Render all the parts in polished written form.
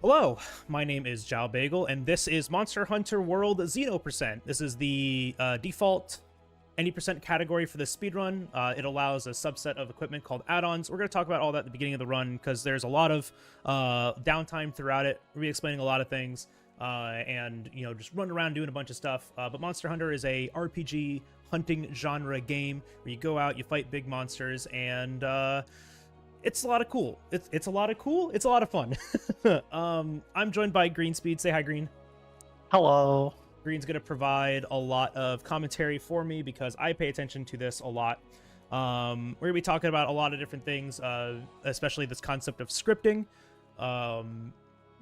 Hello, my name is JalBagel, and this is Monster Hunter World Xeno%. This is the default any percent category for this speedrun. It allows a subset of equipment called add-ons. We're going to talk about all that at the beginning of the run because there's a lot of downtime throughout it, re-explaining a lot of things, and just running around doing a bunch of stuff. But Monster Hunter is a RPG hunting genre game where you go out, you fight big monsters, and it's a lot of cool. It's a lot of cool. It's a lot of fun. I'm joined by GreenSpeed. Say hi, Green. Hello. Green's going to provide a lot of commentary for me because I pay attention to this a lot. We're going to be talking about a lot of different things, especially this concept of scripting,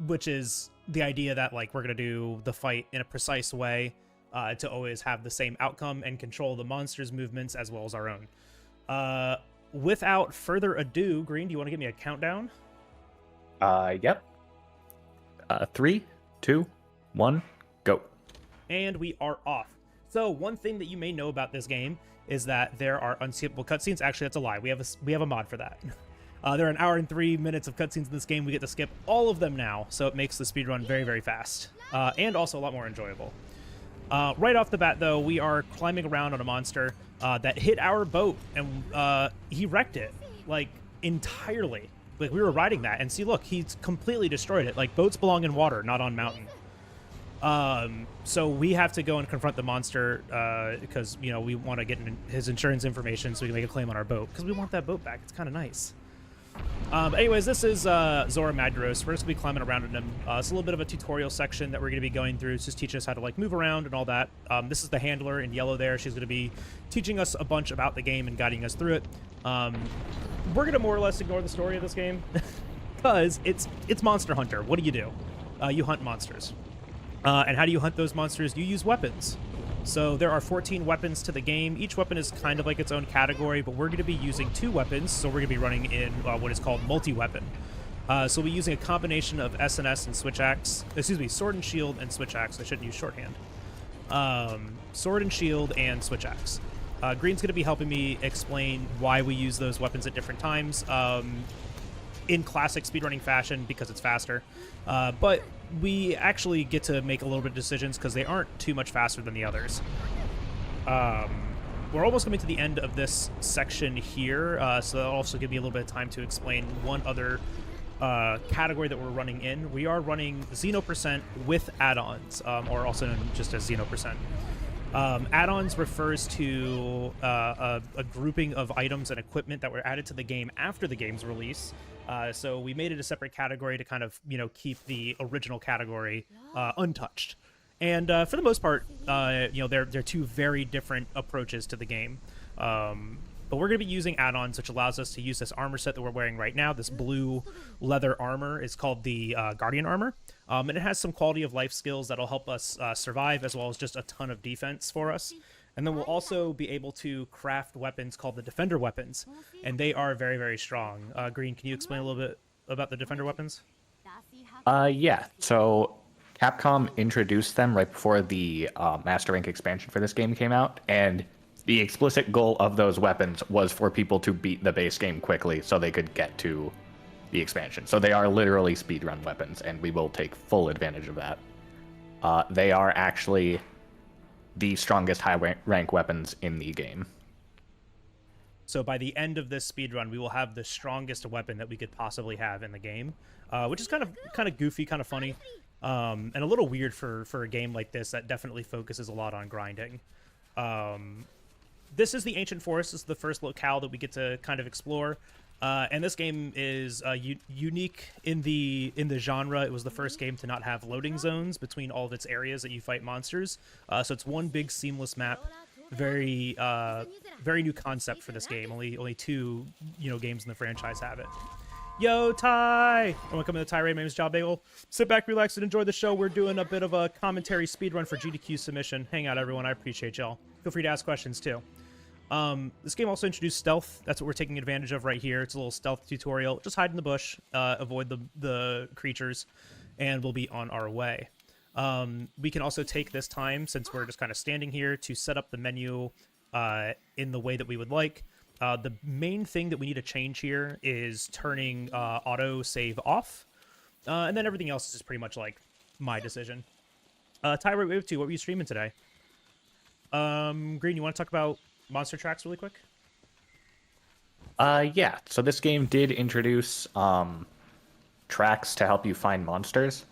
which is the idea that we're going to do the fight in a precise way to always have the same outcome and control the monster's movements as well as our own. Without further ado, Green, do you want to give me a countdown? Yep. 3, 2, 1, go. And we are off. So one thing that you may know about this game is that there are unskippable cutscenes. Actually, that's a lie. We have a mod for that. There are 1 hour and 3 minutes of cutscenes in this game. We get to skip all of them now, so it makes the speedrun very, very fast. And also a lot more enjoyable. Right off the bat, though, we are climbing around on a monster that hit our boat, and he wrecked it, entirely. We were riding that, and see, look, he's completely destroyed it. Boats belong in water, not on mountain. So we have to go and confront the monster because, we want to get his insurance information so we can make a claim on our boat, because we want that boat back. It's kind of nice. Anyways, this is Zorah Magdaros. We're just going to be climbing around in him. It's a little bit of a tutorial section that we're going to be going through. It's just teaching us how to move around and all that. This is the handler in yellow there. She's going to be teaching us a bunch about the game and guiding us through it. We're going to more or less ignore the story of this game because it's Monster Hunter. What do? You hunt monsters. And how do you hunt those monsters? You use weapons. So there are 14 weapons to the game. Each weapon is kind of like its own category, but we're going to be using 2 weapons, so we're going to be running in what is called multi-weapon. So we'll be using a combination of SNS and switch axe. Excuse me, sword and shield and switch axe. I shouldn't use shorthand. Sword and shield and switch axe. Green's going to be helping me explain why we use those weapons at different times in classic speedrunning fashion because it's faster. But we actually get to make a little bit of decisions because they aren't too much faster than the others. We're almost coming to the end of this section here, so that'll also give me a little bit of time to explain one other category that we're running in. We are running Xeno% with add-ons, or also known just as Xeno%. Add-ons refers to a grouping of items and equipment that were added to the game after the game's release. So we made it a separate category to kind of, keep the original category untouched. And for the most part, they're 2 very different approaches to the game. But we're going to be using add-ons, which allows us to use this armor set that we're wearing right now. This blue leather armor is called the Guardian armor. And it has some quality of life skills that'll help us survive, as well as just a ton of defense for us. And then we'll also be able to craft weapons called the Defender weapons, and they are very, very strong. Green, can you explain a little bit about the Defender weapons? Yeah. So Capcom introduced them right before the Master Rank expansion for this game came out, and the explicit goal of those weapons was for people to beat the base game quickly so they could get to the expansion. So they are literally speedrun weapons, and we will take full advantage of that. They are actually the strongest high-rank weapons in the game. So by the end of this speedrun, we will have the strongest weapon that we could possibly have in the game, which is kind of goofy, kind of funny, and a little weird for a game like this that definitely focuses a lot on grinding. This is the Ancient Forest. This is the first locale that we get to kind of explore. And this game is unique in the genre. It was the first game to not have loading zones between all of its areas that you fight monsters. So it's one big seamless map. Very new concept for this game. Only 2 games in the franchise have it. Yo, Ty! Want to come to the tirade? My name is JalBagel. Sit back, relax, and enjoy the show. We're doing a bit of a commentary speedrun for GDQ submission. Hang out, everyone. I appreciate y'all. Feel free to ask questions, too. This game also introduced stealth. That's what we're taking advantage of right here. It's a little stealth tutorial. Just hide in the bush, avoid the creatures, and we'll be on our way. We can also take this time, since we're just kind of standing here, to set up the menu in the way that we would like. The main thing that we need to change here is turning auto save off. And then everything else is just pretty much like my decision. Tyra Wave 2, what were you streaming today? Green, you want to talk about monster tracks really quick? Yeah. So this game did introduce tracks to help you find monsters.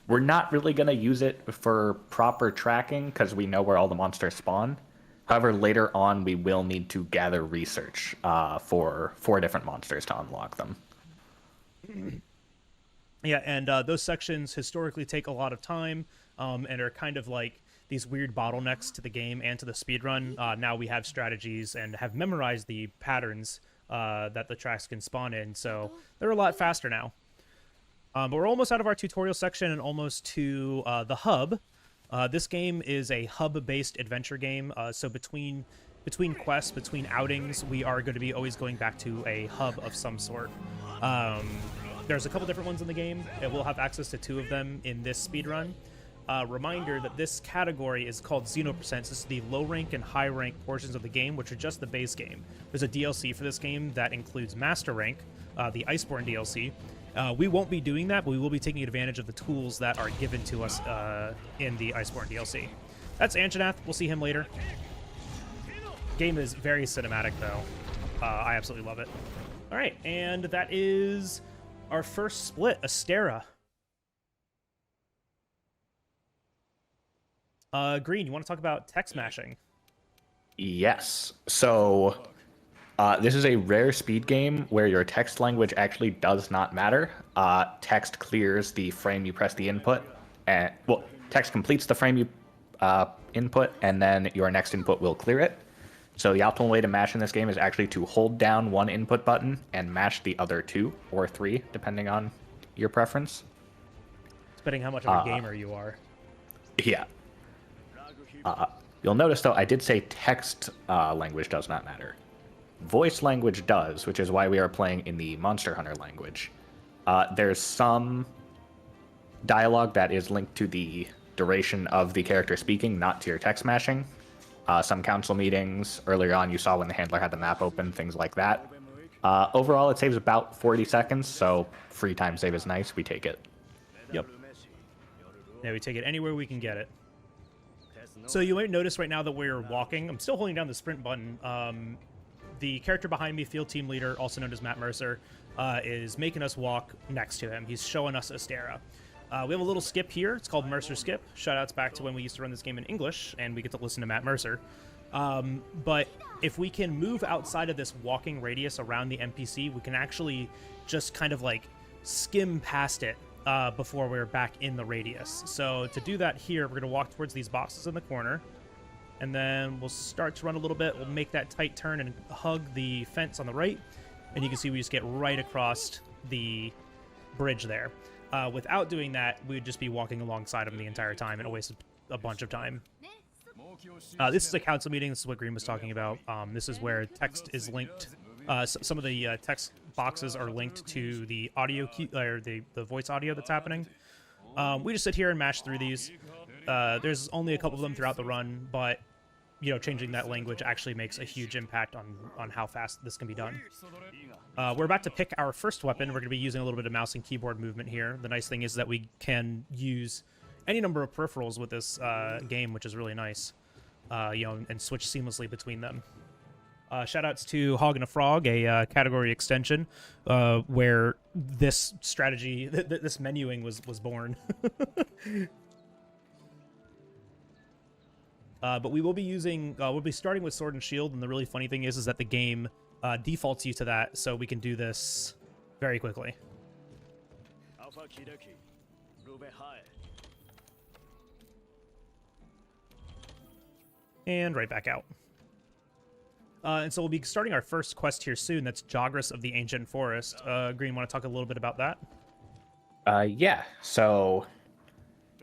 We're not really going to use it for proper tracking because we know where all the monsters spawn. However, later on, we will need to gather research for 4 different monsters to unlock them. Yeah, and those sections historically take a lot of time and are kind of like these weird bottlenecks to the game and to the speedrun. Now we have strategies and have memorized the patterns that the tracks can spawn in, so they're a lot faster now. But we're almost out of our tutorial section and almost to the hub. This game is a hub-based adventure game, so between quests, between outings, we are going to be always going back to a hub of some sort. There's a couple different ones in the game, and we'll have access to 2 of them in this speedrun. Reminder that this category is called Xeno Percents. This is the low rank and high rank portions of the game, which are just the base game. There's a DLC for this game that includes Master Rank, the Iceborne DLC. We won't be doing that, but we will be taking advantage of the tools that are given to us in the Iceborne DLC. That's Anjanath. We'll see him later. Game is very cinematic, though. I absolutely love it. All right, and that is our first split, Astera. Green, you want to talk about text mashing? Yes. So this is a rare speed game where your text language actually does not matter. Text clears the frame you press the input, and well, text completes the frame you input, and then your next input will clear it. So the optimal way to mash in this game is actually to hold down one input button and mash the other 2 or 3, depending on your preference. Depending how much of a gamer you are. Yeah. You'll notice, though, I did say text language does not matter. Voice language does, which is why we are playing in the Monster Hunter language. There's some dialogue that is linked to the duration of the character speaking, not to your text mashing. Some council meetings. Earlier on, you saw when the handler had the map open, things like that. Overall, it saves about 40 seconds, so free time save is nice. We take it. Yep. Yeah, we take it anywhere we can get it. So you might notice right now that we're walking. I'm still holding down the sprint button. The character behind me, Field Team Leader, also known as Matt Mercer, is making us walk next to him. He's showing us Astera. We have a little skip here. It's called Mercer Skip. Shoutouts back to when we used to run this game in English, and we get to listen to Matt Mercer. But if we can move outside of this walking radius around the NPC, we can actually just kind of like skim past it before we're back in the radius. So to do that here, we're going to walk towards these boxes in the corner, and then we'll start to run a little bit. We'll make that tight turn and hug the fence on the right, and you can see we just get right across the bridge there. Without doing that, we would just be walking alongside him the entire time, and it'll waste a bunch of time. This is a council meeting. This is what Green was talking about. This is where text is linked. Some of the text boxes are linked to the audio key, or the voice audio that's happening. We just sit here and mash through these. There's only a couple of them throughout the run, but changing that language actually makes a huge impact on how fast this can be done. We're about to pick our first weapon. We're going to be using a little bit of mouse and keyboard movement here. The nice thing is that we can use any number of peripherals with this game, which is really nice, and switch seamlessly between them. Shoutouts to Hog and a Frog, a category extension, where this strategy, this menuing was born. But we will be using, we'll be starting with Sword and Shield, and the really funny thing is that the game defaults you to that, so we can do this very quickly. And right back out. And so we'll be starting our first quest here soon. That's Jagras of the Ancient Forest. Green, want to talk a little bit about that? Yeah, so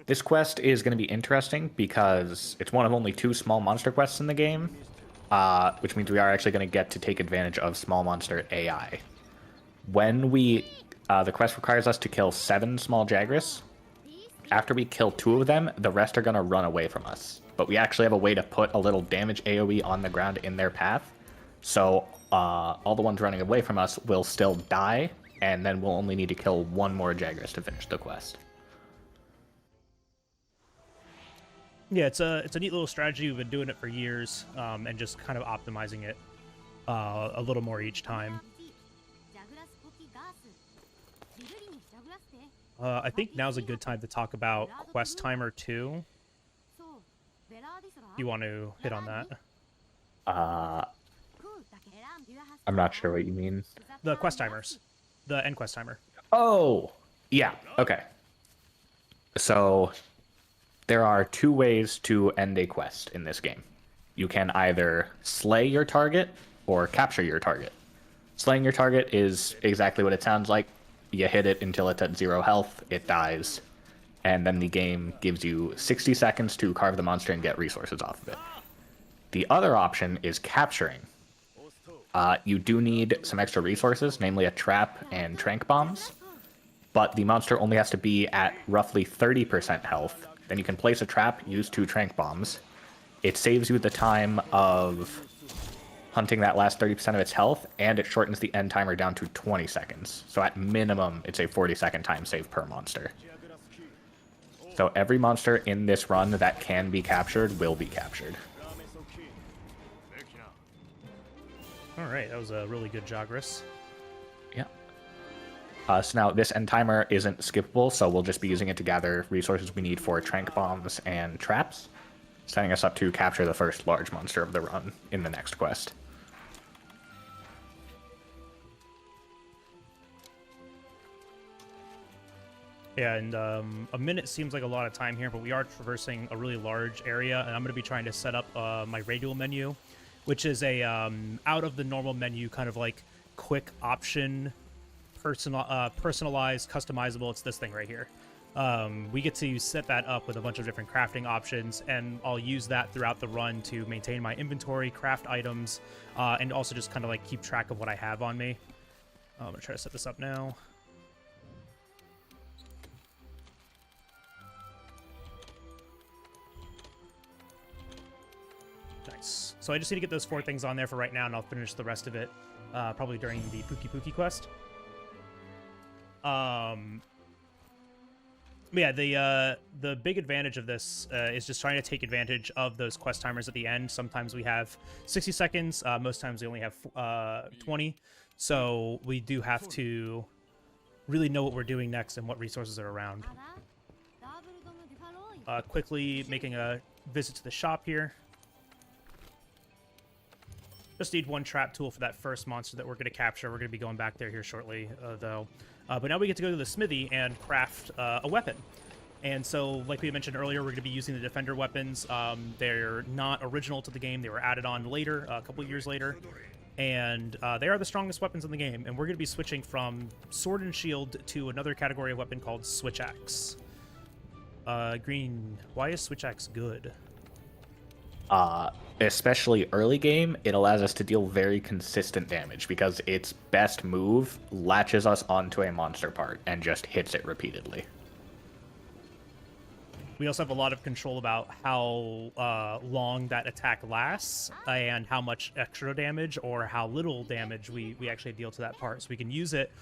this quest is going to be interesting because it's one of only 2 small monster quests in the game, which means we are actually going to get to take advantage of small monster AI. When the quest requires us to kill 7 small Jagras. After we kill 2 of them, the rest are going to run away from us. But we actually have a way to put a little damage AoE on the ground in their path. So all the ones running away from us will still die, and then we'll only need to kill one more Jagras to finish the quest. Yeah, it's a neat little strategy. We've been doing it for years, and just kind of optimizing it a little more each time. I think now's a good time to talk about Quest Timer 2. You want to hit on that? I'm not sure what you mean. The quest timers. The end quest timer. Oh, yeah, okay. So, there are two ways to end a quest in this game. You can either slay your target or capture your target. Slaying your target is exactly what it sounds like. You hit it until it's at 0 health, it dies, and then the game gives you 60 seconds to carve the monster and get resources off of it. The other option is capturing. You do need some extra resources, namely a trap and trank bombs, but the monster only has to be at roughly 30% health. Then you can place a trap, use 2 trank bombs. It saves you the time of hunting that last 30% of its health, and it shortens the end timer down to 20 seconds. So at minimum, it's a 40-second time save per monster. So every monster in this run that can be captured will be captured. Alright, that was a really good Jagras. Yeah. So now this end timer isn't skippable, so we'll just be using it to gather resources we need for trank bombs and traps, setting us up to capture the first large monster of the run in the next quest. Yeah, and a minute seems like a lot of time here, but we are traversing a really large area, and I'm going to be trying to set up my radial menu, which is a out of the normal menu, kind of like quick option, personalized, customizable. It's this thing right here. We get to set that up with a bunch of different crafting options, and I'll use that throughout the run to maintain my inventory, craft items, and also just kind of like keep track of what I have on me. I'm going to try to set this up now. Nice. So I just need to get those 4 things on there for right now, and I'll finish the rest of it probably during the Pukei-Pukei quest. Yeah, the big advantage of this is just trying to take advantage of those quest timers at the end. Sometimes we have 60 seconds. Most times we only have 20. So we do have to really know what we're doing next and what resources are around. Quickly making a visit to the shop here. Just need 1 trap tool for that first monster that we're going to capture. We're going to be going back there here shortly, though. But now we get to go to the smithy and craft a weapon. And so, like we mentioned earlier, we're going to be using the defender weapons. They're not original to the game. They were added on later, a couple years later. And they are the strongest weapons in the game. And we're going to be switching from sword and shield to another category of weapon called switch axe. Green, why is switch axe good? Especially early game, it allows us to deal very consistent damage because its best move latches us onto a monster part and just hits it repeatedly. We also have a lot of control about how long that attack lasts and how much extra damage or how little damage we actually deal to that part. So we can use it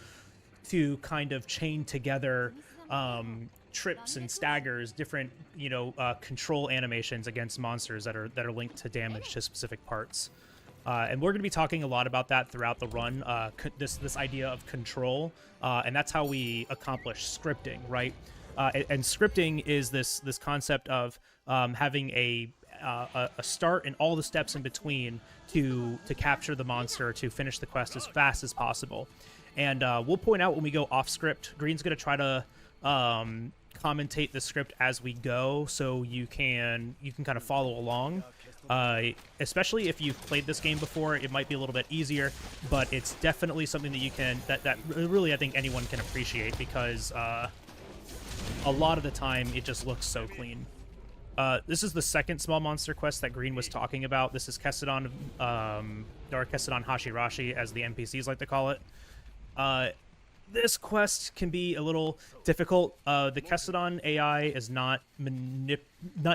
to kind of chain together trips and staggers, different control animations against monsters that are linked to damage to specific parts. And we're going to be talking a lot about that throughout the run. This idea of control, and that's how we accomplish scripting, right? And scripting is this concept of having a start and all the steps in between to capture the monster, to finish the quest as fast as possible. And we'll point out when we go off script. Green's going to try to commentate the script as we go, so you can kind of follow along. Especially if you've played this game before, it might be a little bit easier, but it's definitely something that you can that really I think anyone can appreciate, because a lot of the time it just looks so clean. This is the second small monster quest that Green was talking about. This is Kestadon, or Kestadon Hashirashi, as the NPCs like to call it. This quest can be a little difficult. The Kestadon AI is not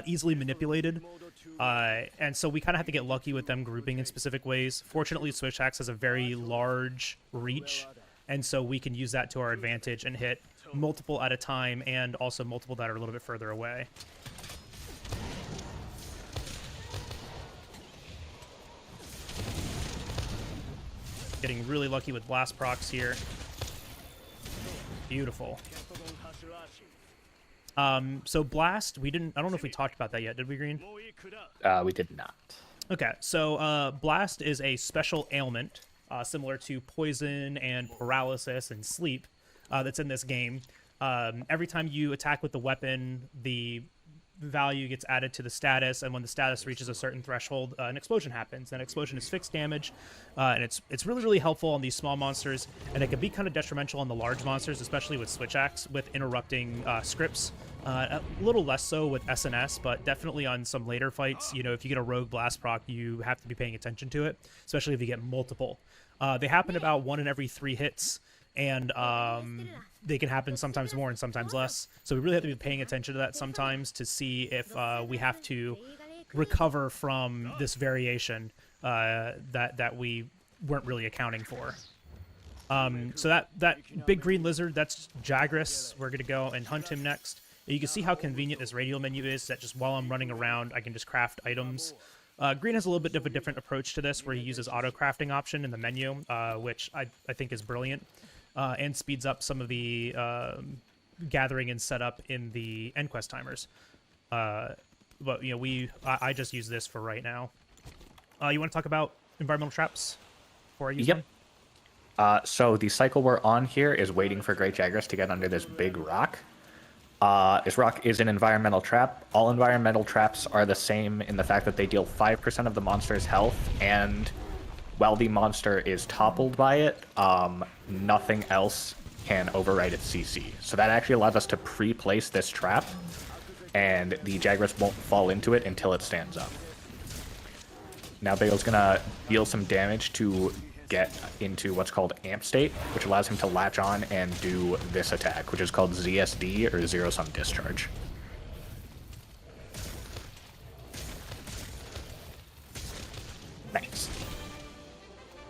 easily manipulated, and so we kind of have to get lucky with them grouping in specific ways. Fortunately, Switch Axe has a very large reach, and so we can use that to our advantage and hit multiple at a time, and also multiple that are a little bit further away. Getting really lucky with blast procs here. Beautiful. So blast, I don't know if we talked about that yet, did we, Green? We did not. Okay, so blast is a special ailment, similar to poison and paralysis and sleep, that's in this game. Every time you attack with the weapon, the value gets added to the status, and when the status reaches a certain threshold, an explosion happens. That explosion is fixed damage, and it's really, really helpful on these small monsters, and it can be kind of detrimental on the large monsters, especially with switch axe, with interrupting scripts. A little less so with SNS, but definitely on some later fights, you know, if you get a rogue blast proc, you have to be paying attention to it, especially if you get multiple. They happen about 1 in every 3 hits, and they can happen sometimes more and sometimes less. So we really have to be paying attention to that sometimes to see if we have to recover from this variation that we weren't really accounting for. So that big green lizard, that's Jagras. We're going to go and hunt him next. You can see how convenient this radial menu is, that just while I'm running around, I can just craft items. Green has a little bit of a different approach to this, where he uses auto-crafting option in the menu, which I think is brilliant, and speeds up some of the gathering and setup in the end quest timers. But, you know, I just use this for right now. You want to talk about environmental traps before I use them? So the cycle we're on here is waiting for Great Jagras to get under this big rock. This rock is an environmental trap. All environmental traps are the same in the fact that they deal 5% of the monster's health, and while the monster is toppled by it, nothing else can override its CC. So that actually allows us to pre-place this trap, and the Jagras won't fall into it until it stands up. Now Bagel's gonna deal some damage to get into what's called amp state, which allows him to latch on and do this attack, which is called ZSD, or Zero Sum Discharge. Nice.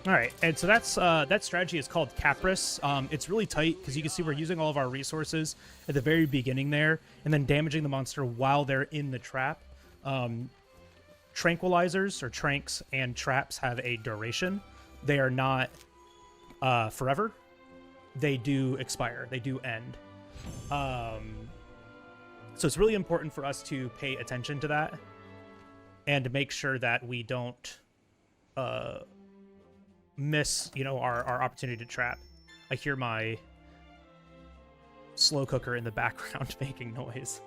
All right, and so that strategy is called Capris. It's really tight because you can see we're using all of our resources at the very beginning there, and then damaging the monster while they're in the trap. Tranquilizers, or tranks, and traps have a duration. They are not forever. They do expire. They do end. So it's really important for us to pay attention to that and to make sure that we don't miss, you know, our opportunity to trap. I hear my slow cooker in the background making noise.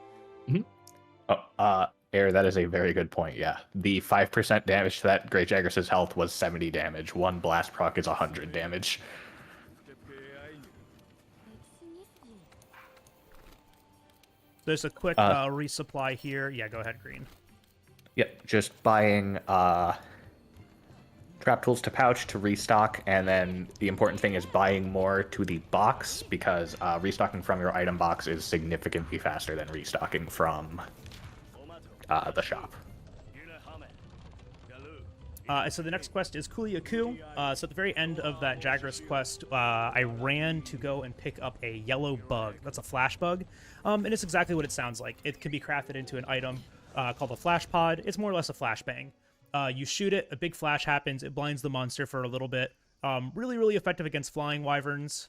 Mm-hmm. Oh, Air, that is a very good point, yeah. The 5% damage to that Great Jagras' health was 70 damage. 1 blast proc is 100 damage. There's a quick resupply here. Yeah, go ahead, Green. Yep, just buying trap tools to pouch to restock, and then the important thing is buying more to the box, because restocking from your item box is significantly faster than restocking from the shop. So the next quest is Kulu-ya-ku. So at the very end of that Jagras quest, I ran to go and pick up a yellow bug. That's a flash bug, and it's exactly what it sounds like. It can be crafted into an item called a flash pod. It's more or less a flashbang. You shoot it, a big flash happens, it blinds the monster for a little bit. Really, really effective against flying wyverns,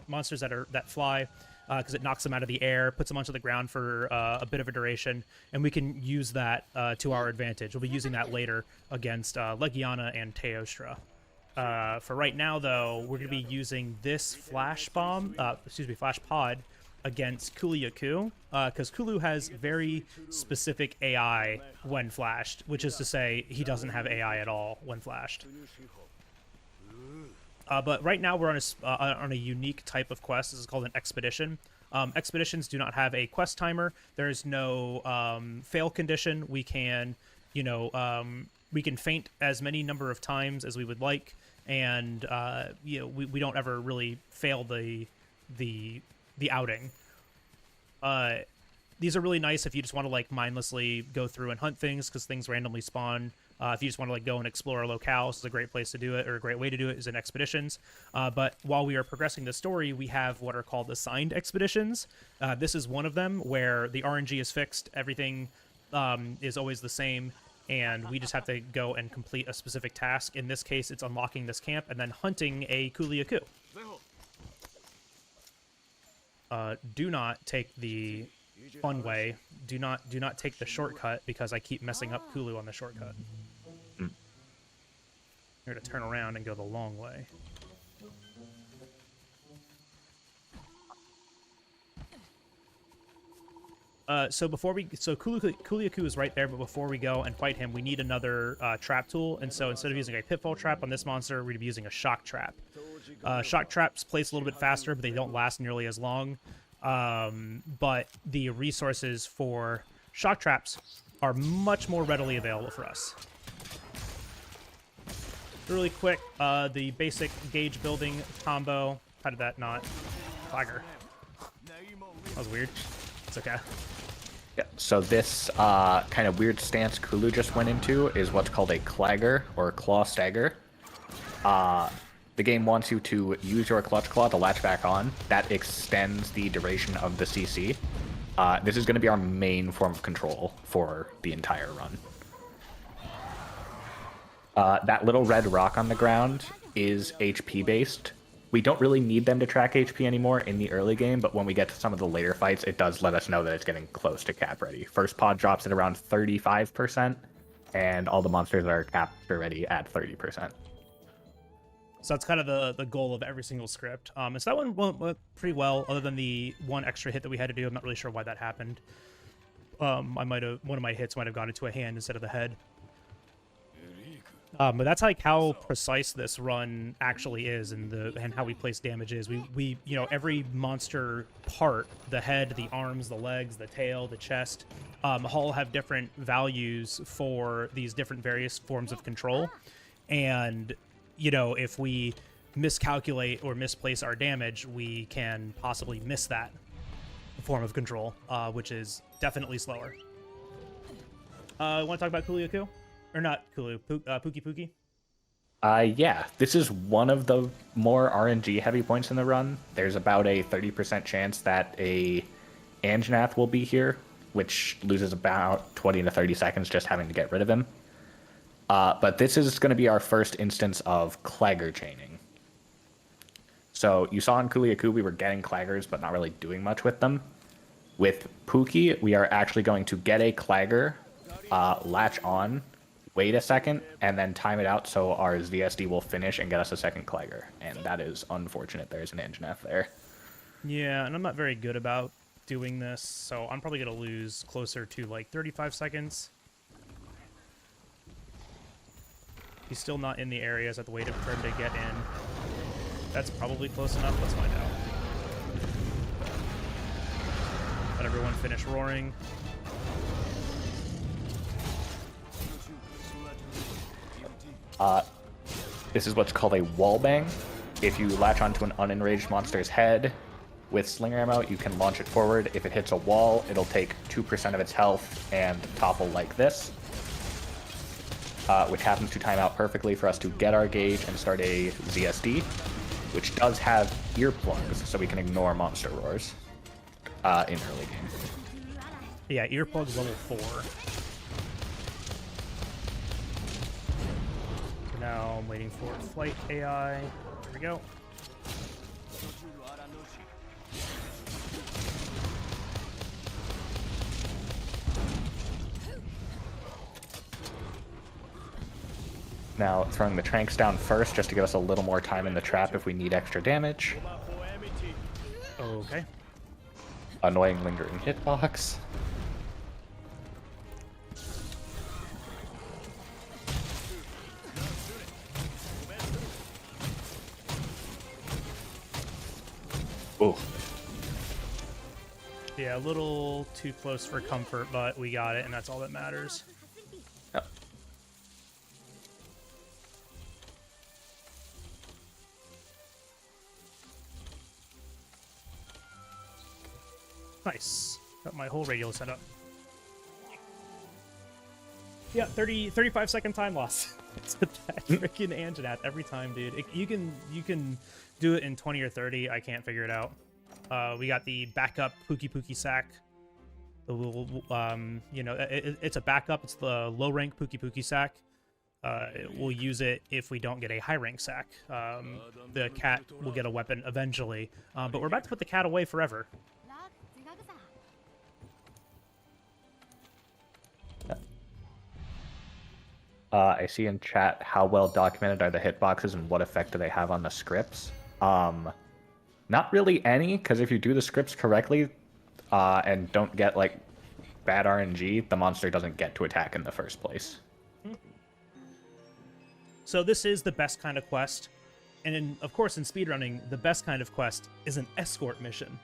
monsters that fly, because it knocks them out of the air, puts them onto the ground for a bit of a duration, and we can use that to our advantage. We'll be using that later against Legiana and Teostra. For right now, though, we're going to be using this flash pod against Kulu-ya-ku, because Kulu has very specific AI when flashed, which is to say he doesn't have AI at all when flashed. But right now we're on a unique type of quest. This is called an expedition. Expeditions do not have a quest timer. There is no fail condition. We can, we can faint as many number of times as we would like, and we don't ever really fail the outing. These are really nice if you just want to mindlessly go through and hunt things, because things randomly spawn If you just want to like go and explore a locale, this is a great place to do it, or a great way to do it is in expeditions. But while we are progressing the story, we have what are called assigned expeditions. This is one of them where the RNG is fixed, everything is always the same, and we just have to go and complete a specific task. In this case, it's unlocking this camp and then hunting a Kulu-ya-ku. Do not take the fun way. Do not take the shortcut, because I keep messing up Kulu on the shortcut. You're gonna turn around and go the long way. So Kulu-ya-ku is right there, but before we go and fight him, we need another trap tool. And so instead of using a pitfall trap on this monster, we're gonna be using a shock trap. Shock traps place a little bit faster, but they don't last nearly as long. But the resources for shock traps are much more readily available for us. Really quick, the basic gauge building combo. How did that not? Fire. That was weird. It's okay. Yeah, so this kind of weird stance Kulu just went into is what's called a clagger, or claw stagger. The game wants you to use your clutch claw to latch back on. That extends the duration of the CC. This is going to be our main form of control for the entire run. That little red rock on the ground is HP based. We don't really need them to track HP anymore in the early game, but when we get to some of the later fights, it does let us know that it's getting close to cap ready. First pod drops at around 35%, and all the monsters are capture ready at 30%. So that's kind of the goal of every single script. And so that one went pretty well, other than the one extra hit that we had to do. I'm not really sure why that happened. One of my hits might have gone into a hand instead of the head. But that's like how precise this run actually is, and how we place damage is. We every monster part, the head, the arms, the legs, the tail, the chest, all have different values for these different various forms of control. And if we miscalculate or misplace our damage, we can possibly miss that form of control, which is definitely slower. Want to talk about Kulu-ya-ku? Or not Kulu, Pukei-Pukei? Yeah, this is one of the more RNG heavy points in the run. There's about a 30% chance that a Anjanath will be here, which loses about 20 to 30 seconds just having to get rid of him. But this is going to be our first instance of clagger chaining. So you saw in Kulu-ya-ku we were getting claggers, but not really doing much with them. With Pukei, we are actually going to get a clagger, latch on, wait a second, and then time it out so our ZSD will finish and get us a second clagger. And that is unfortunate. There's an Anjanath there. Yeah, and I'm not very good about doing this, so I'm probably going to lose closer to like 35 seconds. He's still not in the area, so I have to wait for him to get in. That's probably close enough. Let's find out. Let everyone finish roaring. This is what's called a wall bang. If you latch onto an unenraged monster's head with slinger ammo, you can launch it forward. If it hits a wall, it'll take 2% of its health and topple like this, which happens to time out perfectly for us to get our gauge and start a ZSD, which does have earplugs, so we can ignore monster roars in early game. Yeah, earplugs level 4. Now I'm waiting for flight AI. There we go. Now throwing the tranks down first just to give us a little more time in the trap if we need extra damage. Okay. Annoying lingering hitbox. Ooh. Yeah, a little too close for comfort, but we got it, and that's all that matters. Yep. Nice. Got my whole radio set up. Yeah, 35-second time loss. It's that freaking Anjanath every time, dude. You can do it in 20 or 30. I can't figure it out. We got the backup Pukei-Pukei sack. You know, it's a backup. It's the low rank Pukei-Pukei sack. We'll use it if we don't get a high rank sack. The cat will get a weapon eventually, but we're about to put the cat away forever. I see in chat how well documented are the hitboxes and what effect do they have on the scripts. Not really any, because if you do the scripts correctly and don't get like bad RNG, the monster doesn't get to attack in the first place. So this is the best kind of quest, and of course in speedrunning, the best kind of quest is an escort mission.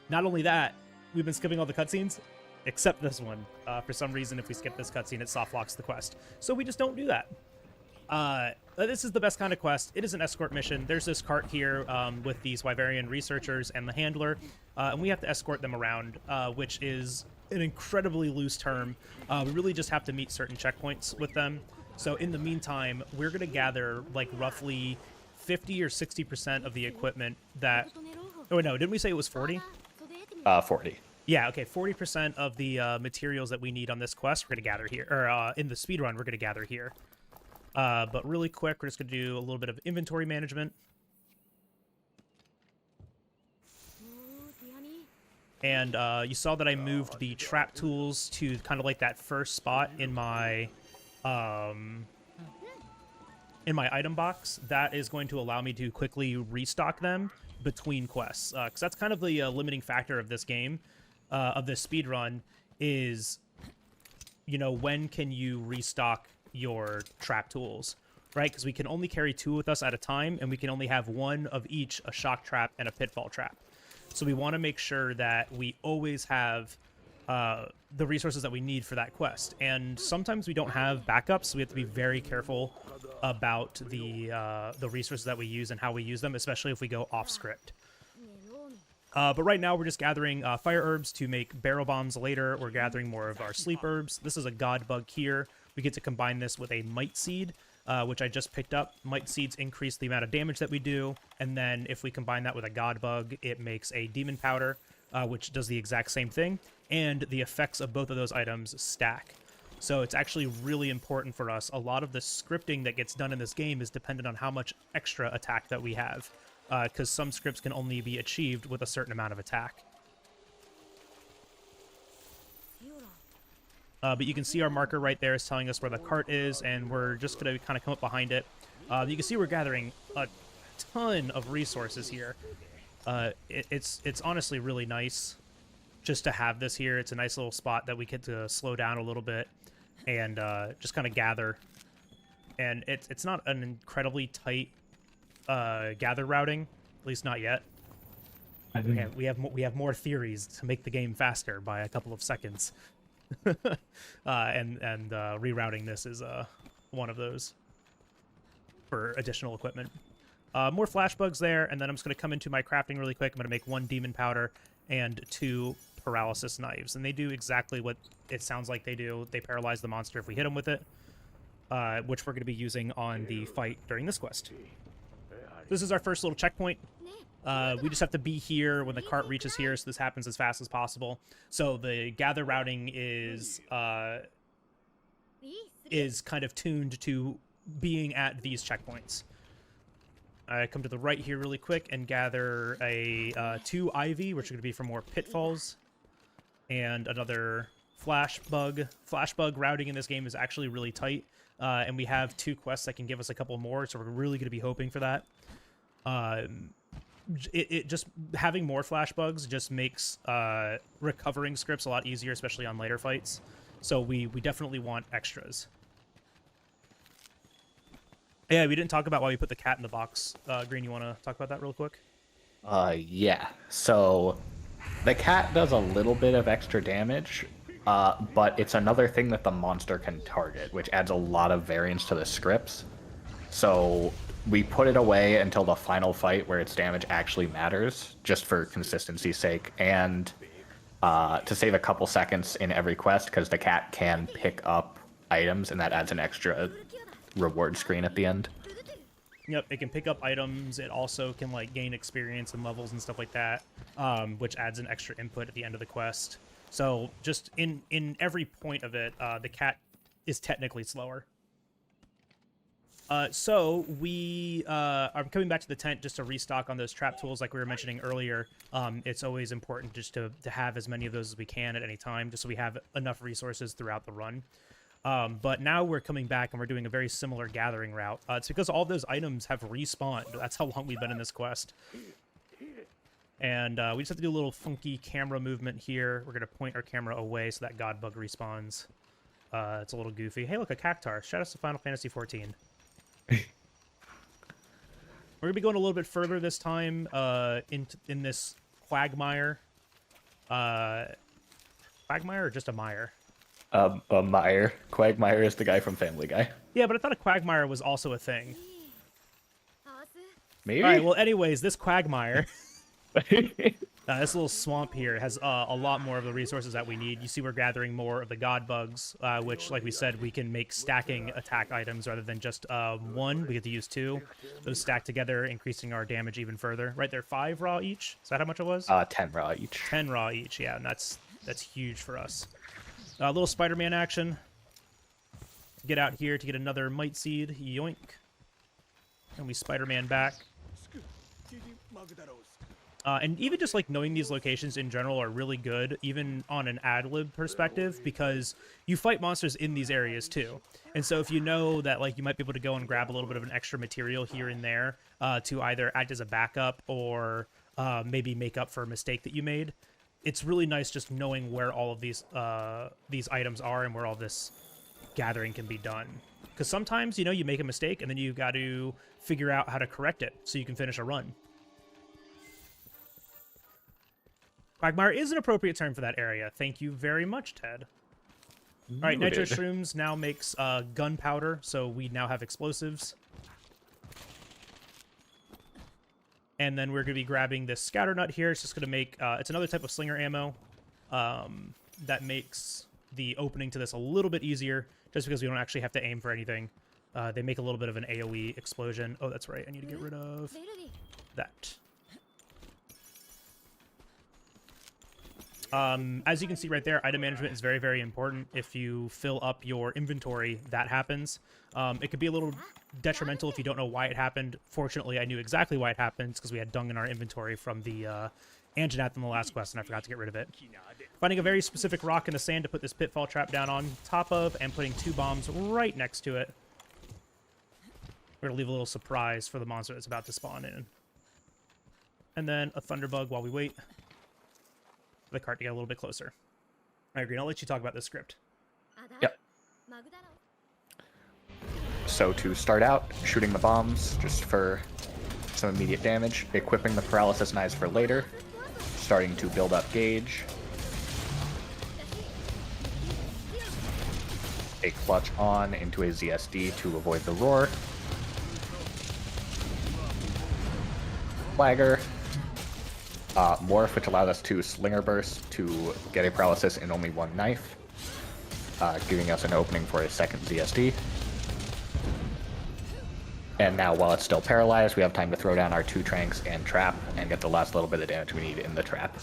Not only that, we've been skipping all the cutscenes, except this one. For some reason, if we skip this cutscene, it soft locks the quest. So we just don't do that. This is the best kind of quest. It is an escort mission. There's this cart here with these Wyverian researchers and the handler, and we have to escort them around, which is an incredibly loose term. We really just have to meet certain checkpoints with them. So in the meantime, we're going to gather like roughly 50 or 60% of the equipment that... Oh, no, didn't we say it was 40? 40. Yeah, okay, 40% of the materials that we need on this quest we're going to gather here. Or in the speedrun, we're going to gather here. But really quick, we're just going to do a little bit of inventory management. And you saw that I moved the trap tools to kind of like that first spot in my item box. That is going to allow me to quickly restock them between quests. Because that's kind of the limiting factor of this game, of this speedrun, is, you know, when can you restock your trap tools, right? Because we can only carry 2 with us at a time, and we can only have 1 of each, a shock trap and a pitfall trap. So we want to make sure that we always have the resources that we need for that quest. And sometimes we don't have backups, so we have to be very careful about the resources that we use and how we use them, especially if we go off script. But right now we're just gathering fire herbs to make barrel bombs later. We're gathering more of our sleep herbs. This is a god bug here. We get to combine this with a might seed, which I just picked up. Might seeds increase the amount of damage that we do, and then if we combine that with a god bug, it makes a demon powder, which does the exact same thing, and the effects of both of those items stack. So it's actually really important for us. A lot of the scripting that gets done in this game is dependent on how much extra attack that we have, because some scripts can only be achieved with a certain amount of attack. But you can see our marker right there is telling us where the cart is, and we're just going to kind of come up behind it. You can see we're gathering a ton of resources here. It's honestly really nice just to have this here. It's a nice little spot that we get to slow down a little bit and just kind of gather. And it's not an incredibly tight gather routing, at least not yet. We have more theories to make the game faster by a couple of seconds. and rerouting this is one of those for additional equipment. More flash bugs there, and then I'm just going to come into my crafting really quick. I'm going to make 1 demon powder and 2 paralysis knives, and they do exactly what it sounds like they do. They paralyze the monster if we hit them with it, which we're going to be using on the fight during this quest. This is our first little checkpoint. We just have to be here when the cart reaches here, so this happens as fast as possible. So the gather routing is kind of tuned to being at these checkpoints. I come to the right here really quick and gather a 2 Ivy, which are going to be for more pitfalls, and another flash bug. Flash bug routing in this game is actually really tight, and we have 2 quests that can give us a couple more, so we're really going to be hoping for that. It just having more flash bugs just makes recovering scripts a lot easier, especially on later fights. So we definitely want extras. Yeah, we didn't talk about why we put the cat in the box. Green, you want to talk about that real quick? Yeah. So the cat does a little bit of extra damage, but it's another thing that the monster can target, which adds a lot of variance to the scripts. So we put it away until the final fight where its damage actually matters, just for consistency's sake, and to save a couple seconds in every quest, because the cat can pick up items, and that adds an extra reward screen at the end. Yep, it can pick up items. It also can like gain experience and levels and stuff like that, which adds an extra input at the end of the quest. So just in every point of it, the cat is technically slower. So we are coming back to the tent just to restock on those trap tools like we were mentioning earlier. It's always important just to have as many of those as we can at any time, just so we have enough resources throughout the run. But now we're coming back and we're doing a very similar gathering route. It's because all those items have respawned. That's how long we've been in this quest. And we just have to do a little funky camera movement here. We're going to point our camera away so that god bug respawns. It's a little goofy. Hey, look, a cactar. Shout out to Final Fantasy XIV. We're going to be going a little bit further this time in this quagmire. Quagmire or just a mire? A mire. Quagmire is the guy from Family Guy. Yeah, but I thought a quagmire was also a thing. Maybe? All right, well, anyways, this quagmire, this little swamp here has a lot more of the resources that we need. You see we're gathering more of the god bugs, which, like we said, we can make stacking attack items rather than just one. We get to use 2. Those stack together, increasing our damage even further. Right there, 5 raw each? Is that how much it was? 10 raw each. 10 raw each, yeah, and that's huge for us. A little Spider-Man action. Get out here to get another Might Seed. Yoink. And we Spider-Man back. And even just like knowing these locations in general are really good, even on an ad-lib perspective, because you fight monsters in these areas too. And so if you know that like you might be able to go and grab a little bit of an extra material here and there to either act as a backup or maybe make up for a mistake that you made, it's really nice just knowing where all of these items are and where all this gathering can be done. Because sometimes, you know, you make a mistake and then you've got to figure out how to correct it so you can finish a run. Quagmire is an appropriate term for that area. Thank you very much, Ted. All right, Nitro Shrooms now makes gunpowder, so we now have explosives. And then we're going to be grabbing this scatter nut here. It's just going to make, it's another type of slinger ammo that makes the opening to this a little bit easier, just because we don't actually have to aim for anything. They make a little bit of an AoE explosion. Oh, that's right. I need to get rid of that. As you can see right there, item management is very, very important. If you fill up your inventory, that happens. It could be a little detrimental if you don't know why it happened. Fortunately, I knew exactly why it happened, because we had dung in our inventory from the Anjanath in the last quest, and I forgot to get rid of it. Finding a very specific rock in the sand to put this pitfall trap down on top of, and putting 2 bombs right next to it. We're going to leave a little surprise for the monster that's about to spawn in. And then a thunderbug while we wait for the cart to get a little bit closer. All right, Green, I'll let you talk about this script. Yep. So to start out, shooting the bombs just for some immediate damage, equipping the paralysis knives for later, starting to build up gauge, a clutch on into a ZSD to avoid the roar, flagger, morph, which allows us to slinger burst to get a paralysis in only 1 knife, giving us an opening for a second ZSD. And now, while it's still paralyzed, we have time to throw down our 2 tranks and trap and get the last little bit of damage we need in the trap.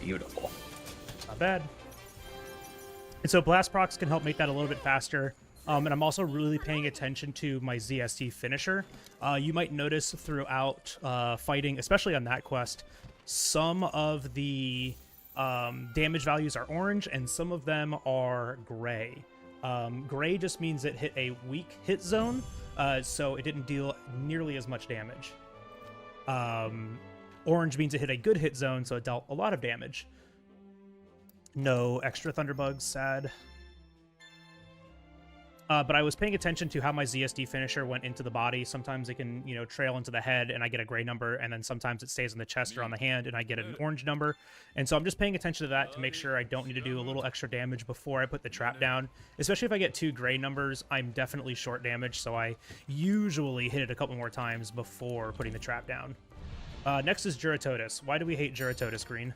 Beautiful. Not bad. And so blast procs can help make that a little bit faster. And I'm also really paying attention to my ZST finisher. You might notice throughout fighting, especially on that quest, some of the damage values are orange and some of them are gray. Gray just means it hit a weak hit zone, so it didn't deal nearly as much damage. Orange means it hit a good hit zone, so it dealt a lot of damage. No extra thunderbugs, sad. But I was paying attention to how my ZSD finisher went into the body. Sometimes it can, you know, trail into the head and I get a gray number, and then sometimes it stays in the chest or on the hand and I get an orange number. And so I'm just paying attention to that to make sure I don't need to do a little extra damage before I put the trap down. Especially if I get 2 gray numbers, I'm definitely short damage, so I usually hit it a couple more times before putting the trap down. Next is Jyuratodus. Why do we hate Jyuratodus, Green?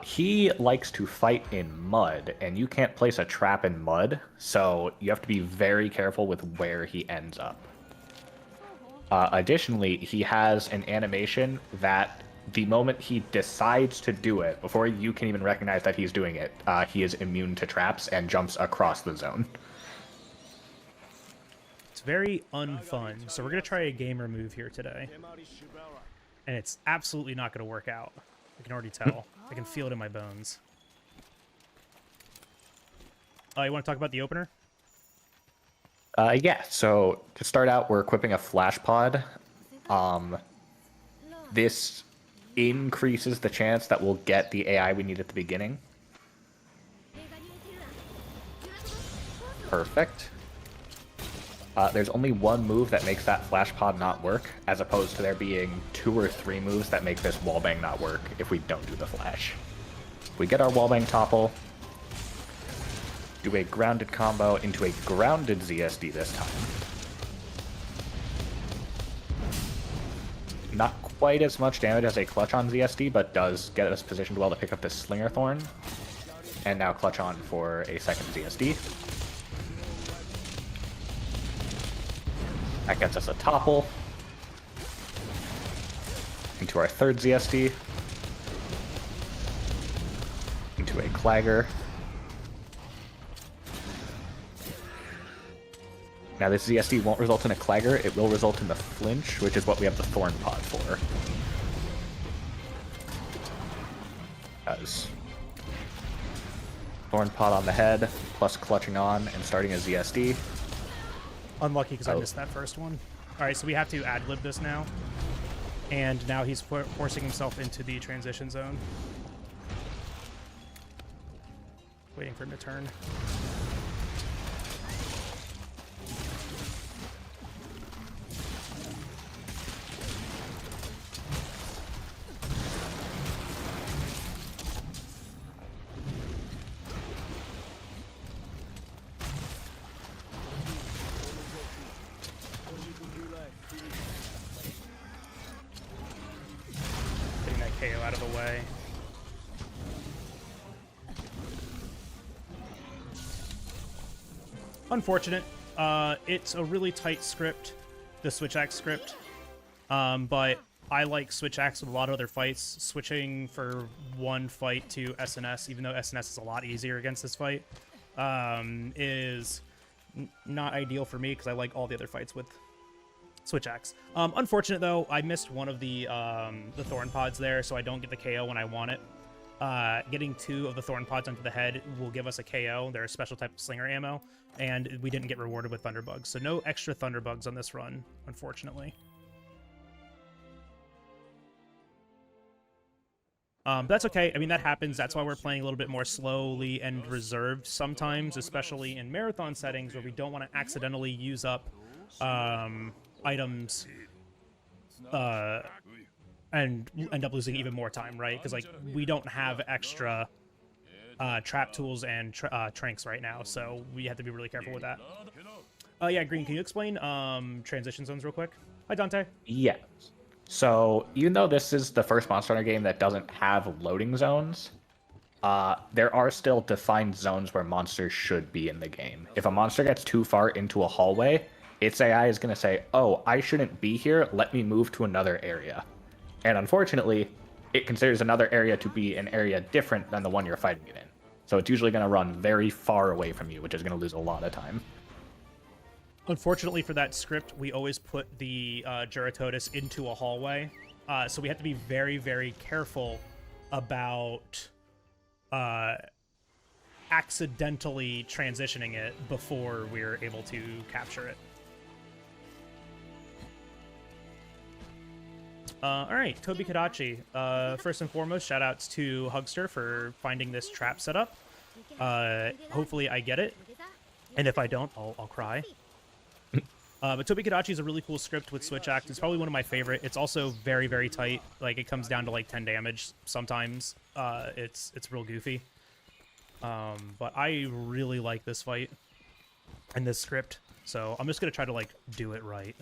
He likes to fight in mud, and you can't place a trap in mud, so you have to be very careful with where he ends up. Additionally, he has an animation that the moment he decides to do it, before you can even recognize that he's doing it, he is immune to traps and jumps across the zone. It's very unfun, so we're going to try a gamer move here today. And it's absolutely not going to work out. I can already tell. I can feel it in my bones. You want to talk about the opener? Yeah, so to start out, we're equipping a flash pod. This increases the chance that we'll get the AI we need at the beginning. Perfect. There's only one move that makes that flash pod not work, as opposed to there being 2 or 3 moves that make this wallbang not work if we don't do the flash. We get our wallbang topple, do a grounded combo into a grounded ZSD this time. Not quite as much damage as a clutch on ZSD, but does get us positioned well to pick up this Slinger Thorn. And now clutch on for a second ZSD. That gets us a topple into our third ZSD, into a Clagger. Now this ZSD won't result in a Clagger, it will result in the flinch, which is what we have the Thorn Pod for. As Thorn Pod on the head, plus clutching on and starting a ZSD. Unlucky because I missed that first one. All right, so we have to ad-lib this now. And now he's forcing himself into the transition zone. Waiting for him to turn. KO out of the way. Unfortunate. It's a really tight script, the Switch Axe script, but I like Switch Axe with a lot of other fights. Switching for one fight to SNS, even though SNS is a lot easier against this fight, is not ideal for me because I like all the other fights with Switch Axe. Unfortunate though, I missed one of the Thorn Pods there, so I don't get the KO when I want it. Getting 2 of the Thorn Pods onto the head will give us a KO. They're a special type of slinger ammo, and we didn't get rewarded with Thunderbugs, so no extra Thunderbugs on this run, unfortunately. That's okay. I mean, that happens. That's why we're playing a little bit more slowly and reserved sometimes, especially in marathon settings where we don't want to accidentally use up items and end up losing even more time, right? Because, like, we don't have extra trap tools and tranks right now, so we have to be really careful with that. Yeah, Green, can you explain transition zones real quick? Hi, Dante. Yeah. So, even though this is the first Monster Hunter game that doesn't have loading zones, there are still defined zones where monsters should be in the game. If a monster gets too far into a hallway, its AI is going to say, oh, I shouldn't be here, let me move to another area. And unfortunately, it considers another area to be an area different than the one you're fighting it in. So it's usually going to run very far away from you, which is going to lose a lot of time. Unfortunately for that script, we always put the Jyuratodus into a hallway. So we have to be very, very careful about accidentally transitioning it before we're able to capture it. All right, Tobi-Kadachi. First and foremost, shout-outs to Hugster for finding this trap setup. Hopefully I get it, and if I don't, I'll cry. But Tobi-Kadachi is a really cool script with Switch Axe. It's probably one of my favorite. It's also very, very tight. Like, it comes down to like 10 damage sometimes. It's real goofy. But I really like this fight and this script, so I'm just gonna try to like do it right.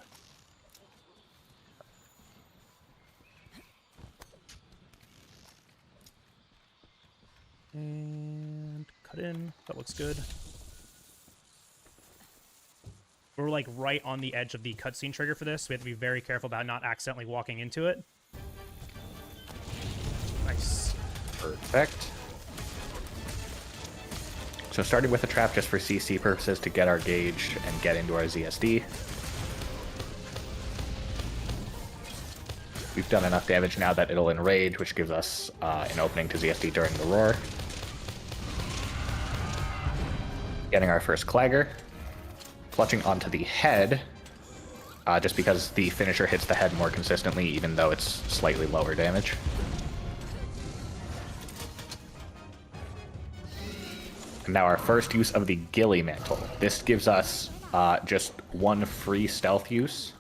cut in. That looks good. We're like right on the edge of the cutscene trigger for this. So we have to be very careful about not accidentally walking into it. Nice. Perfect. So started with a trap just for CC purposes to get our gauge and get into our ZSD. We've done enough damage now that it'll enrage, which gives us an opening to ZSD during the roar. Getting our first Clagger. Clutching onto the head, just because the finisher hits the head more consistently, even though it's slightly lower damage. And now our first use of the Ghillie Mantle. This gives us just one free stealth use,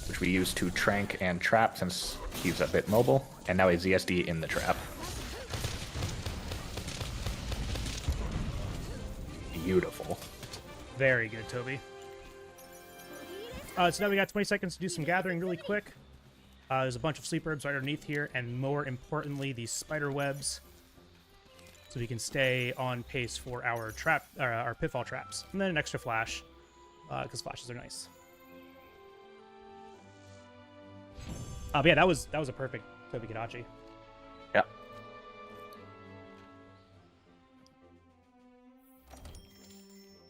which we use to trank and trap since he's a bit mobile, and now a ZSD in the trap. Beautiful. Very good, Toby. So now we got 20 seconds to do some gathering really quick. There's a bunch of sleep herbs right underneath here, and more importantly, these spider webs, so we can stay on pace for our our pitfall traps, and then an extra flash, because flashes are nice. But yeah, that was a perfect Tobi-Kadachi. Yeah.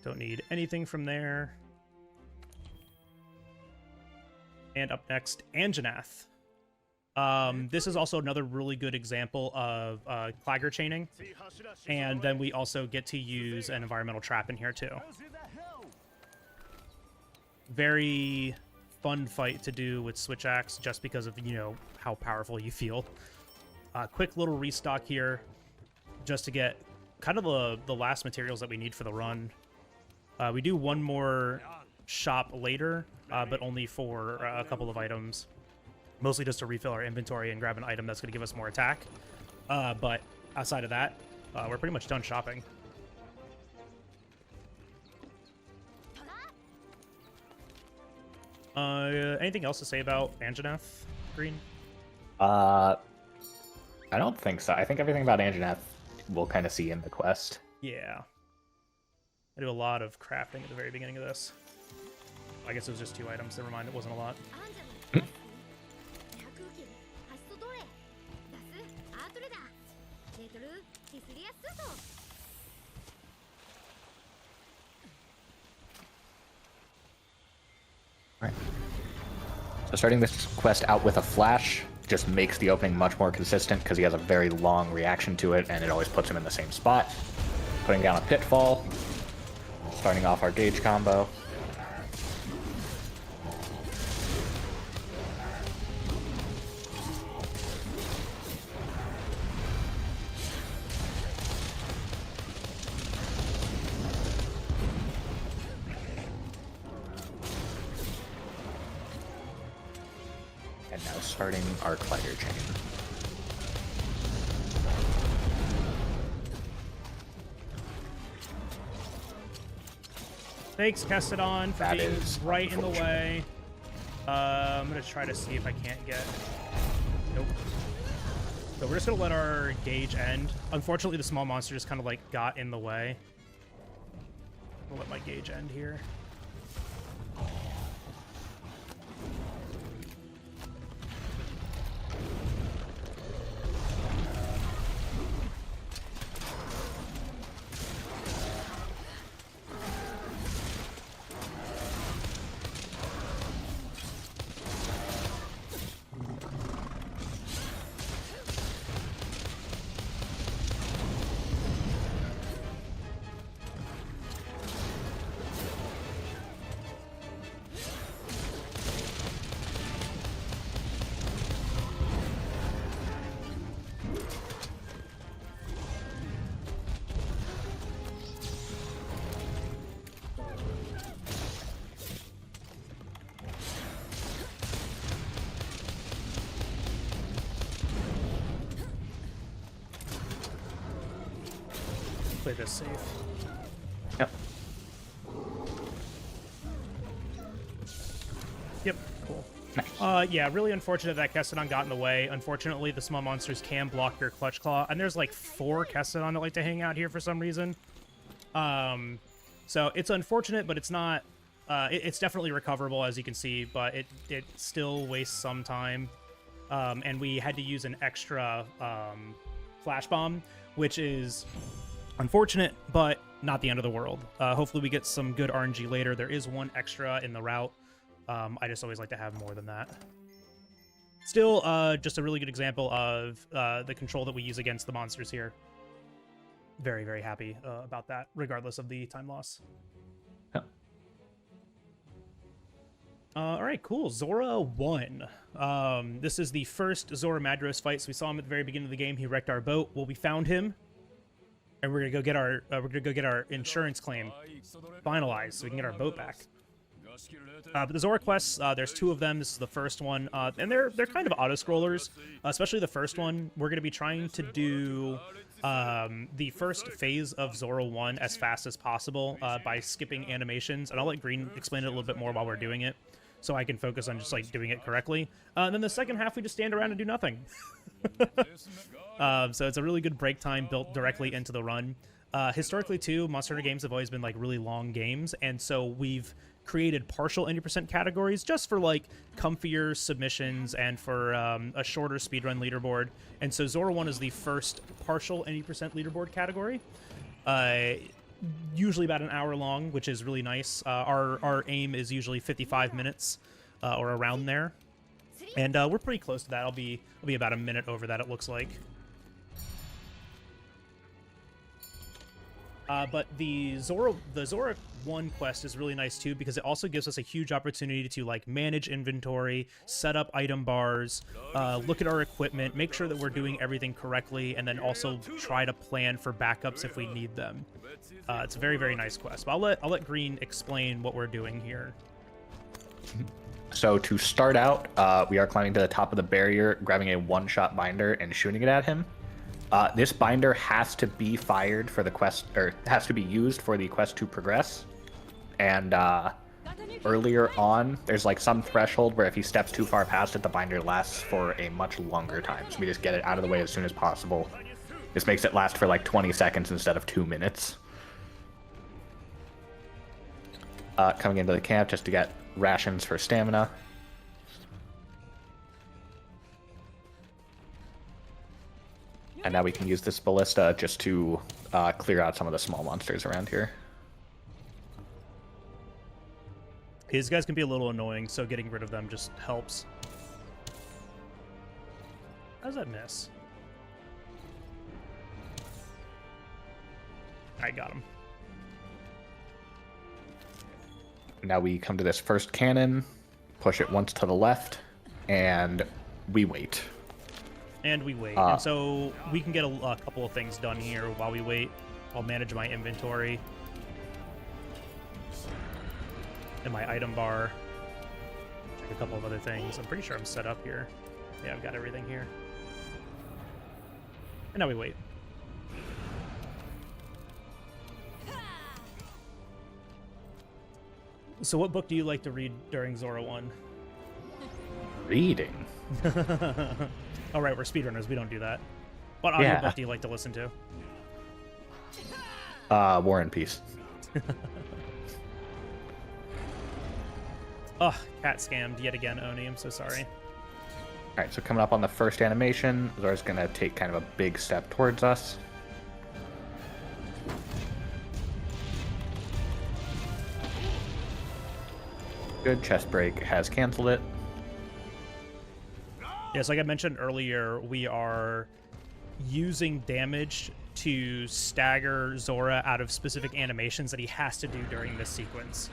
Don't need anything from there. And up next, Anjanath. This is also another really good example of Clagger chaining. And then we also get to use an environmental trap in here too. Very fun fight to do with Switch Axe just because of, you know, how powerful you feel. Quick little restock here just to get kind of the last materials that we need for the run. We do one more shop later, but only for a couple of items. Mostly just to refill our inventory and grab an item that's going to give us more attack. But outside of that, we're pretty much done shopping. Anything else to say about Anjanath, Green? I don't think so. I think everything about Anjanath we'll kind of see in the quest. Yeah. I do a lot of crafting at the very beginning of this. I guess it was just 2 items. Never mind, it wasn't a lot. Right. So starting this quest out with a flash just makes the opening much more consistent because he has a very long reaction to it, and it always puts him in the same spot. Putting down a pitfall, starting off our gauge combo. And now starting our Clagger chain. Thanks, Kestadon, for That being is right in the way. I'm going to try to see if I can't get... Nope. So we're just going to let our gauge end. Unfortunately, the small monster just kind of, like, got in the way. We'll let my gauge end here. Play this safe. Yep. Yep, cool. Nice. Yeah, really unfortunate that Kestadon got in the way. Unfortunately, the small monsters can block your Clutch Claw, and there's like 4 Kestadon that like to hang out here for some reason. So it's unfortunate, but it's not. It's definitely recoverable, as you can see, but it still wastes some time. And we had to use an extra Flash Bomb, which is unfortunate, but not the end of the world. Hopefully we get some good RNG later. There is 1 extra in the route. I just always like to have more than that. Still, just a really good example of the control that we use against the monsters here. Very, very happy about that, regardless of the time loss. Yep. All right, cool. Zorah won. This is the first Zorah Magdaros fight. So we saw him at the very beginning of the game. He wrecked our boat. Well, we found him, and we're gonna go get our insurance claim finalized so we can get our boat back. But the Zorah quests, there's 2 of them. This is the first one, and they're kind of auto-scrollers, especially the first one. We're going to be trying to do the first phase of Zorah 1 as fast as possible by skipping animations, and I'll let Green explain it a little bit more while we're doing it, so I can focus on just like doing it correctly. And then the second half, we just stand around and do nothing. So it's a really good break time built directly into the run. Historically, too, Monster Hunter games have always been like really long games, and so we've created partial 80% categories just for like comfier submissions and for a shorter speedrun leaderboard. And so Zorah 1 is the first partial 80% leaderboard category. Usually about an hour long, which is really nice. Our aim is usually 55 minutes or around there. And we're pretty close to that. I'll be about a minute over that, it looks like. But the Zorah 1 quest is really nice too, because it also gives us a huge opportunity to like manage inventory, set up item bars, look at our equipment, make sure that we're doing everything correctly, and then also try to plan for backups if we need them. It's a very, very nice quest. But I'll let Green explain what we're doing here. So to start out, we are climbing to the top of the barrier, grabbing a one-shot binder and shooting it at him. This binder has to be fired for the quest, or has to be used for the quest to progress. And earlier on, there's like some threshold where if he steps too far past it, the binder lasts for a much longer time. So we just get it out of the way as soon as possible. This makes it last for like 20 seconds instead of 2 minutes. Coming into the camp just to get rations for stamina. And now we can use this ballista just to clear out some of the small monsters around here. These guys can be a little annoying, so getting rid of them just helps. How does that miss? I got him. Now we come to this first cannon, push it once to the left, and we wait. And we wait. And so we can get a couple of things done here while we wait. I'll manage my inventory and my item bar. Check a couple of other things. I'm pretty sure I'm set up here. Yeah, I've got everything here. And now we wait. So what book do you like to read during Zorah 1? Reading? All right, we're speedrunners. We don't do that. What audiobook do you like to listen to? War and Peace. Ugh, cat scammed yet again, Oni. I'm so sorry. All right, so coming up on the first animation, Zorah's going to take kind of a big step towards us. Good, chest break has canceled it. Yes, like I mentioned earlier, we are using damage to stagger Zorah out of specific animations that he has to do during this sequence.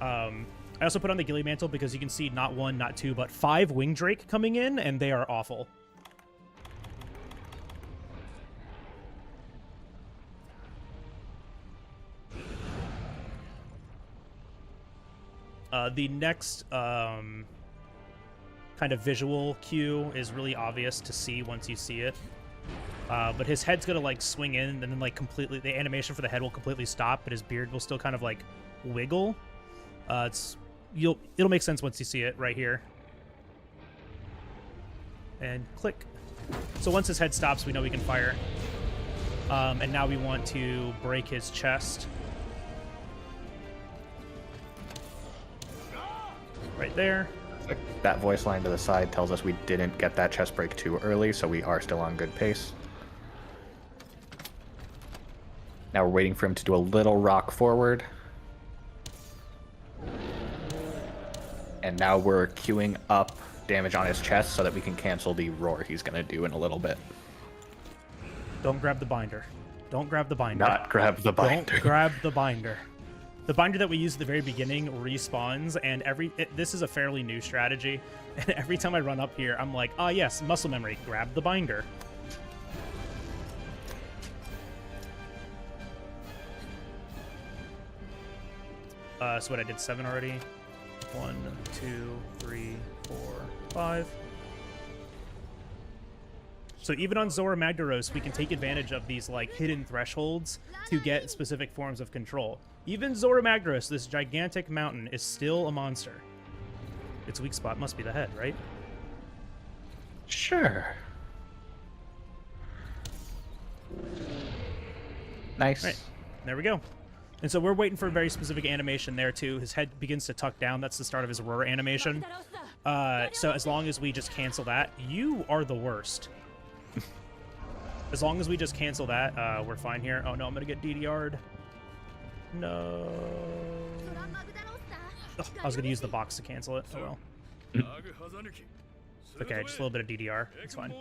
I also put on the Ghillie Mantle because you can see not 1, not 2, but 5 Wing Drake coming in, and they are awful. The next kind of visual cue is really obvious to see once you see it. But his head's gonna like swing in, and then like completely the animation for the head will completely stop, but his beard will still kind of like wiggle. It'll make sense once you see it right here. and click. So once his head stops, we know we can fire. And now we want to break his chest. Right there. That voice line to the side tells us we didn't get that chest break too early, so we are still on good pace. Now we're waiting for him to do a little rock forward. And now we're queuing up damage on his chest so that we can cancel the roar he's going to do in a little bit. Don't grab the binder. Don't grab the binder. Not grab the binder. Don't grab the binder. The binder that we used at the very beginning respawns, and this is a fairly new strategy. And every time I run up here, I'm like, ah, yes, muscle memory. Grab the binder. So what, I did 7 already. 1, 2, 3, 4, 5. So even on Zorah Magdaros, we can take advantage of these like hidden thresholds to get specific forms of control. Even Zorah Magdaros, this gigantic mountain, is still a monster. Its weak spot must be the head, right? Sure. Nice. Right. There we go. And so we're waiting for a very specific animation there too. His head begins to tuck down. That's the start of his roar animation. So as long as we just cancel that, you are the worst. As long as we just cancel that, we're fine here. Oh no, I'm gonna get DDR'd. No. Ugh, I was gonna use the box to cancel it. Oh well. Okay, just a little bit of DDR. It's fine.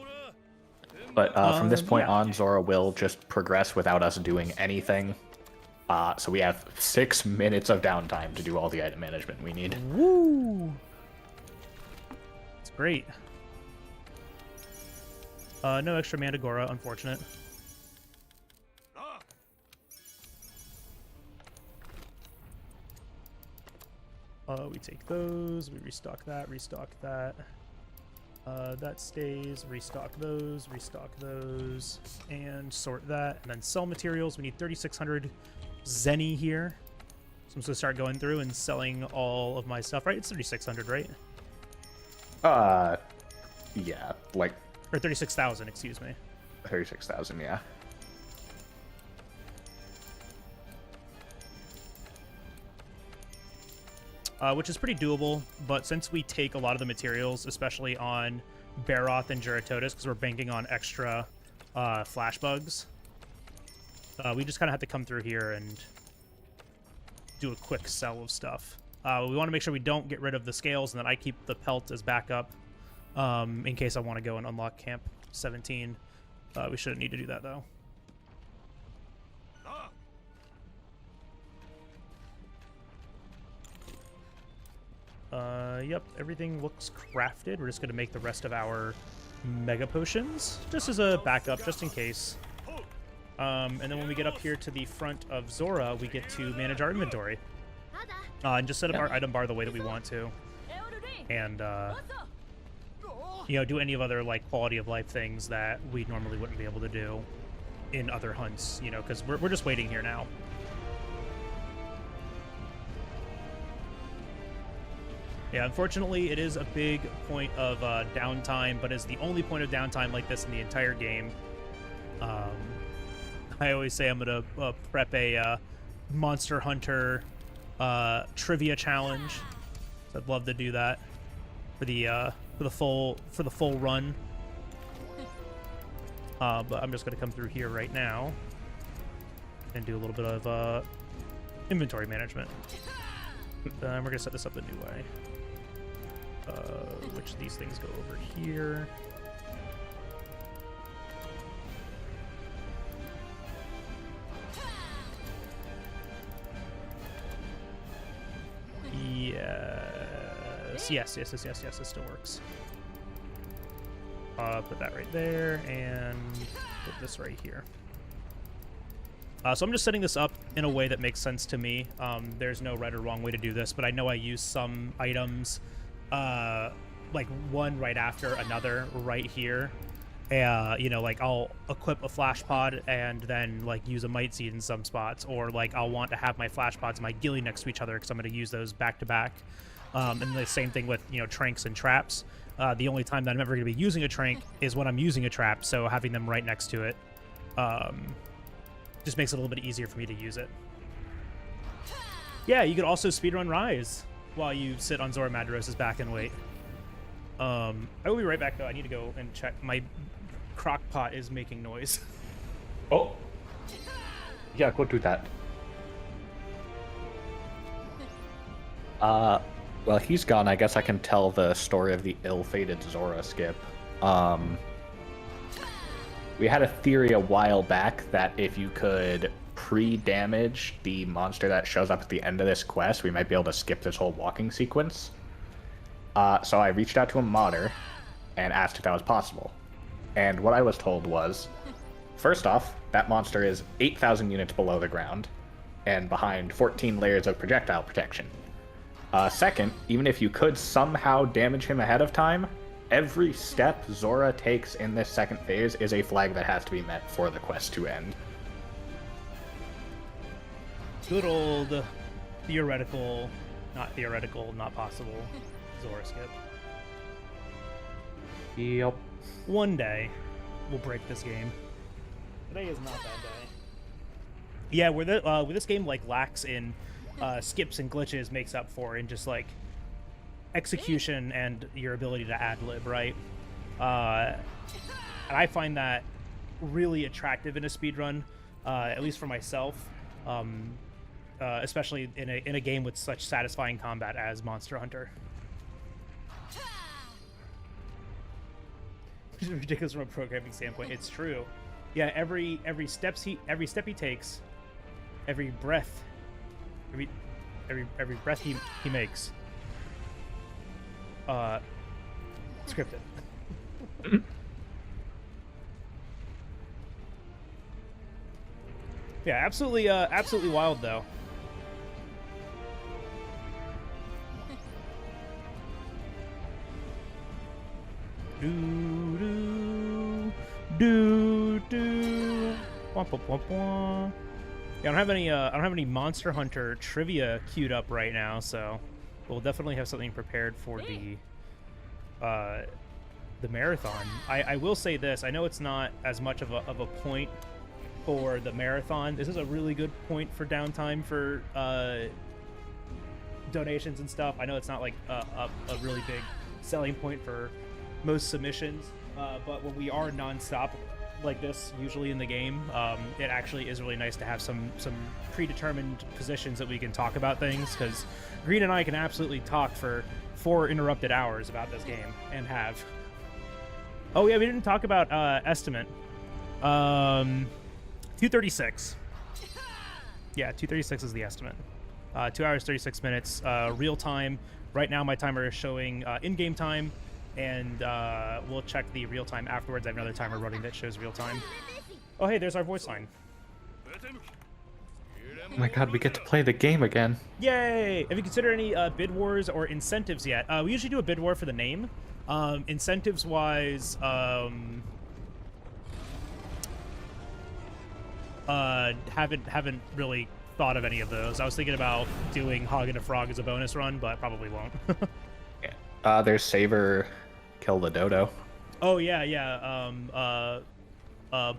But from this point on, Zorah will just progress without us doing anything. So we have 6 minutes of downtime to do all the item management we need. Woo! It's great. No extra Mandagora, unfortunate. We take those, we restock that, that stays, restock those, and sort that, and then sell materials. We need 3,600 Zenny here. So I'm just gonna start going through and selling all of my stuff, right? It's 3,600, right? Yeah, like... Or 36,000, excuse me. 36,000, yeah. Which is pretty doable, but since we take a lot of the materials, especially on Barroth and Jyuratodus, because we're banking on extra flash bugs, we just kind of have to come through here and do a quick sell of stuff. We want to make sure we don't get rid of the scales, and that I keep the pelt as backup in case I want to go and unlock Camp 17. We shouldn't need to do that, though. Yep, everything looks crafted. We're just going to make the rest of our mega potions, just as a backup, just in case. And then when we get up here to the front of Zorah, we get to manage our inventory. And just set up our item bar the way that we want to. And, you know, do any of other, like, quality of life things that we normally wouldn't be able to do in other hunts, you know, because we're just waiting here now. Yeah, unfortunately, it is a big point of downtime, but it's the only point of downtime like this in the entire game. I always say I'm gonna prep a Monster Hunter trivia challenge. So I'd love to do that for the full run. But I'm just gonna come through here right now and do a little bit of inventory management. Then we're gonna set this up a new way. Which these things go over here. Yes, this still works. Put that right there, and put this right here. So I'm just setting this up in a way that makes sense to me. There's no right or wrong way to do this, but I know I use some items like one right after another right here. You know, like I'll equip a flash pod and then like use a might seed in some spots, or like I'll want to have my flash pods and my ghillie next to each other because I'm going to use those back to back. And the same thing with, you know, tranks and traps. The only time that I'm ever going to be using a trank is when I'm using a trap, so having them right next to it just makes it a little bit easier for me to use it. Yeah, you could also speedrun Rise while you sit on Zorah Magdaros' back and wait. I will be right back, though. I need to go and check. My crock pot is making noise. Oh. Yeah, go do that. Well, he's gone. I guess I can tell the story of the ill-fated Zorah skip. We had a theory a while back that if you could pre-damage the monster that shows up at the end of this quest, we might be able to skip this whole walking sequence. So I reached out to a modder and asked if that was possible. And what I was told was, first off, that monster is 8,000 units below the ground and behind 14 layers of projectile protection. Second, even if you could somehow damage him ahead of time, every step Zorah takes in this second phase is a flag that has to be met for the quest to end. Good old theoretical, not possible Zorah skip. Yep. One day, we'll break this game. Today is not that day. Yeah, where this game like lacks in skips and glitches makes up for in just like execution and your ability to ad-lib, right? And I find that really attractive in a speedrun, at least for myself, especially in a game with such satisfying combat as Monster Hunter. It's ridiculous from a programming standpoint. It's true. Yeah, every step he takes, every breath he makes, scripted. Yeah, absolutely wild though. Womp, womp, womp, womp. Yeah, I don't have any Monster Hunter trivia queued up right now, so we'll definitely have something prepared for the marathon. I will say this: I know it's not as much of a point for the marathon. This is a really good point for downtime for donations and stuff. I know it's not like a really big selling point for most submissions, but when we are nonstop like this usually in the game, it actually is really nice to have some predetermined positions that we can talk about things, because Green and I can absolutely talk for 4 interrupted hours about this game and have. Oh yeah, we didn't talk about estimate. 236. Yeah, 236 is the estimate. 2 hours 36 minutes real time. Right now my timer is showing in-game time, and we'll check the real time afterwards. I have another timer running that shows real time. Oh hey, there's our voice line. Oh my god, we get to play the game again. Yay! Have you considered any bid wars or incentives yet? We usually do a bid war for the name. Incentives wise, haven't really thought of any of those. I was thinking about doing Hog and a Frog as a bonus run, but probably won't. Yeah. There's Saber, Kill the Dodo. Oh yeah.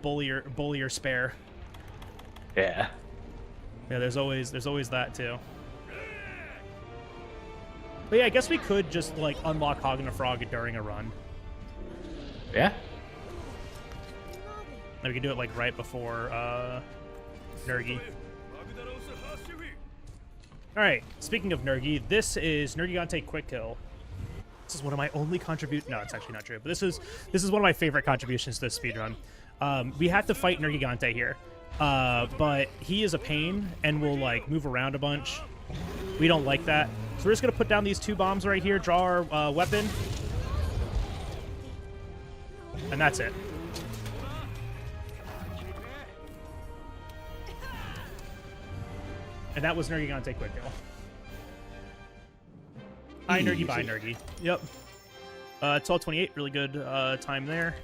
Bully or Spare. Yeah. Yeah, there's always that too. But yeah, I guess we could just like unlock Hog and a Frog during a run. Yeah. And we could do it like right before Nergi. Alright, speaking of Nergi, this is Nergigante Quick Kill. This is one of my only contributions. No, it's actually not true, but this is one of my favorite contributions to this speedrun. We have to fight Nergigante here. But he is a pain and will like move around a bunch. We don't like that. So we're just gonna put down these 2 bombs right here, draw our weapon. And that's it. And that was Nergigante Quick Kill. Hi Nergi, bye Nergi. Yep. 12:28, really good time there.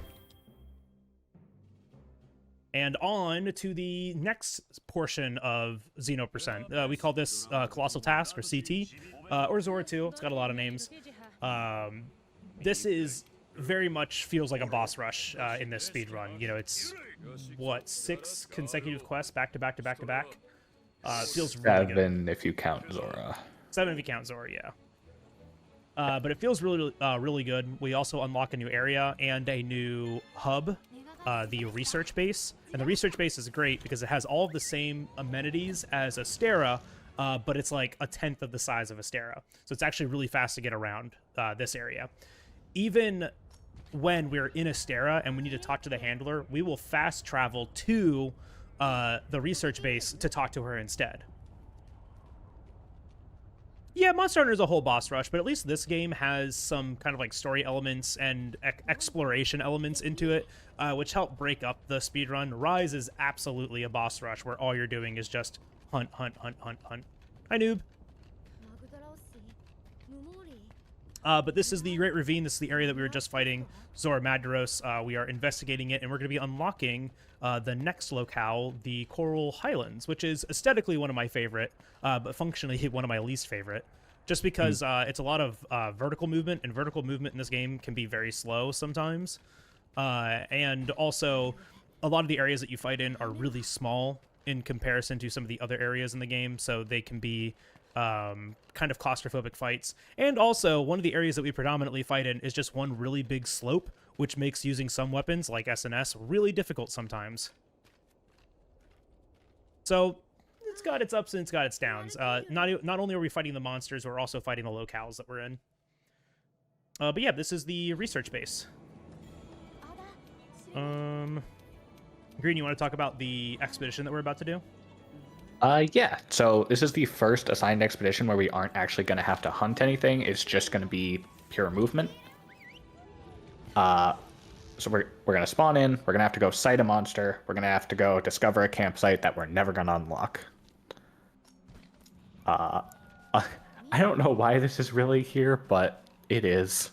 And on to the next portion of Xeno Percent. We call this Colossal Task, or CT, or Zorah 2. It's got a lot of names. this is very much feels like a boss rush in this speed run. You know, it's what, 6 consecutive quests back to back to back to back. It feels really good. 7 if you count Zorah. 7 if you count Zorah, yeah. But it feels really, really good. We also unlock a new area and a new hub, the research base. And the research base is great because it has all of the same amenities as Astera, but it's like a 10th of the size of Astera. So it's actually really fast to get around this area. Even when we're in Astera and we need to talk to the handler, we will fast travel to the research base to talk to her instead. Yeah, Monster Hunter is a whole boss rush, but at least this game has some kind of like story elements and exploration elements into it, which help break up the speedrun. Rise is absolutely a boss rush where all you're doing is just hunt, hunt, hunt, hunt, hunt. Hi, noob. But this is the Great Ravine. This is the area that we were just fighting Zorah Magdaros. We are investigating it, and we're going to be unlocking the next locale, the Coral Highlands, which is aesthetically one of my favorite, but functionally one of my least favorite, just because it's a lot of vertical movement, and vertical movement in this game can be very slow sometimes. And also, a lot of the areas that you fight in are really small in comparison to some of the other areas in the game, so they can be kind of claustrophobic fights. And also, one of the areas that we predominantly fight in is just one really big slope, which makes using some weapons, like SNS, really difficult sometimes. So, it's got its ups and it's got its downs. Not only are we fighting the monsters, we're also fighting the locales that we're in. But yeah, this is the research base. Green, you want to talk about the expedition that we're about to do? Yeah, so this is the first assigned expedition where we aren't actually going to have to hunt anything. It's just going to be pure movement. So we're going to spawn in, we're going to have to go sight a monster, we're going to have to go discover a campsite that we're never going to unlock. I don't know why this is really here, but it is.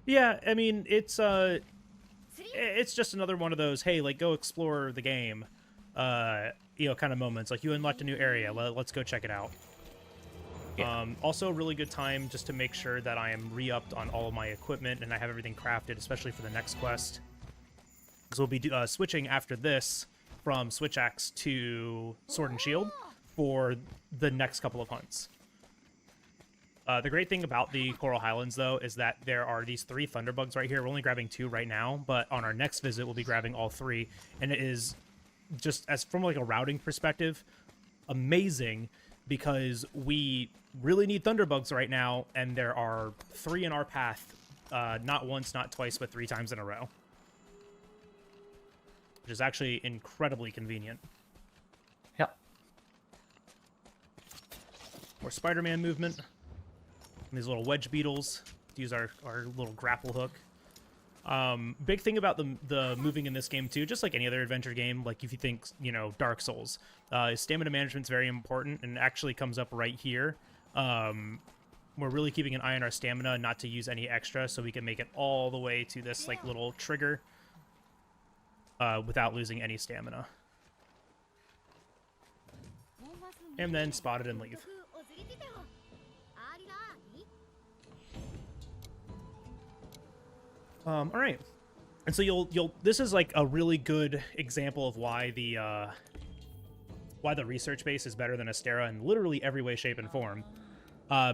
Yeah, I mean, it's just another one of those, hey, like, go explore the game, you know, kind of moments. Like, you unlocked a new area, let's go check it out. Yeah. Also, a really good time just to make sure that I am re-upped on all of my equipment and I have everything crafted, especially for the next quest. Because we'll be switching after this from Switch Axe to Sword and Shield for the next couple of hunts. The great thing about the Coral Highlands, though, is that there are these 3 Thunderbugs right here. We're only grabbing 2 right now, but on our next visit, we'll be grabbing all 3. And it is just, as from like a routing perspective, amazing, because we really need Thunderbugs right now, and there are 3 in our path, not once, not twice, but 3 times in a row. Which is actually incredibly convenient. Yep. More Spider-Man movement. And these little wedge beetles. Use our little grapple hook. Big thing about the moving in this game too, just like any other adventure game, like if you think, you know, Dark Souls, stamina management's very important, and it actually comes up right here. We're really keeping an eye on our stamina, not to use any extra, so we can make it all the way to this like little trigger without losing any stamina. And then spot it and leave. All right, and so this is like a really good example of why the research base is better than Astera in literally every way, shape, and form,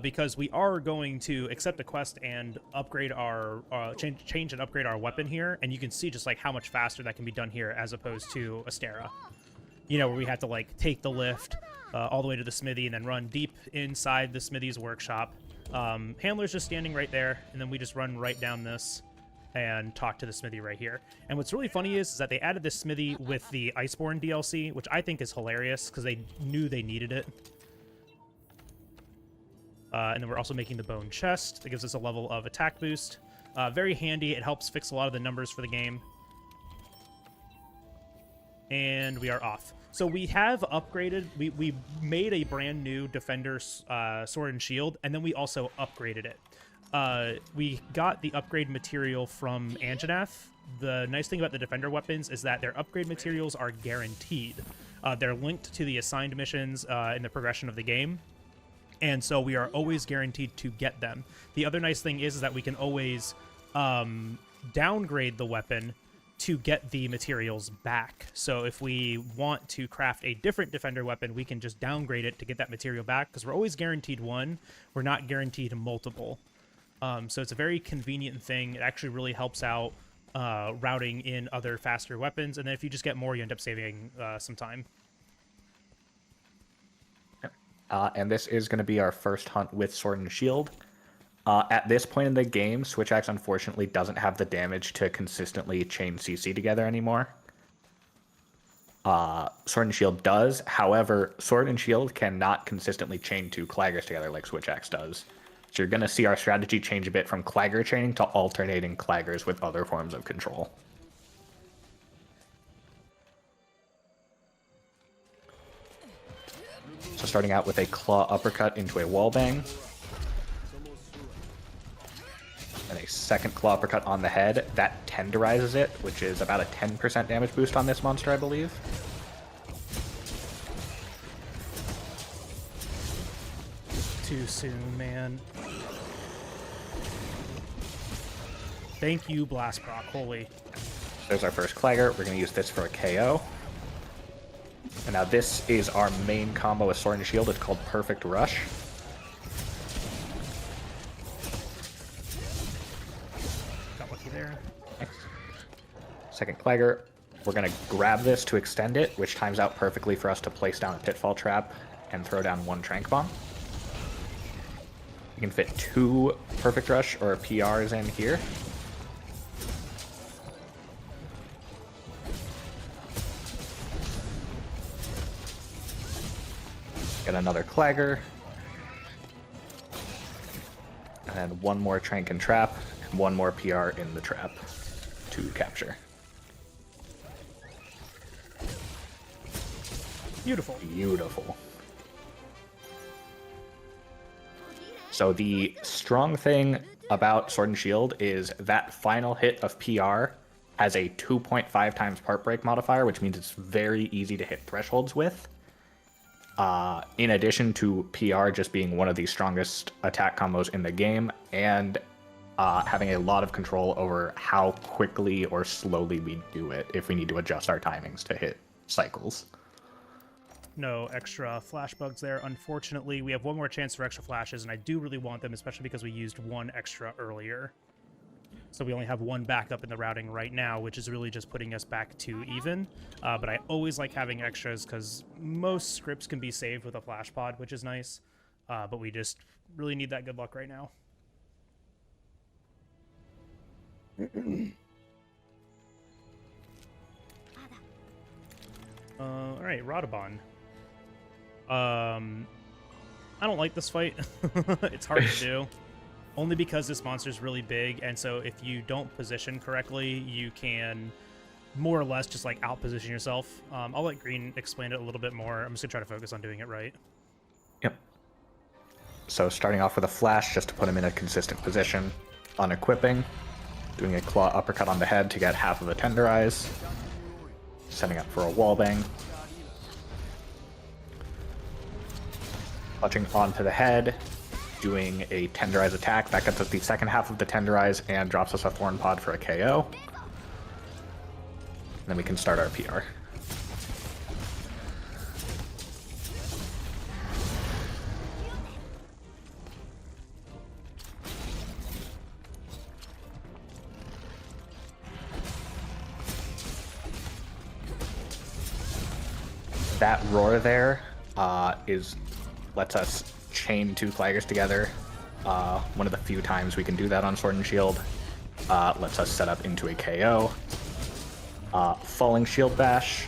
because we are going to accept a quest and upgrade our change and upgrade our weapon here, and you can see just like how much faster that can be done here as opposed to Astera. You know, where we had to like take the lift all the way to the smithy and then run deep inside the smithy's workshop. Handler's just standing right there, and then we just run right down this and talk to the smithy right here. And what's really funny is that they added this smithy with the Iceborne DLC, which I think is hilarious because they knew they needed it. And then we're also making the bone chest that gives us a level of attack boost. Very handy. It helps fix a lot of the numbers for the game. And we are off. So we have upgraded. We made a brand new Defender Sword and Shield, and then we also upgraded it. We got the upgrade material from Anjanath. The nice thing about the Defender weapons is that their upgrade materials are guaranteed. They're linked to the assigned missions in the progression of the game. And so we are always guaranteed to get them. The other nice thing is that we can always downgrade the weapon to get the materials back. So if we want to craft a different defender weapon, we can just downgrade it to get that material back, because we're always guaranteed one. We're not guaranteed multiple. So it's a very convenient thing. It actually really helps out routing in other faster weapons. And then if you just get more, you end up saving some time. And this is going to be our first hunt with Sword and Shield. At this point in the game, Switch Axe unfortunately doesn't have the damage to consistently chain CC together anymore. Sword and Shield does. However, Sword and Shield cannot consistently chain two Claggers together like Switch Axe does. So you're going to see our strategy change a bit from Clagger chaining to alternating Claggers with other forms of control. So starting out with a Claw Uppercut into a Wallbang. And a second Claw Uppercut on the head. That tenderizes it, which is about a 10% damage boost on this monster, I believe. Too soon, man. Thank you, Blast Proc. Holy. There's our first Clagger. We're going to use this for a KO. And now this is our main combo with Sword and Shield. It's called Perfect Rush. Got lucky there. Next. Second Clagger. We're going to grab this to extend it, which times out perfectly for us to place down a Pitfall Trap and throw down one Trank Bomb. You can fit two Perfect Rush or PRs in here. Get another Clagger. And then one more Trank and Trap, and one more PR in the trap to capture. Beautiful. Beautiful. So the strong thing about Sword and Shield is that final hit of PR has a 2.5 times part break modifier, which means it's very easy to hit thresholds with. In addition to PR just being one of the strongest attack combos in the game, and having a lot of control over how quickly or slowly we do it if we need to adjust our timings to hit cycles. No extra flash bugs there. Unfortunately, we have one more chance for extra flashes, and I do really want them, especially because we used one extra earlier. So we only have one backup in the routing right now, which is really just putting us back to even. But I always like having extras because most scripts can be saved with a flash pod, which is nice. But we just really need that good luck right now. All right, Radobaan. I don't like this fight. It's hard to do. Only because this monster is really big, and so if you don't position correctly, you can more or less just like outposition yourself. I'll let Green explain it a little bit more. I'm just gonna try to focus on doing it right. Yep. So starting off with a flash just to put him in a consistent position. Unequipping. Doing a Claw Uppercut on the head to get half of a Tenderize. Setting up for a Wallbang. Clutching onto the head. Doing a Tenderize attack. That gets us the second half of the Tenderize and drops us a Thorn Pod for a KO. And then we can start our PR. That roar there lets us chain two Claggers together. One of the few times we can do that on Sword and Shield. Lets us set up into a KO. Falling Shield Bash.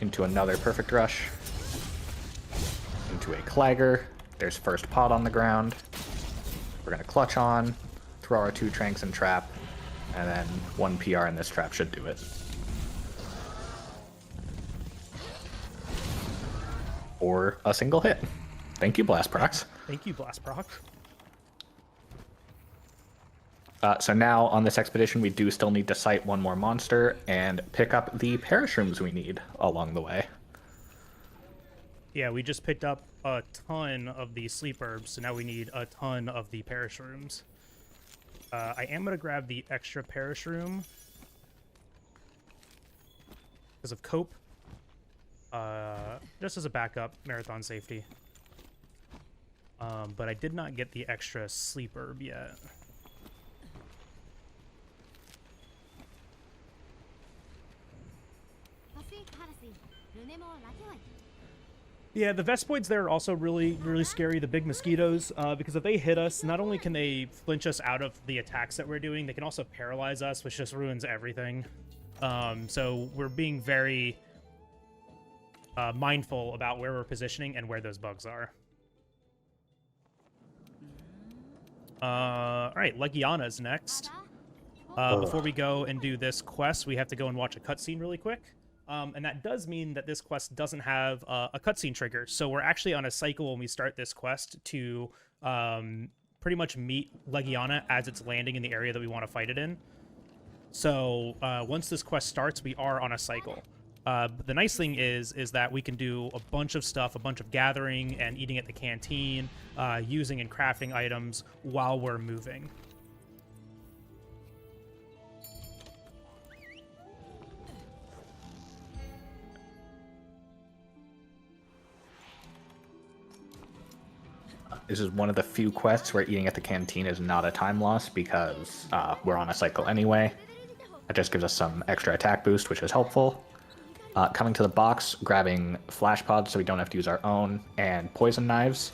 Into another Perfect Rush. Into a Clagger. There's first pod on the ground. We're going to clutch on, throw our two Tranks and Trap, and then one PR in this trap should do it. Or a single hit. Thank you, Blast Procs. Thank you, Blast Proc. So now on this expedition, we do still need to sight one more monster and pick up the Parashrooms we need along the way. Yeah, we just picked up a ton of the sleep herbs, so now we need a ton of the perish rooms. I am going to grab the extra perish room because of cope. Just as a backup, marathon safety. But I did not get the extra sleep herb yet. Yeah, the Vespoids there are also really scary, the big mosquitoes, because if they hit us, not only can they flinch us out of the attacks that we're doing, they can also paralyze us, which just ruins everything. So we're being very mindful about where we're positioning and where those bugs are. Alright, Legiana's next. Before we go and do this quest, we have to go and watch a cutscene really quick. And that does mean that this quest doesn't have a cutscene trigger. So we're actually on a cycle when we start this quest to pretty much meet Legiana as it's landing in the area that we want to fight it in. So once this quest starts, we are on a cycle. But the nice thing is that we can do a bunch of stuff, a bunch of gathering and eating at the canteen, using and crafting items while we're moving. This is one of the few quests where eating at the canteen is not a time loss because we're on a cycle anyway. That just gives us some extra attack boost, which is helpful. Coming to the box, grabbing flash pods so we don't have to use our own, and poison knives.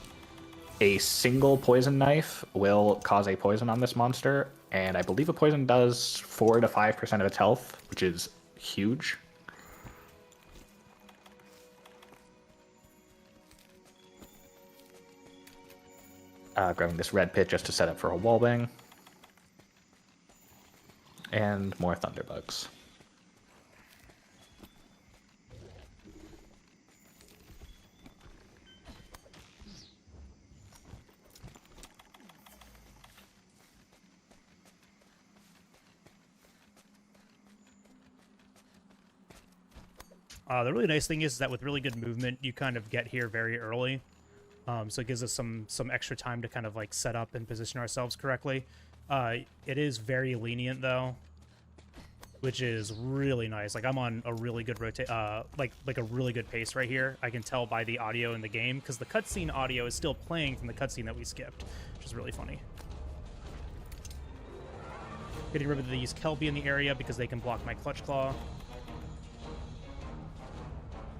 A single poison knife will cause a poison on this monster, and I believe a poison does 4 to 5% of its health, which is huge. Grabbing this red pit just to set up for a wallbang. And more thunderbugs. The really nice thing is that with really good movement, you kind of get here very early. So it gives us some extra time to kind of like set up and position ourselves correctly. It is very lenient though, which is really nice. Like I'm on a really good like a really good pace right here. I can tell by the audio in the game because the cutscene audio is still playing from the cutscene that we skipped, which is really funny. Getting rid of these Kelpie in the area because they can block my Clutch Claw.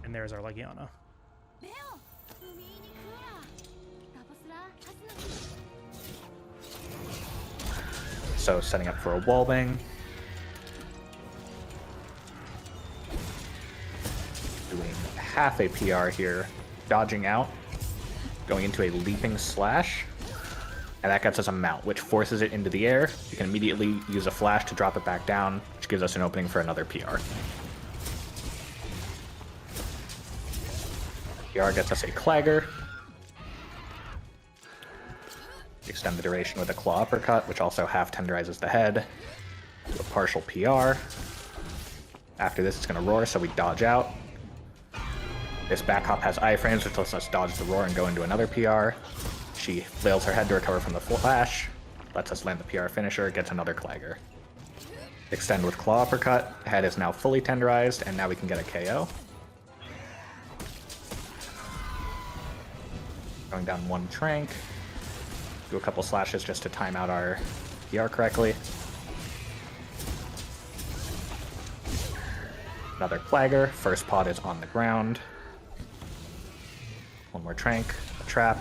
And there's our Legiana. So setting up for a wallbang. Doing half a PR here. Dodging out. Going into a leaping slash. And that gets us a mount, which forces it into the air. You can immediately use a flash to drop it back down, which gives us an opening for another PR. PR gets us a Clagger. Extend the duration with a Claw Uppercut, which also half tenderizes the head. Do a partial PR. After this, it's going to roar, so we dodge out. This back hop has iframes, which lets us dodge the roar and go into another PR. She flails her head to recover from the flash. Lets us land the PR finisher, gets another Clagger. Extend with Claw Uppercut. Head is now fully tenderized, and now we can get a KO. Going down one Trank. Do a couple slashes just to time out our PR correctly. Another Clagger. First pod is on the ground. One more Trank. A trap.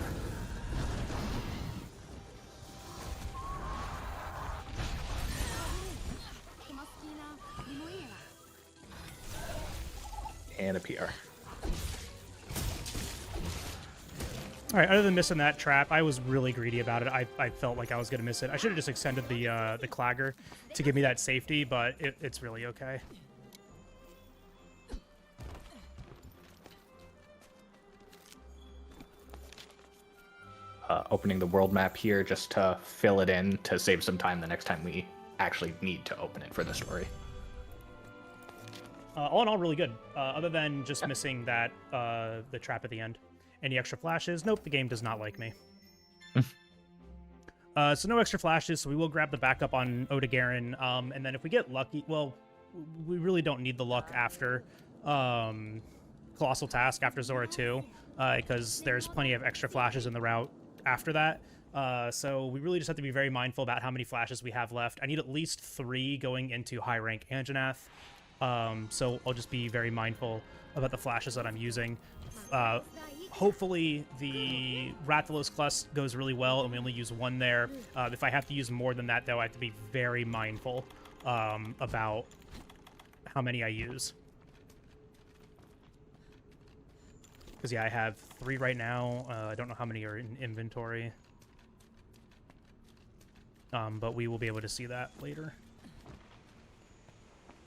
And a PR. All right, other than missing that trap, I was really greedy about it. I felt like I was going to miss it. I should have just extended the Clagger to give me that safety, but it's really okay. Opening the world map here just to fill it in to save some time the next time we actually need to open it for the story. All in all, really good. Other than just missing that the trap at the end. Any extra flashes? Nope, the game does not like me. So no extra flashes, so we will grab the backup on Odogaron, and then if we get lucky, well, we really don't need the luck after Colossal Task, after Zorah 2, because there's plenty of extra flashes in the route after that. So we really just have to be very mindful about how many flashes we have left. I need at least 3 going into high rank Anjanath, so I'll just be very mindful about the flashes that I'm using. Hopefully the Rathalos Clus goes really well and we only use 1 there. If I have to use more than that, though, I have to be very mindful about how many I use. Because, yeah, I have 3 right now. I don't know how many are in inventory. But we will be able to see that later.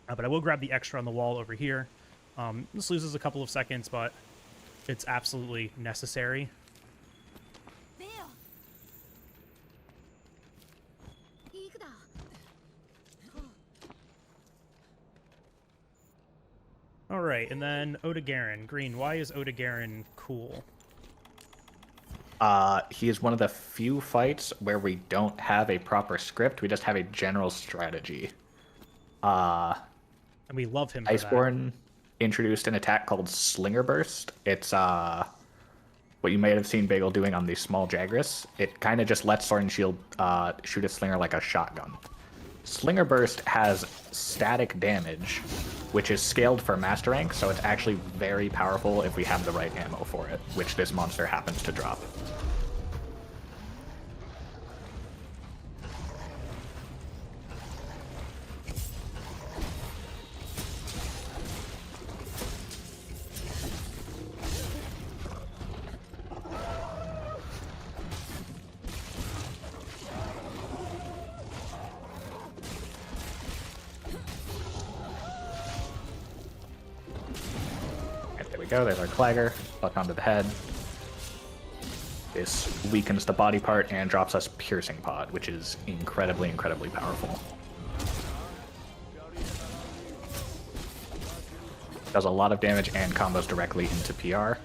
But I will grab the extra on the wall over here. This loses a couple of seconds, but it's absolutely necessary. All right, and then Odogaron. Green, why is Odogaron cool? He is one of the few fights where we don't have a proper script. We just have a general strategy. And we love him for Iceborne introduced an attack called Slinger Burst. It's what you may have seen Bagel doing on the small Jagras. It kind of just lets Sword and Shield shoot a slinger like a shotgun. Slinger Burst has static damage, which is scaled for Master Rank, so it's actually very powerful if we have the right ammo for it, which this monster happens to drop. Go, there's our Clagger, buck onto the head. This weakens the body part and drops us Piercing Pod, which is incredibly, incredibly powerful. Does a lot of damage and combos directly into PR.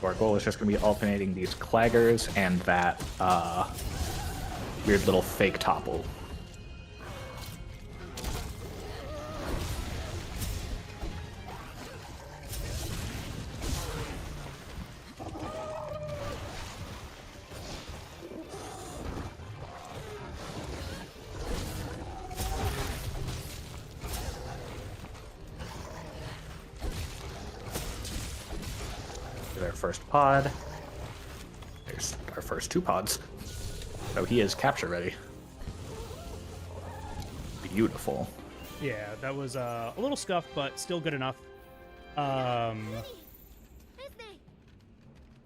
Our goal is just going to be alternating these Claggers and that weird little fake topple. Our first pod. There's our first 2 pods. So he is capture ready. Beautiful. Yeah, that was a little scuffed, but still good enough.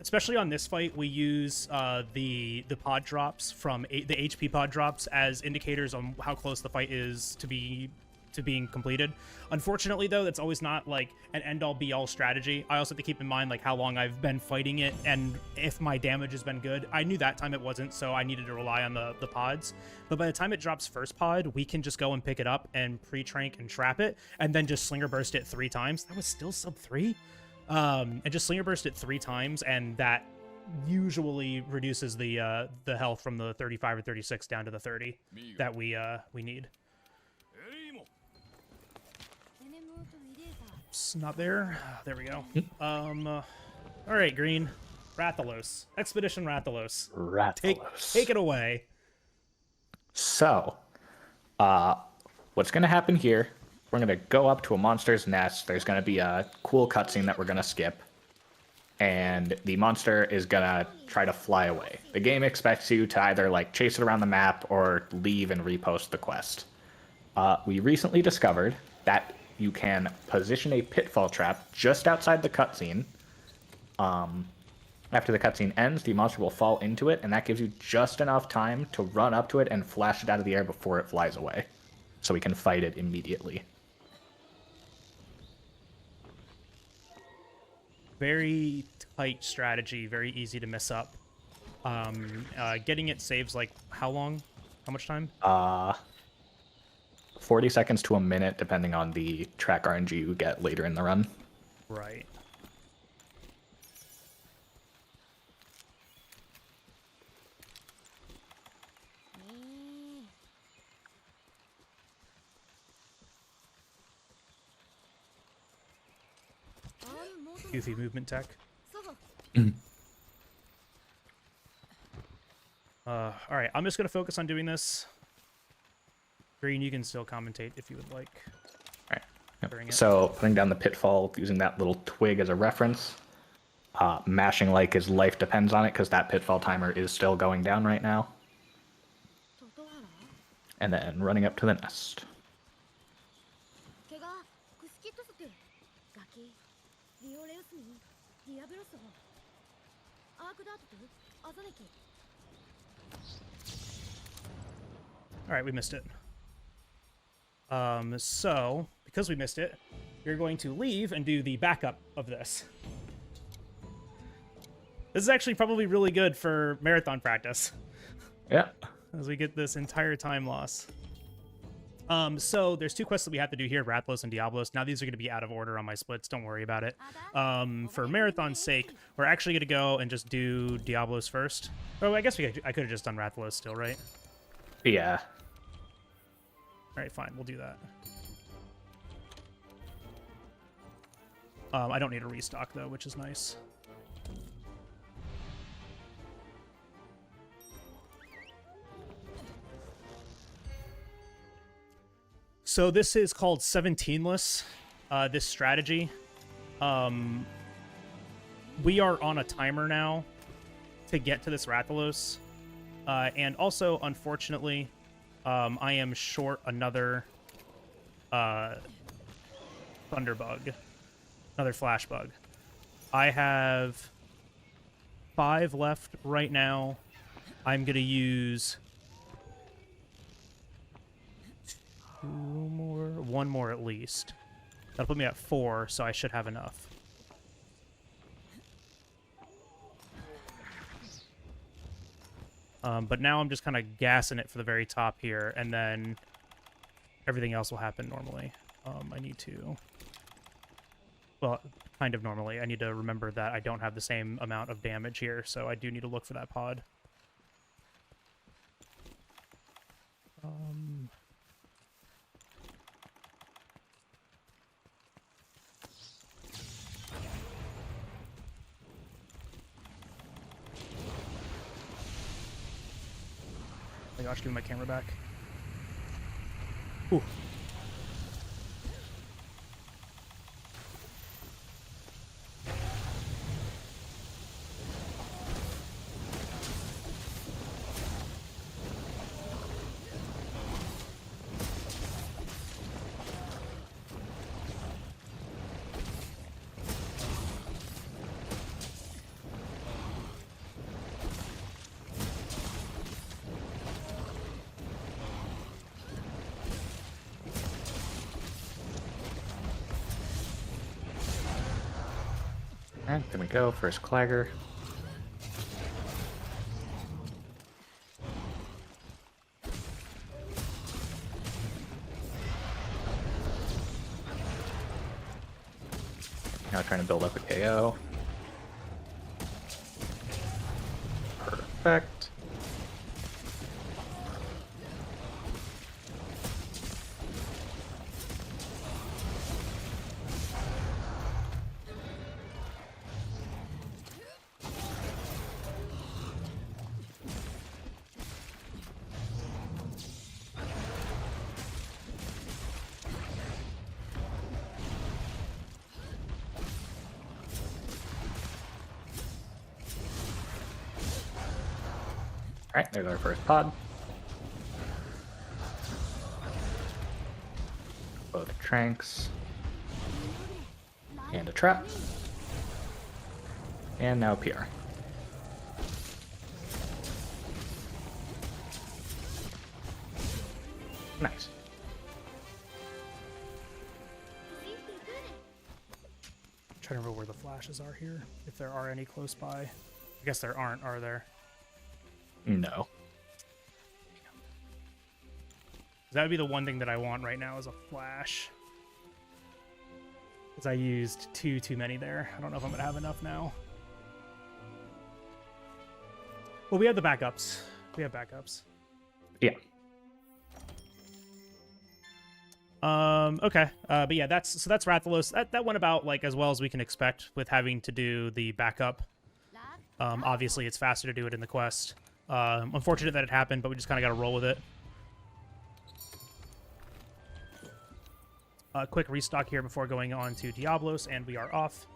Especially on this fight, we use the pod drops from the HP pod drops as indicators on how close the fight is to being completed. Unfortunately, though, that's always not like an end-all be-all strategy. I also have to keep in mind like how long I've been fighting it and if my damage has been good. I knew that time it wasn't, so I needed to rely on the pods. But by the time it drops first pod, we can just go and pick it up and pre-trank and trap it, and then just Slinger Burst it 3 times. That was still sub 3? And just Slinger Burst it 3 times, and that usually reduces the health from the 35 or 36 down to the 30 that we need. It's not there. There we go. All right, Green. Rathalos. Expedition Rathalos. Take it away. So, what's going to happen here, we're going to go up to a monster's nest. There's going to be a cool cutscene that we're going to skip. And the monster is going to try to fly away. The game expects you to either like chase it around the map or leave and repost the quest. We recently discovered that you can position a pitfall trap just outside the cutscene. After the cutscene ends, the monster will fall into it, and that gives you just enough time to run up to it and flash it out of the air before it flies away. So we can fight it immediately. very tight strategy, very easy to mess up. Getting it saves like how long? How much time? 40 seconds to a minute, depending on the track RNG you get later in the run. Right. Goofy movement tech. Alright, I'm just going to focus on doing this. Green, you can still commentate if you would like. Alright. Yep. So, putting down the pitfall, using that little twig as a reference. Mashing like his life depends on it, because that pitfall timer is still going down right now. And then running up to the nest. Alright, we missed it. So, because we missed it, you're going to leave and do the backup of this. This is actually probably really good for marathon practice. Yeah. As we get this entire time loss. So there's 2 quests that we have to do here, Rathalos and Diablos. Now these are going to be out of order on my splits, don't worry about it. For marathon's sake, we're actually going to go and just do Diablos first. Oh, I guess I could have just done Rathalos still, right? Yeah. Alright, fine, we'll do that. I don't need a restock, though, which is nice. So this is called 17-less, this strategy. We are on a timer now to get to this Rathalos. And also, unfortunately, I am short another Thunderbug, another Flash Bug. I have 5 left right now. I'm going to use 2 more, 1 more at least. That'll put me at 4, so I should have enough. But now I'm just kind of gassing it for the very top here, and then everything else will happen normally. I need to... Well, kind of normally. I need to remember that I don't have the same amount of damage here, so I do need to look for that pod. Oh my gosh, give me my camera back. Ooh. Alright, there we go. First Clagger. Now trying to build up a KO. Perfect. Alright, there's our first pod. Both tranks. And a trap. And now PR. Nice. Try trying to remember where the flashes are here, if there are any close by. I guess there aren't, are there? No. That would be the one thing that I want right now is a flash. Because I used too many there. I don't know if I'm going to have enough now. Well, we have the backups. We have backups. Yeah. Okay. But yeah, that's Rathalos. That went about like as well as we can expect with having to do the backup. Obviously, it's faster to do it in the quest. Unfortunate that it happened, but we just kind of got to roll with it. Quick restock here before going on to Diablos, and we are off.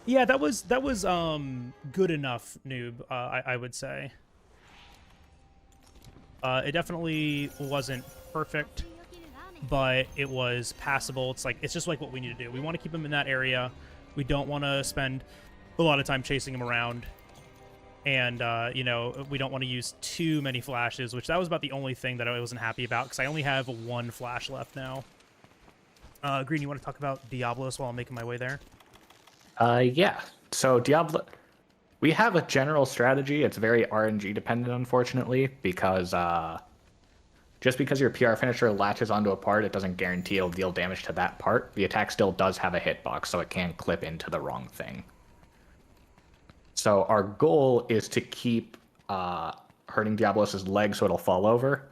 Yeah, that was good enough, noob. I would say. It definitely wasn't perfect, but it was passable. It's just like what we need to do. We want to keep him in that area. We don't want to spend a lot of time chasing him around, and you know, we don't want to use too many flashes, which that was about the only thing that I wasn't happy about because I only have one flash left now. Green, you want to talk about Diablos while I'm making my way there? Yeah. So Diablo, we have a general strategy. It's very RNG dependent, unfortunately, because just because your PR finisher latches onto a part, it doesn't guarantee it'll deal damage to that part. The attack still does have a hitbox, so it can clip into the wrong thing. So our goal is to keep hurting Diablos' leg so it'll fall over.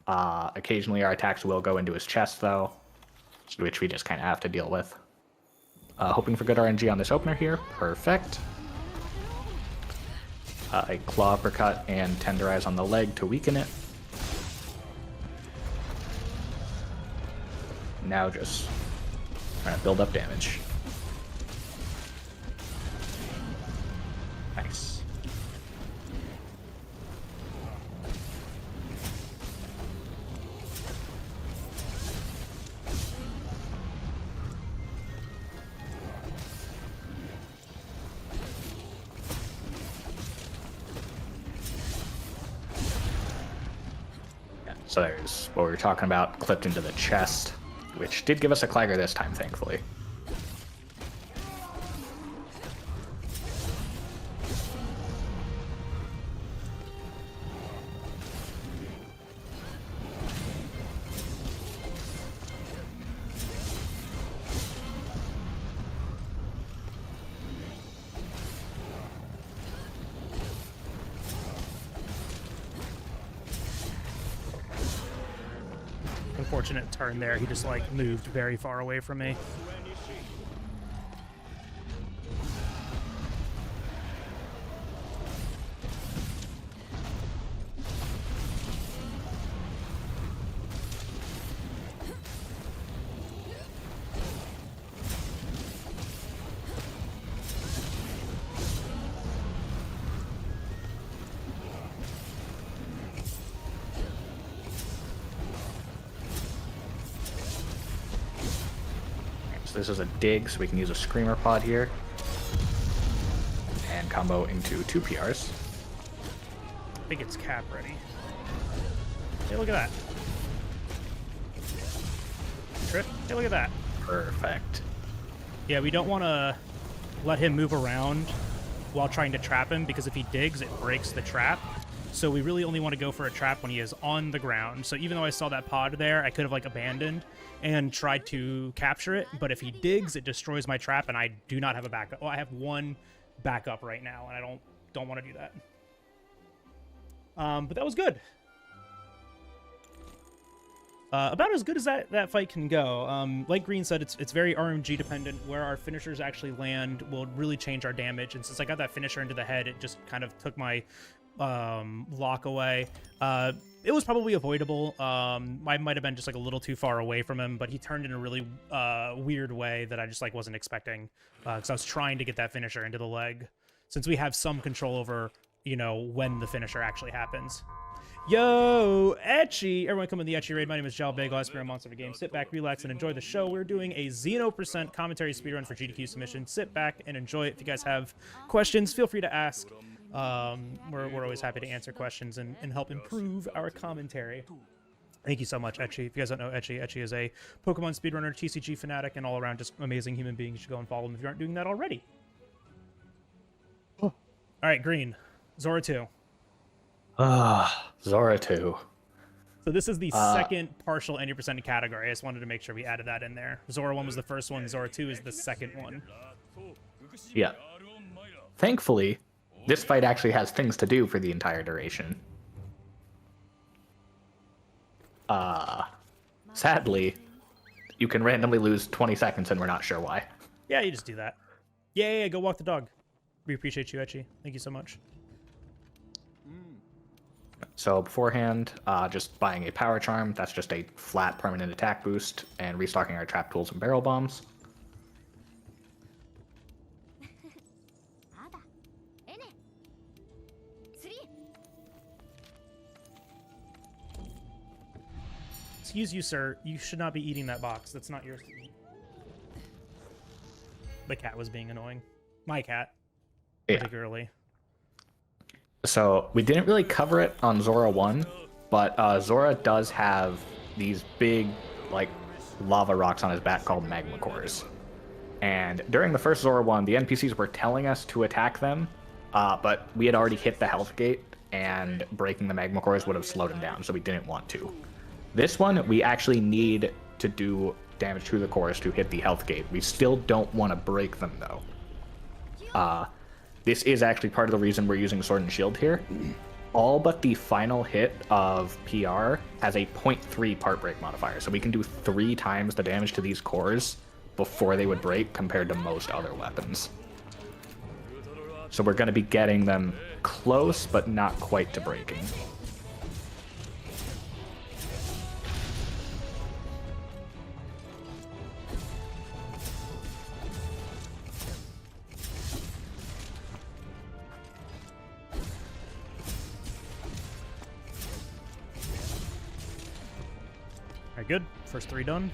Occasionally our attacks will go into his chest, though, which we just kind of have to deal with. Hoping for good RNG on this opener here. Perfect. A claw uppercut and tenderize on the leg to weaken it. Now just trying to build up damage. Nice. So there's what we were talking about, clipped into the chest, which did give us a Clagger this time, thankfully. Unfortunate turn there. He just like moved very far away from me. This is a dig, so we can use a Screamer Pod here. And combo into 2 PRs. I think it's cap ready. Hey, look at that. Trip. Hey, look at that. Perfect. Yeah, we don't want to let him move around while trying to trap him, because if he digs, it breaks the trap. So we really only want to go for a trap when he is on the ground. So even though I saw that pod there, I could have like abandoned and tried to capture it. But if he digs, it destroys my trap, and I do not have a backup. Well, I have one backup right now, and I don't want to do that. But that was good. About as good as that fight can go. Like Green said, it's very RNG dependent. Where our finishers actually land will really change our damage. And since I got that finisher into the head, it just kind of took my lock away. It was probably avoidable. I might have been just like a little too far away from him, but he turned in a really weird way that I just like wasn't expecting, because I was trying to get that finisher into the leg, since we have some control over, you know, when the finisher actually happens. Yo, Etchy! Everyone come in the Etchy raid. My name is JalBagel. I spare a monster of a game. Sit back, relax, and enjoy the show. We're doing a Xeno% commentary speedrun for GDQ submission. Sit back and enjoy it. If you guys have questions, feel free to ask. We're always happy to answer questions and help improve our commentary. Thank you so much, Etchy. If you guys don't know Etchy, Etchy is a Pokemon speedrunner, TCG fanatic, and all around just amazing human being. You should go and follow him if you aren't doing that already. All right, Green. Zorah 2. Zorah 2. So this is the second partial any percent category. I just wanted to make sure we added that in there. Zorah 1 was the first one. Zorah 2 is the second one. Yeah. Thankfully, this fight actually has things to do for the entire duration. Sadly, you can randomly lose 20 seconds and we're not sure why. Yeah, you just do that. Yeah, go walk the dog. We appreciate you, Etchy. Thank you so much. So beforehand, just buying a power charm. That's just a flat permanent attack boost, and restocking our trap tools and barrel bombs. Excuse you, sir. You should not be eating that box. That's not yours to eat. The cat was being annoying. My cat, particularly. So we didn't really cover it on Zorah 1, but Zorah does have these big, like, lava rocks on his back called magma cores. And during the first Zorah 1, the NPCs were telling us to attack them, but we had already hit the health gate, and breaking the magma cores would have slowed him down, so we didn't want to. This one, we actually need to do damage to the cores to hit the health gate. We still don't want to break them, though. This is actually part of the reason we're using Sword and Shield here. All but the final hit of PR has a 0.3 part break modifier, so we can do 3 times the damage to these cores before they would break compared to most other weapons. So we're going to be getting them close, but not quite to breaking. Good. First 3 done.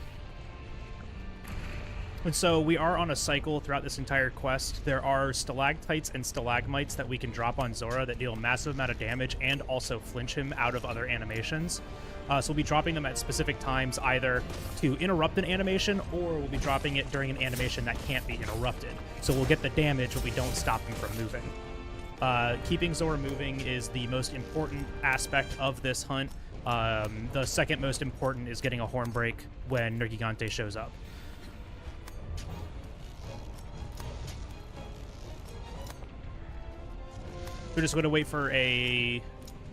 And so we are on a cycle throughout this entire quest. There are stalactites and stalagmites that we can drop on Zorah that deal a massive amount of damage and also flinch him out of other animations. So we'll be dropping them at specific times either to interrupt an animation, or we'll be dropping it during an animation that can't be interrupted. So we'll get the damage, but we don't stop him from moving. Keeping Zorah moving is the most important aspect of this hunt. The second most important is getting a horn break when Nergigante shows up. We're just going to wait for a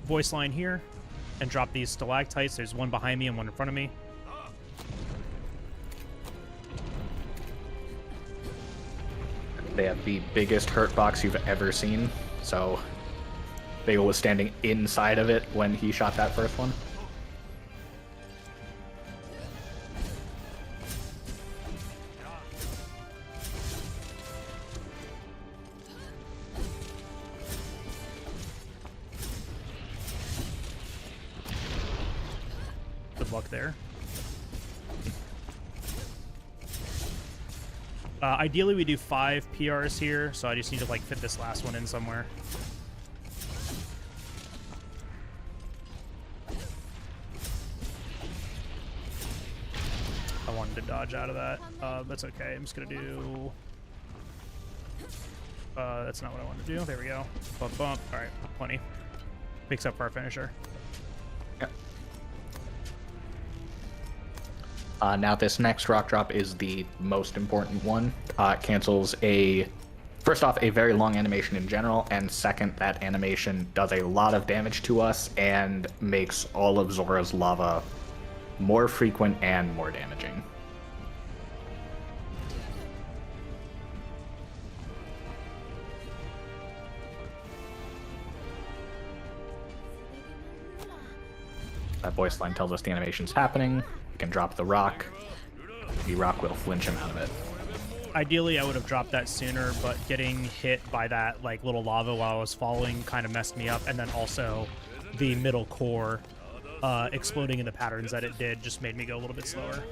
voice line here and drop these stalactites. There's one behind me and one in front of me. They have the biggest hurt box you've ever seen, so Bagel was standing inside of it when he shot that first one. Good luck there. Ideally, we do 5 PRs here, so I just need to like fit this last one in somewhere. I wanted to dodge out of that. That's okay. I'm just gonna do. That's not what I wanted to do. There we go. Bump, bump. All right, plenty. Picks up for our finisher. Yep. Now this next rock drop is the most important one. It cancels first off, a very long animation in general, and second, that animation does a lot of damage to us and makes all of Zorah's lava more frequent and more damaging. That voice line tells us the animation's happening. We can drop the rock. The rock will flinch him out of it. Ideally, I would have dropped that sooner, but getting hit by that like little lava while I was falling kind of messed me up, and then also the middle core exploding in the patterns that it did just made me go a little bit slower.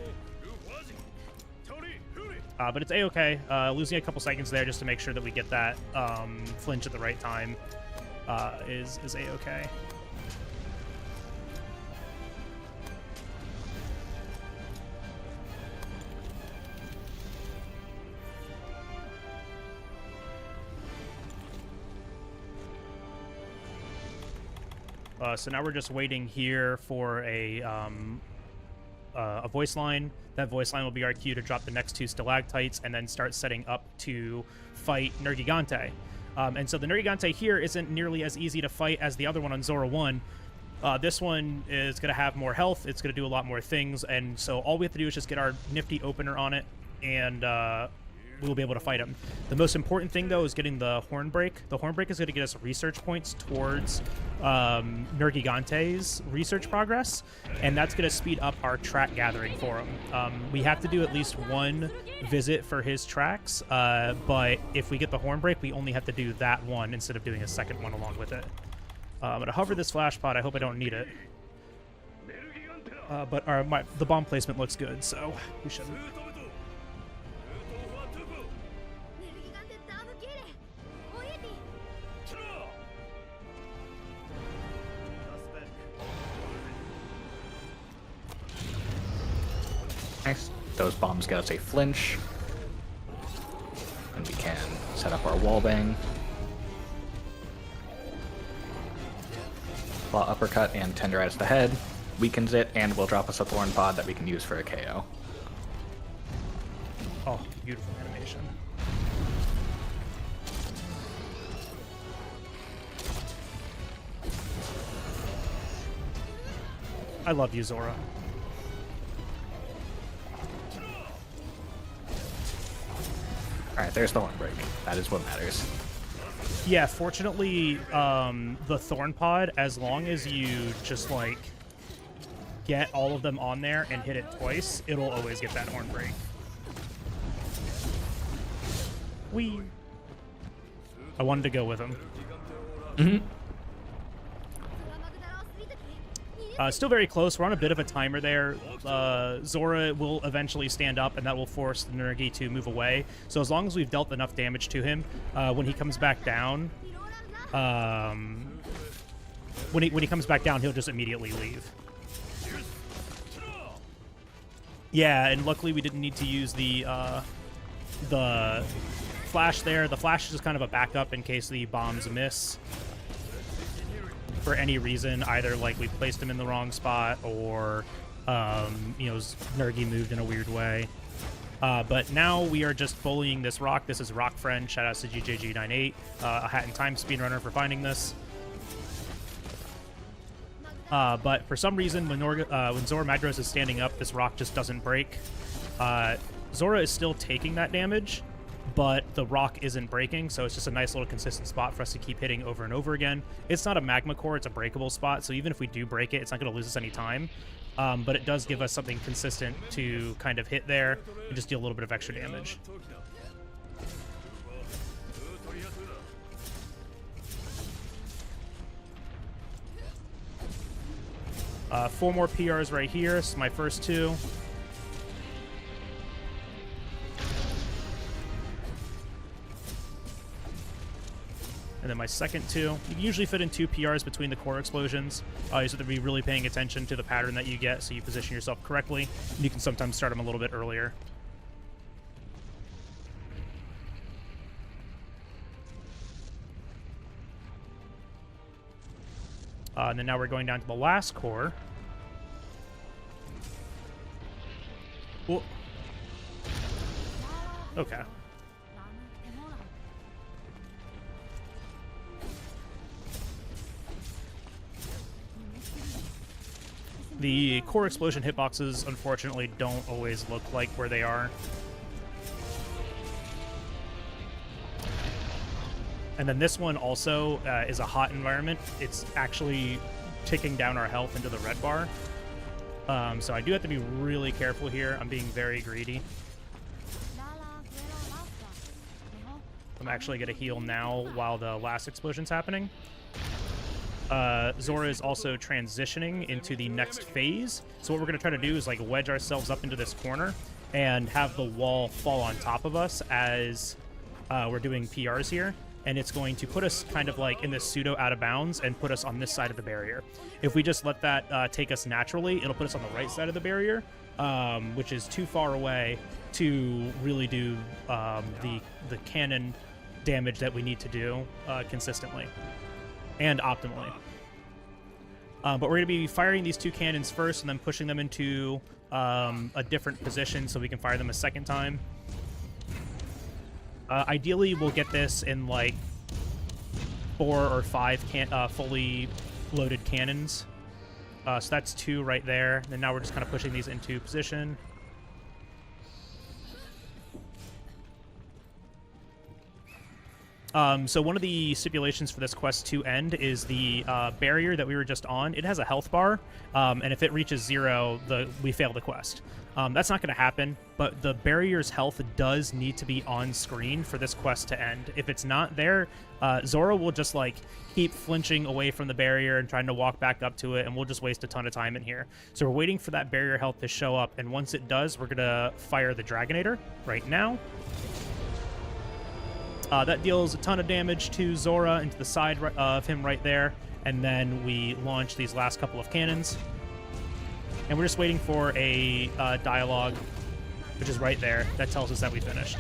But it's a-okay. Losing a couple seconds there just to make sure that we get that flinch at the right time is a-okay. So now we're just waiting here for a voice line. That voice line will be our cue to drop the next 2 stalactites and then start setting up to fight Nergigante. And so the Nergigante here isn't nearly as easy to fight as the other one on Zorah 1. This one is going to have more health. It's going to do a lot more things. And so all we have to do is just get our nifty opener on it, and we'll be able to fight him. The most important thing, though, is getting the Horn Break. The Horn Break is going to get us research points towards Nergigante's research progress, and that's going to speed up our track gathering for him. We have to do at least 1 visit for his tracks, but if we get the Horn Break, we only have to do that one instead of doing a second one along with it. I'm going to hover this flash pod. I hope I don't need it. But the bomb placement looks good, so we shouldn't. Nice. Those bombs get us a flinch. And we can set up our wallbang. Claw uppercut and tenderize the head. Weakens it and will drop us a thorn pod that we can use for a KO. Oh, beautiful animation. I love you, Zorah. Alright, there's the Horn Break. That is what matters. Yeah, fortunately, the Thorn Pod, as long as you just, like, get all of them on there and hit it twice, it'll always get that Horn Break. I wanted to go with him. Mm-hmm. Still very close. We're on a bit of a timer there. Zorah will eventually stand up, and that will force the Nergi to move away. So as long as we've dealt enough damage to him, when he comes back down, when he comes back down, he'll just immediately leave. Yeah, and luckily we didn't need to use the flash there. The flash is just kind of a backup in case the bombs miss. For any reason, either like we placed him in the wrong spot or, Nergi moved in a weird way. But now we are just bullying this rock. This is Rock Friend. Shout out to GJG98, a Hat in Time speedrunner for finding this. But for some reason, when Zorah Magdaros is standing up, this rock just doesn't break. Zorah is still taking that damage, but the rock isn't breaking, so it's just a nice little consistent spot for us to keep hitting over and over again. It's not a magma core, it's a breakable spot, so even if we do break it, it's not going to lose us any time. But it does give us something consistent to kind of hit there and just deal a little bit of extra damage. Four more PRs right here. This is my first 2. And then my second 2. You can usually fit in 2 PRs between the core explosions. You just have to be really paying attention to the pattern that you get so you position yourself correctly. And you can sometimes start them a little bit earlier. And then now we're going down to the last core. Ooh. Okay. The core explosion hitboxes, unfortunately, don't always look like where they are. And then this one also is a hot environment. It's actually ticking down our health into the red bar. So I do have to be really careful here. I'm being very greedy. I'm actually going to heal now while the last explosion's happening. Zorah is also transitioning into the next phase. So what we're going to try to do is like wedge ourselves up into this corner and have the wall fall on top of us as we're doing PRs here. And it's going to put us kind of like in this pseudo out of bounds and put us on this side of the barrier. If we just let that take us naturally, it'll put us on the right side of the barrier, which is too far away to really do the cannon damage that we need to do consistently and optimally. But we're going to be firing these 2 cannons first and then pushing them into a different position so we can fire them a second time. Ideally, we'll get this in like 4 or 5 fully loaded cannons. So that's 2 right there. And now we're just kind of pushing these into position. So one of the stipulations for this quest to end is the barrier that we were just on. It has a health bar, and if it reaches 0, we fail the quest. That's not going to happen, but the barrier's health does need to be on screen for this quest to end. If it's not there, Zorah will just like keep flinching away from the barrier and trying to walk back up to it, and we'll just waste a ton of time in here. So we're waiting for that barrier health to show up, and once it does, we're going to fire the Dragonator right now. That deals a ton of damage to Zorah into the side of him right there, and then we launch these last couple of cannons. And we're just waiting for a dialogue, which is right there, that tells us that we finished.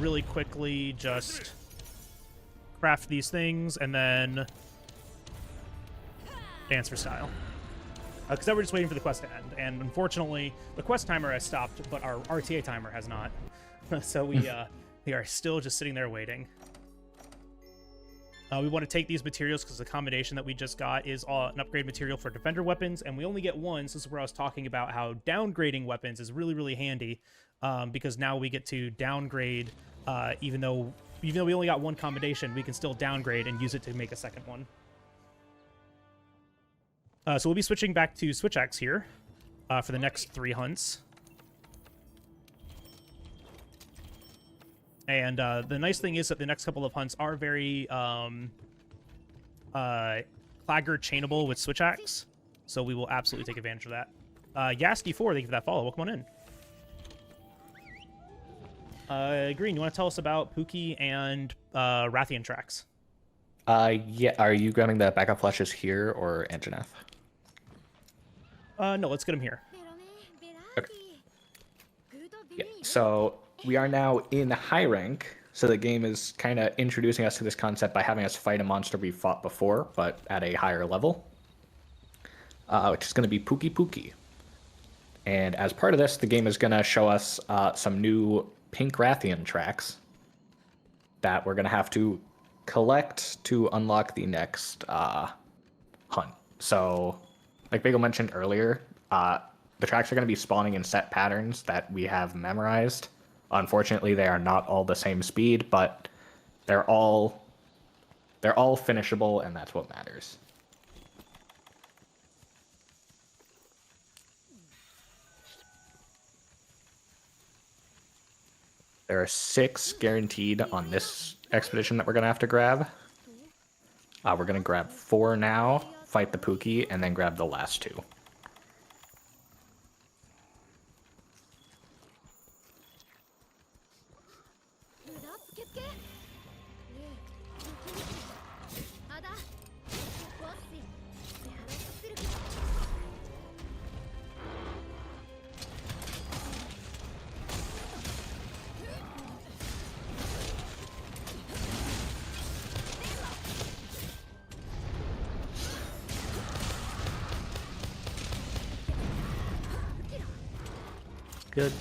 Really quickly, just craft these things, and then dance for style. Because then we're just waiting for the quest to end. And unfortunately, the quest timer has stopped, but our RTA timer has not. So we are still just sitting there waiting. We want to take these materials because the combination that we just got is an upgrade material for defender weapons, and we only get one. So this is where I was talking about how downgrading weapons is really, really handy, because now we get to downgrade, even though we only got one combination, we can still downgrade and use it to make a second one. So we'll be switching back to Switch Axe here for the next 3 hunts. And the nice thing is that the next couple of hunts are very Clagger chainable with Switch Axe, so we will absolutely take advantage of that. Yasky4, thank you for that follow. Welcome on in. Green, you want to tell us about Pukei and Rathian tracks? Yeah. Are you grabbing the backup flashes here or Anjanath? No, let's get them here. Okay. Yeah, so we are now in high rank, so the game is kind of introducing us to this concept by having us fight a monster we fought before, but at a higher level, which is going to be Pukei-Pukei. And as part of this, the game is going to show us some new pink Rathian tracks that we're going to have to collect to unlock the next hunt. So, like Bagel mentioned earlier, the tracks are going to be spawning in set patterns that we have memorized. Unfortunately, they are not all the same speed, but they're all finishable, and that's what matters. There are 6 guaranteed on this expedition that we're going to have to grab. We're going to grab 4 now, fight the Pukei, and then grab the last 2. Good.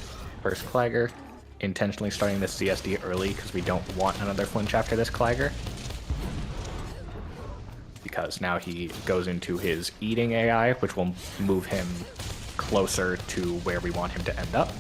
First Clagger. Intentionally starting this CSD early because we don't want another flinch after this Clagger. Because now he goes into his eating AI, which will move him closer to where we want him to end up.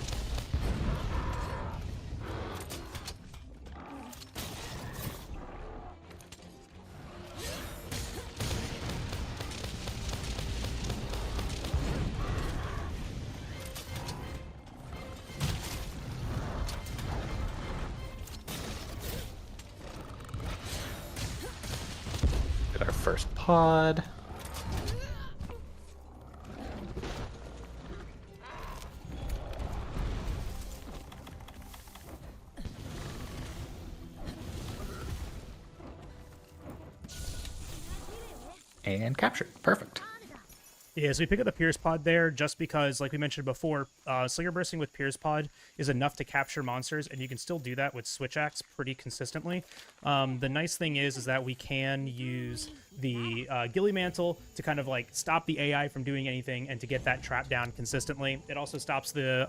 First pod. And captured. Perfect. Yeah, so we pick up the Pierce Pod there just because, like we mentioned before, Slinger Bursting with Pierce Pod is enough to capture monsters, and you can still do that with Switch Axe pretty consistently. The nice thing is that we can use the Gilly Mantle to kind of like stop the AI from doing anything and to get that trap down consistently. It also stops the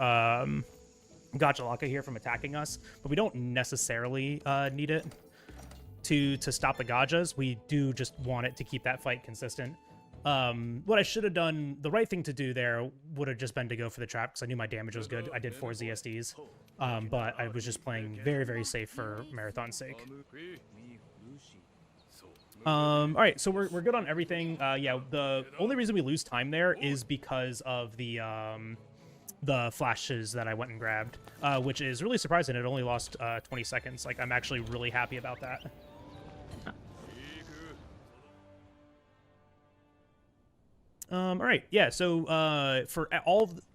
Gachalaka here from attacking us, but we don't necessarily need it to stop the Gajas. We do just want it to keep that fight consistent. What I should have done, the right thing to do there would have just been to go for the trap because I knew my damage was good. I did 4 ZSDs, but I was just playing very, very safe for Marathon's sake. All right, so we're good on everything. Yeah, the only reason we lose time there is because of the flashes that I went and grabbed, which is really surprising. It only lost 20 seconds. Like, I'm actually really happy about that. All right, yeah, so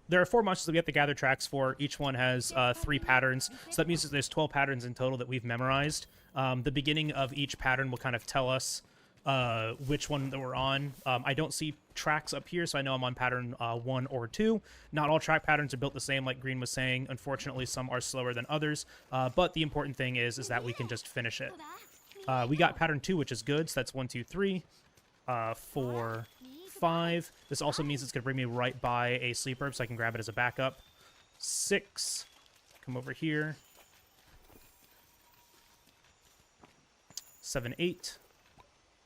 there are 4 monsters that we have to gather tracks for. Each one has 3 patterns, so that means that there's 12 patterns in total that we've memorized. The beginning of each pattern will kind of tell us which one that we're on. I don't see tracks up here, so I know I'm on pattern 1 or 2. Not all track patterns are built the same, like Green was saying. Unfortunately, some are slower than others, but the important thing is that we can just finish it. We got pattern 2, which is good, so that's 1, 2, 3, 4, 5. This also means it's going to bring me right by a sleep herb, so I can grab it as a backup. 6. Come over here. 7, 8.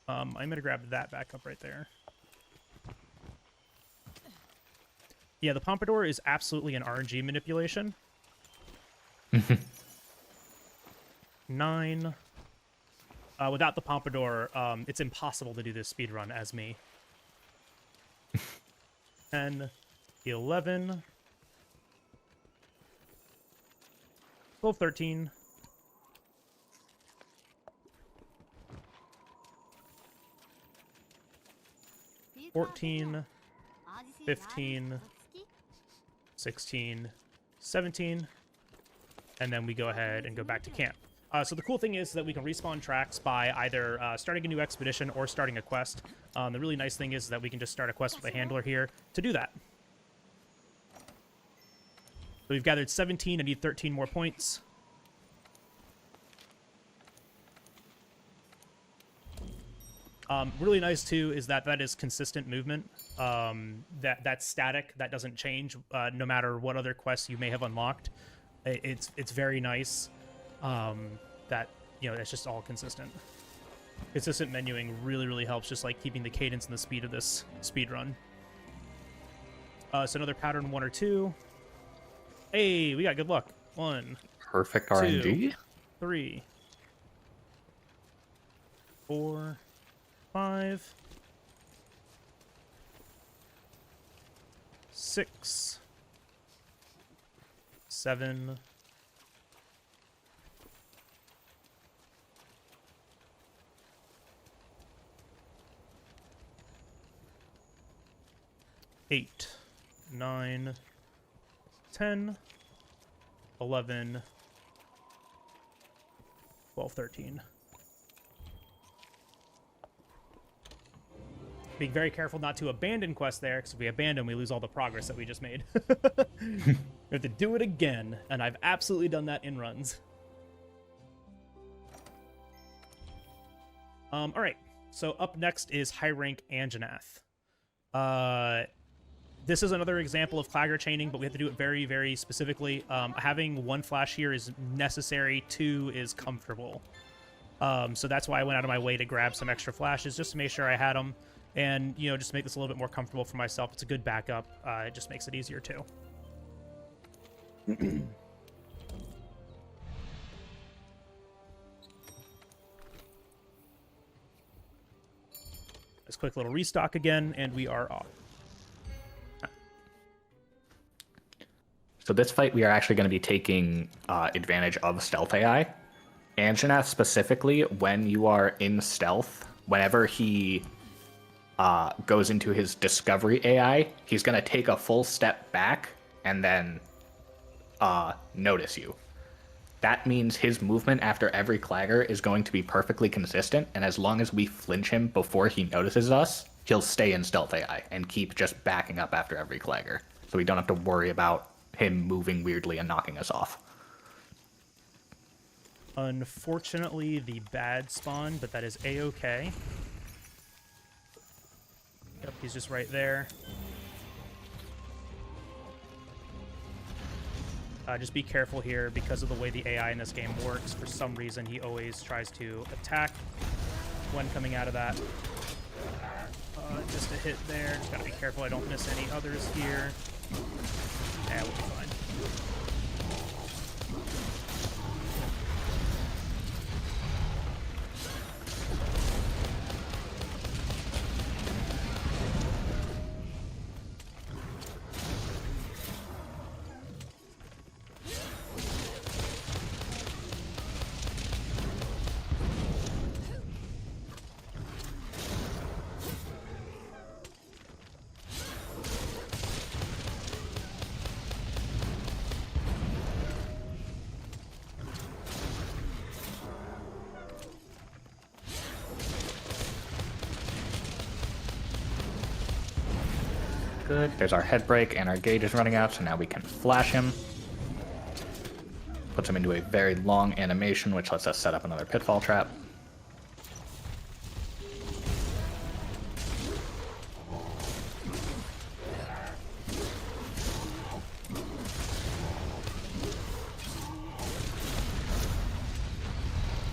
I'm going to grab that backup right there. Yeah, the Pompadour is absolutely an RNG manipulation. 9. Without the Pompadour, it's impossible to do this speedrun as me. 10, 11, 12, 13, 14, 15, 16, 17, and then we go ahead and go back to camp. So the cool thing is that we can respawn tracks by either starting a new expedition or starting a quest. The really nice thing is that we can just start a quest with a handler here to do that. So we've gathered 17. I need 13 more points. Really nice too is that is consistent movement. That's static. That doesn't change no matter what other quests you may have unlocked. It's very nice. That, you know, it's just all consistent. Consistent menuing really helps, just like keeping the cadence and the speed of this speed run. So another pattern 1 or 2. Hey, we got good luck. 1. Perfect 2, RNG. 3, 4, 5, 6, 7, 8, 9, 10, 11, 12, 13. Being very careful not to abandon quests there, because if we abandon, we lose all the progress that we just made. We have to do it again, and I've absolutely done that in runs. All right, so up next is high rank Anjanath. This is another example of Clagger chaining, but we have to do it very specifically. Having 1 flash here is necessary, 2 is comfortable. So that's why I went out of my way to grab some extra flashes just to make sure I had them. And, you know, just to make this a little bit more comfortable for myself. It's a good backup. It just makes it easier, too. This quick little restock again, and we are off. So this fight, we are actually going to be taking advantage of stealth AI. Anjanath specifically, when you are in stealth, whenever he goes into his discovery AI, he's going to take a full step back and then notice you. That means his movement after every Clagger is going to be perfectly consistent, and as long as we flinch him before he notices us, he'll stay in stealth AI and keep just backing up after every Clagger. So we don't have to worry about him moving weirdly and knocking us off. Unfortunately, the bad spawn, but that is A-okay. Yep, he's just right there. Just be careful here because of the way the AI in this game works. For some reason, he always tries to attack when coming out of that. Just a hit there. Just gotta be careful I don't miss any others here. Yeah, we'll be fine. Good. There's our head break, and our gauge is running out, so now we can flash him. Puts him into a very long animation, which lets us set up another pitfall trap.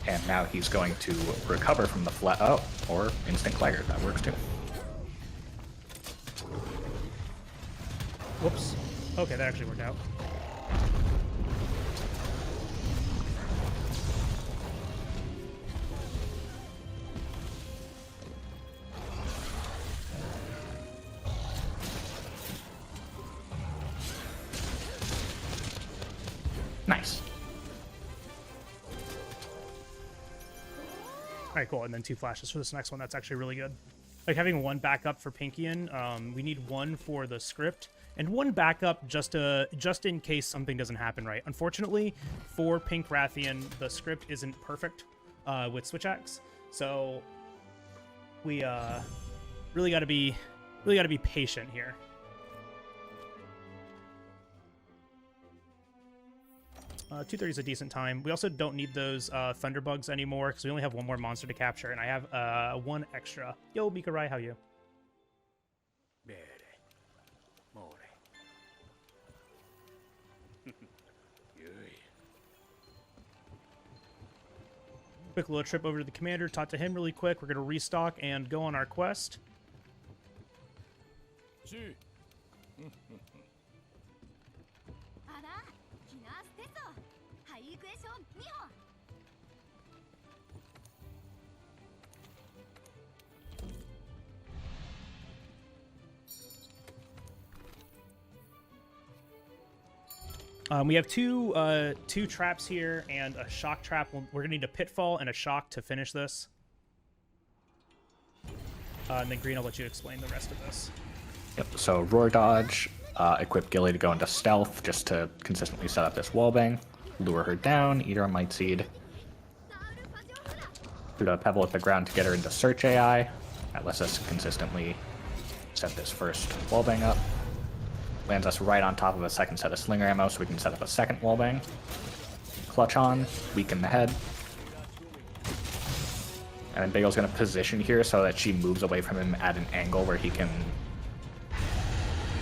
And now he's going to recover from the flat... Oh, or instant Clagger. That works too. Whoops. Okay, that actually worked out. Nice. Alright, cool. And then 2 flashes for this next one. That's actually really good. Like having 1 backup for Pinkian, we need 1 for the script, and 1 backup just in case something doesn't happen right. Unfortunately, for Pink Rathian, the script isn't perfect with Switch Axe, so we really gotta be patient here. 2:30 is a decent time. We also don't need those Thunderbugs anymore because we only have 1 more monster to capture, and I have 1 extra. Yo, Mikarai, how you? Quick little trip over to the commander, talk to him really quick. We're going to restock and go on our quest. We have two traps here and a shock trap. We're gonna need a pitfall and a shock to finish this. And then Green, I'll let you explain the rest of this. Yep, so Roar Dodge, equip Gilly to go into Stealth just to consistently set up this wallbang. Lure her down, eat her Might Seed. Shoot a Pebble at the ground to get her into Search AI. That lets us consistently set this first wallbang up. Lands us right on top of a second set of Slinger ammo so we can set up a second wallbang. Clutch on, weaken the head. And then Bagel's going to position here so that she moves away from him at an angle where he can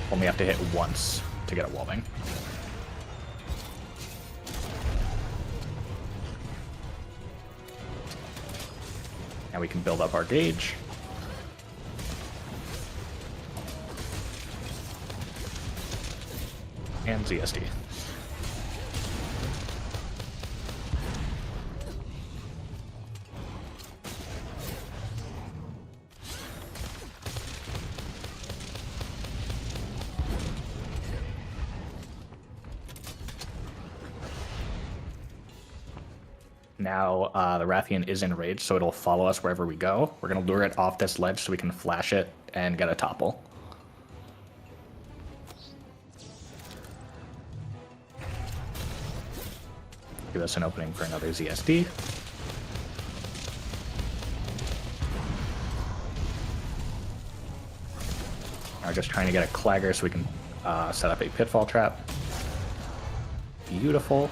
only have to hit once to get a wallbang. Now we can build up our gauge. And ZSD. Now the Rathian is enraged, so it'll follow us wherever we go. We're going to lure it off this ledge so we can flash it and get a topple. Give us an opening for another ZSD. are just trying to get a clagger so we can set up a pitfall trap. Beautiful.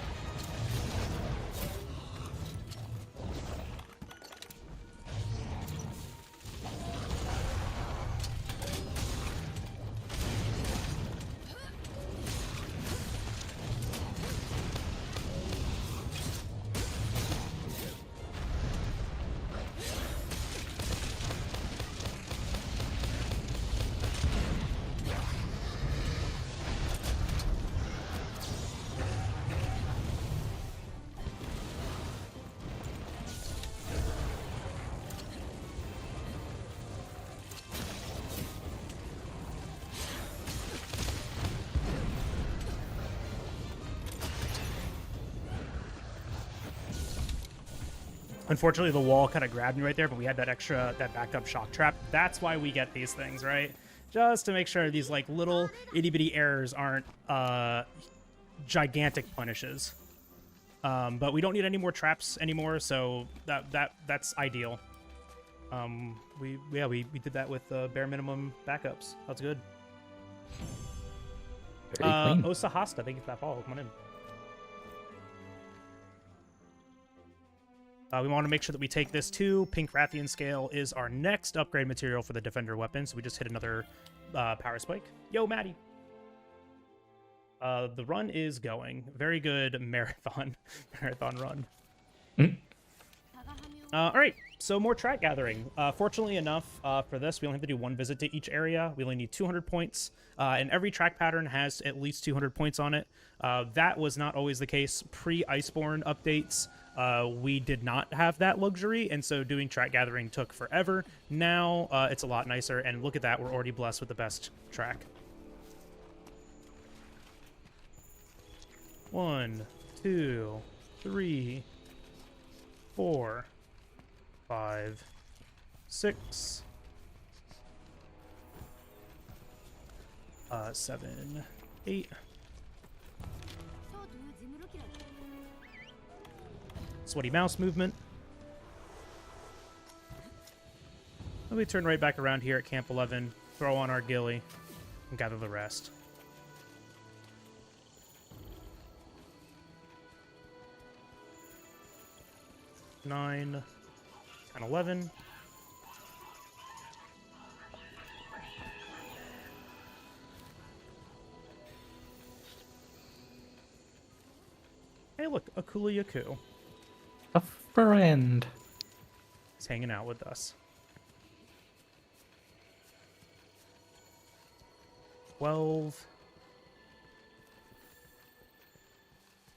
Unfortunately, the wall kind of grabbed me right there, but we had that backup shock trap. That's why we get these things, right? Just to make sure these like little itty bitty errors aren't gigantic punishes. But we don't need any more traps anymore, so that's ideal. We did that with bare minimum backups. That's good. Very clean. Osahasta, thank you for that follow. Come on in. We want to make sure that we take this too. Pink Rathian Scale is our next upgrade material for the Defender weapon, so we just hit another power spike. Yo, Maddie! The run is going. Very good marathon run. All right, so more track gathering. Fortunately enough, for this, we only have to do one visit to each area. We only need 200 points, and every track pattern has at least 200 points on it. That was not always the case. Pre-Iceborne updates, we did not have that luxury, and so doing track gathering took forever. Now, it's a lot nicer, and look at that, we're already blessed with the best track. 1, 2, 3, 4, 5, 6, 7, 8. Sweaty mouse movement. Then we turn right back around here at Camp 11, throw on our ghillie, and gather the rest. Nine, 10, 11. Hey, look, a Kulu-ya-ku. A friend. He's hanging out with us. 12.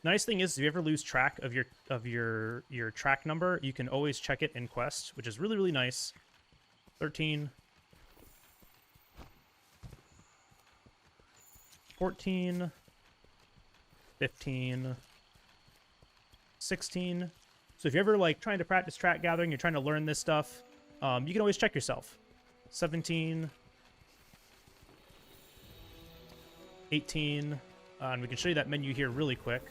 Nice thing is, if you ever lose track of your track number, you can always check it in Quest, which is really, really nice. 13. 14. 15. 16. So if you're ever like trying to practice track gathering, you're trying to learn this stuff, you can always check yourself. 17. 18. And we can show you that menu here really quick.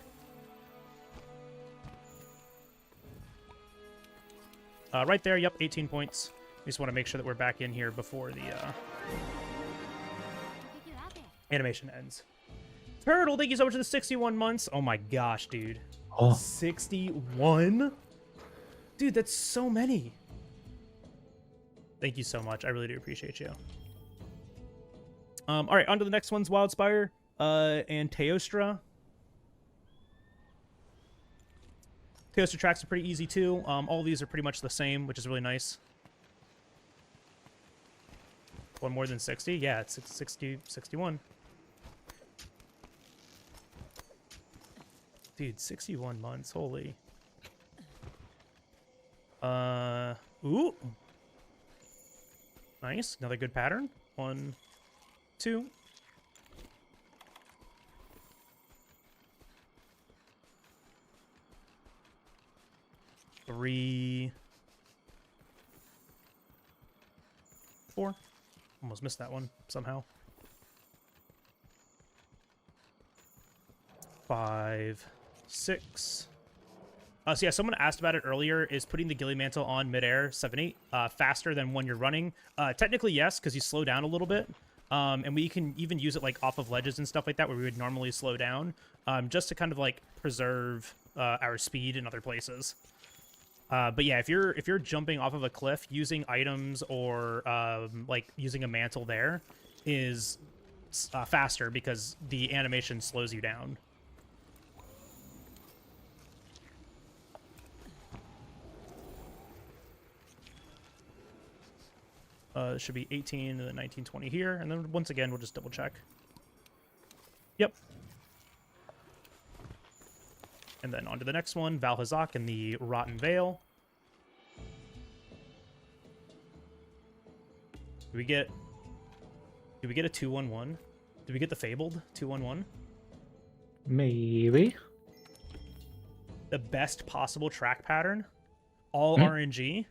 Right there, yep, 18 points. We just want to make sure that we're back in here before the animation ends. Turtle, thank you so much for the 61 months. Oh my gosh, dude. Oh. 61? Dude, that's so many. Thank you so much. I really do appreciate you. All right, on to the next one's Wildspire and Teostra. Teostra tracks are pretty easy too. All these are pretty much the same, which is really nice. One more than 60? Yeah, it's 60, 61. Dude, 61 months. Holy. Ooh. Nice. Another good pattern. 1, 2. 3, 4. Almost missed that one somehow. 5, 6. So yeah, someone asked about it earlier. Is putting the ghillie mantle on midair 7/8 faster than when you're running? Technically yes, because you slow down a little bit. And we can even use it like off of ledges and stuff like that where we would normally slow down, just to kind of like preserve our speed in other places. But yeah, if you're jumping off of a cliff, using items or like using a mantle there is faster because the animation slows you down. It should be 18 and then 19, 20 here, and then once again we'll just double check. Yep. And then on to the next one, Vaal Hazak and the Rotten Vale. Do we get a 2-1-1? Did we get the Fabled 2-1-1? Maybe. The best possible track pattern. All RNG.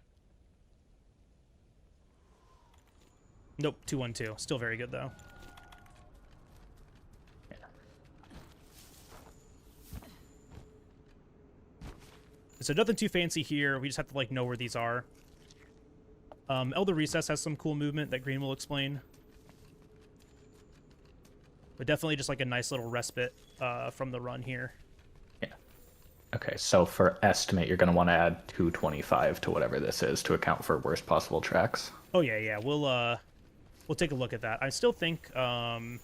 Nope, 2-1-2. Still very good though. So nothing too fancy here. We just have to like know where these are. Elder Recess has some cool movement that Green will explain. But definitely just like a nice little respite from the run here. Yeah. Okay, so for estimate, you're going to want to add 225 to whatever this is to account for worst possible tracks. Oh yeah. We'll take a look at that. I still think the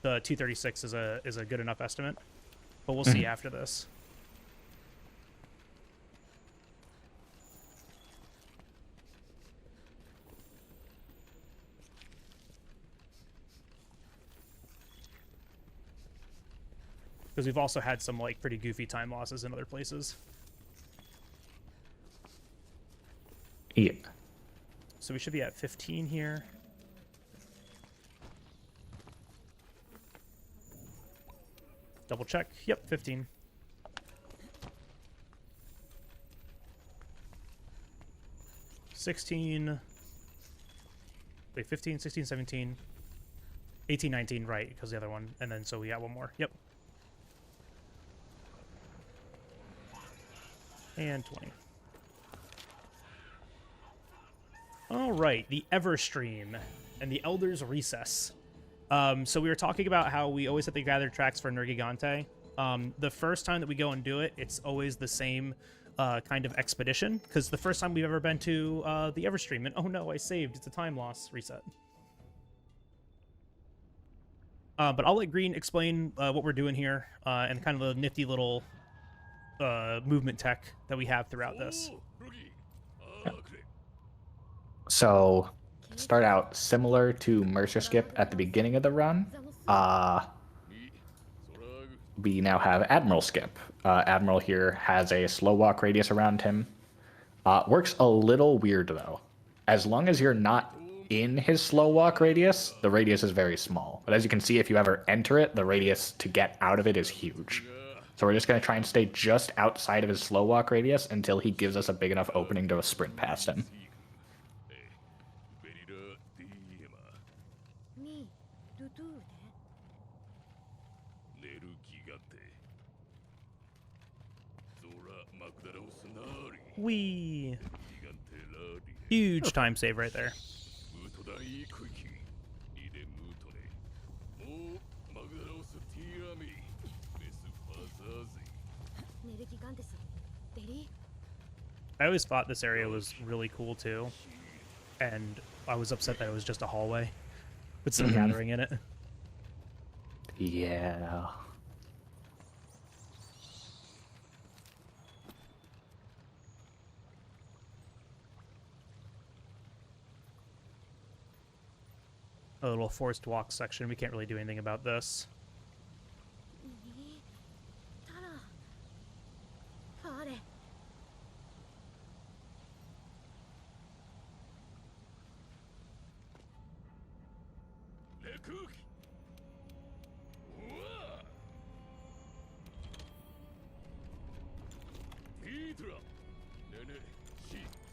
236 is a good enough estimate, but we'll see after this. Because we've also had some like pretty goofy time losses in other places. Yeah. So we should be at 15 here. Double check. Yep, 15. Wait, 15, 16, 17, 18, 19, right, because the other one. And then so we got one more. Yep. And 20. All right, the Everstream and the Elder's Recess. So we were talking about how we always have to gather tracks for Nergigante. The first time that we go and do it, it's always the same kind of expedition, because the first time we've ever been to the Everstream, and oh no, I saved. It's a time loss reset. But I'll let Green explain what we're doing here and kind of the nifty little movement tech that we have throughout this. So, start out similar to Mercer Skip at the beginning of the run. We now have Admiral Skip. Admiral here has a slow walk radius around him. Works a little weird though. As long as you're not in his slow walk radius, the radius is very small. But as you can see, if you ever enter it, the radius to get out of it is huge. So we're just going to try and stay just outside of his slow walk radius until he gives us a big enough opening to sprint past him. Wee! Huge time save right there. I always thought this area was really cool too, and I was upset that it was just a hallway with some gathering in it. Yeah. A little forced walk section. We can't really do anything about this.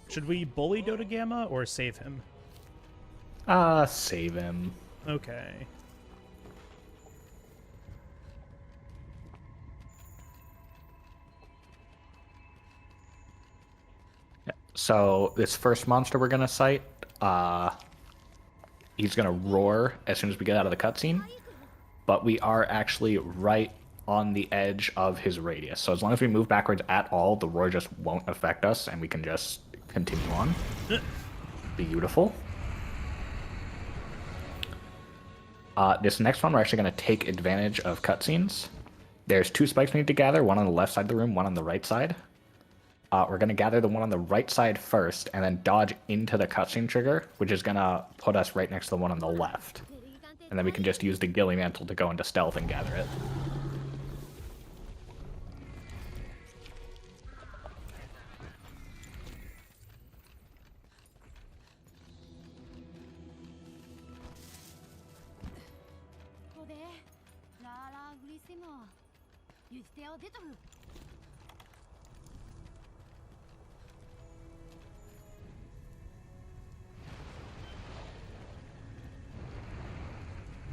Should we bully Dota Gamma or save him? Save him. Okay. Yeah. So this first monster we're gonna cite, he's going to roar as soon as we get out of the cutscene. But we are actually right on the edge of his radius. So as long as we move backwards at all, the roar just won't affect us, and we can just continue on. Beautiful. This next one, we're actually going to take advantage of cutscenes. There's 2 spikes we need to gather, one on the left side of the room, one on the right side. We're going to gather the one on the right side first, and then dodge into the cutscene trigger, which is going to put us right next to the one on the left. And then we can just use the Ghillie Mantle to go into stealth and gather it.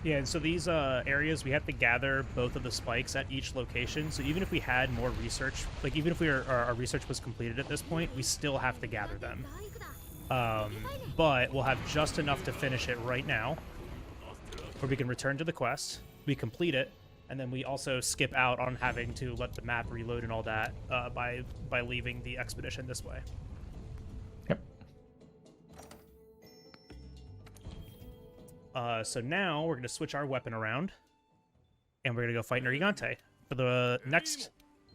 Yeah, and so these areas, we have to gather both of the spikes at each location. So even if we had more research, like even if our research was completed at this point, we still have to gather them. But we'll have just enough to finish it right now, where we can return to the quest, we complete it, and then we also skip out on having to let the map reload and all that by leaving the expedition this way. So now we're going to switch our weapon around, and we're going to go fight Nergigante for the next,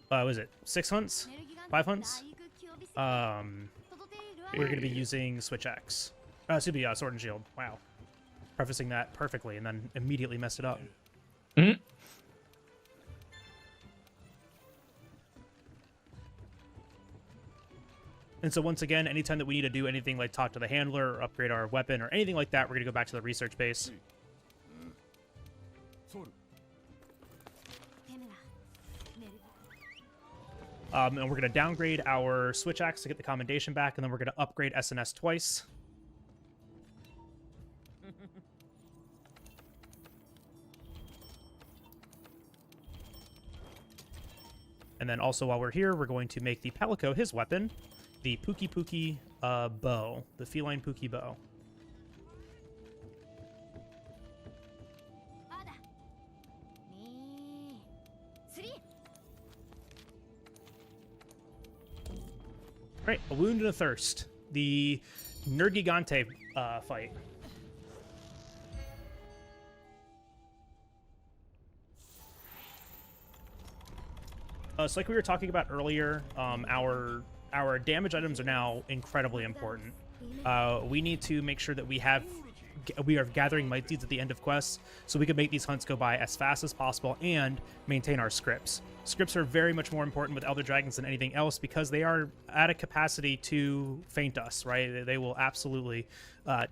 what is it, 6 hunts? 5 hunts? We're going to be using Switch X. Excuse me, Sword and Shield. Wow. Prefacing that perfectly, and then immediately messed it up. Mm-hmm. And so once again, anytime that we need to do anything like talk to the handler or upgrade our weapon or anything like that, we're going to go back to the research base. And we're going to downgrade our Switch Axe to get the commendation back, and then we're going to upgrade SNS twice. And then also while we're here, we're going to make the Palico his weapon. The Pukei-Pukei bow, the feline Pukei bow. Right, a wound and a thirst. The Nergigante fight. So like we were talking about earlier, our damage items are now incredibly important. We need to make sure that we are gathering might seeds at the end of quests, so we can make these hunts go by as fast as possible and maintain our scripts. Scripts are very much more important with Elder Dragons than anything else because they are at a capacity to feint us, right? They will absolutely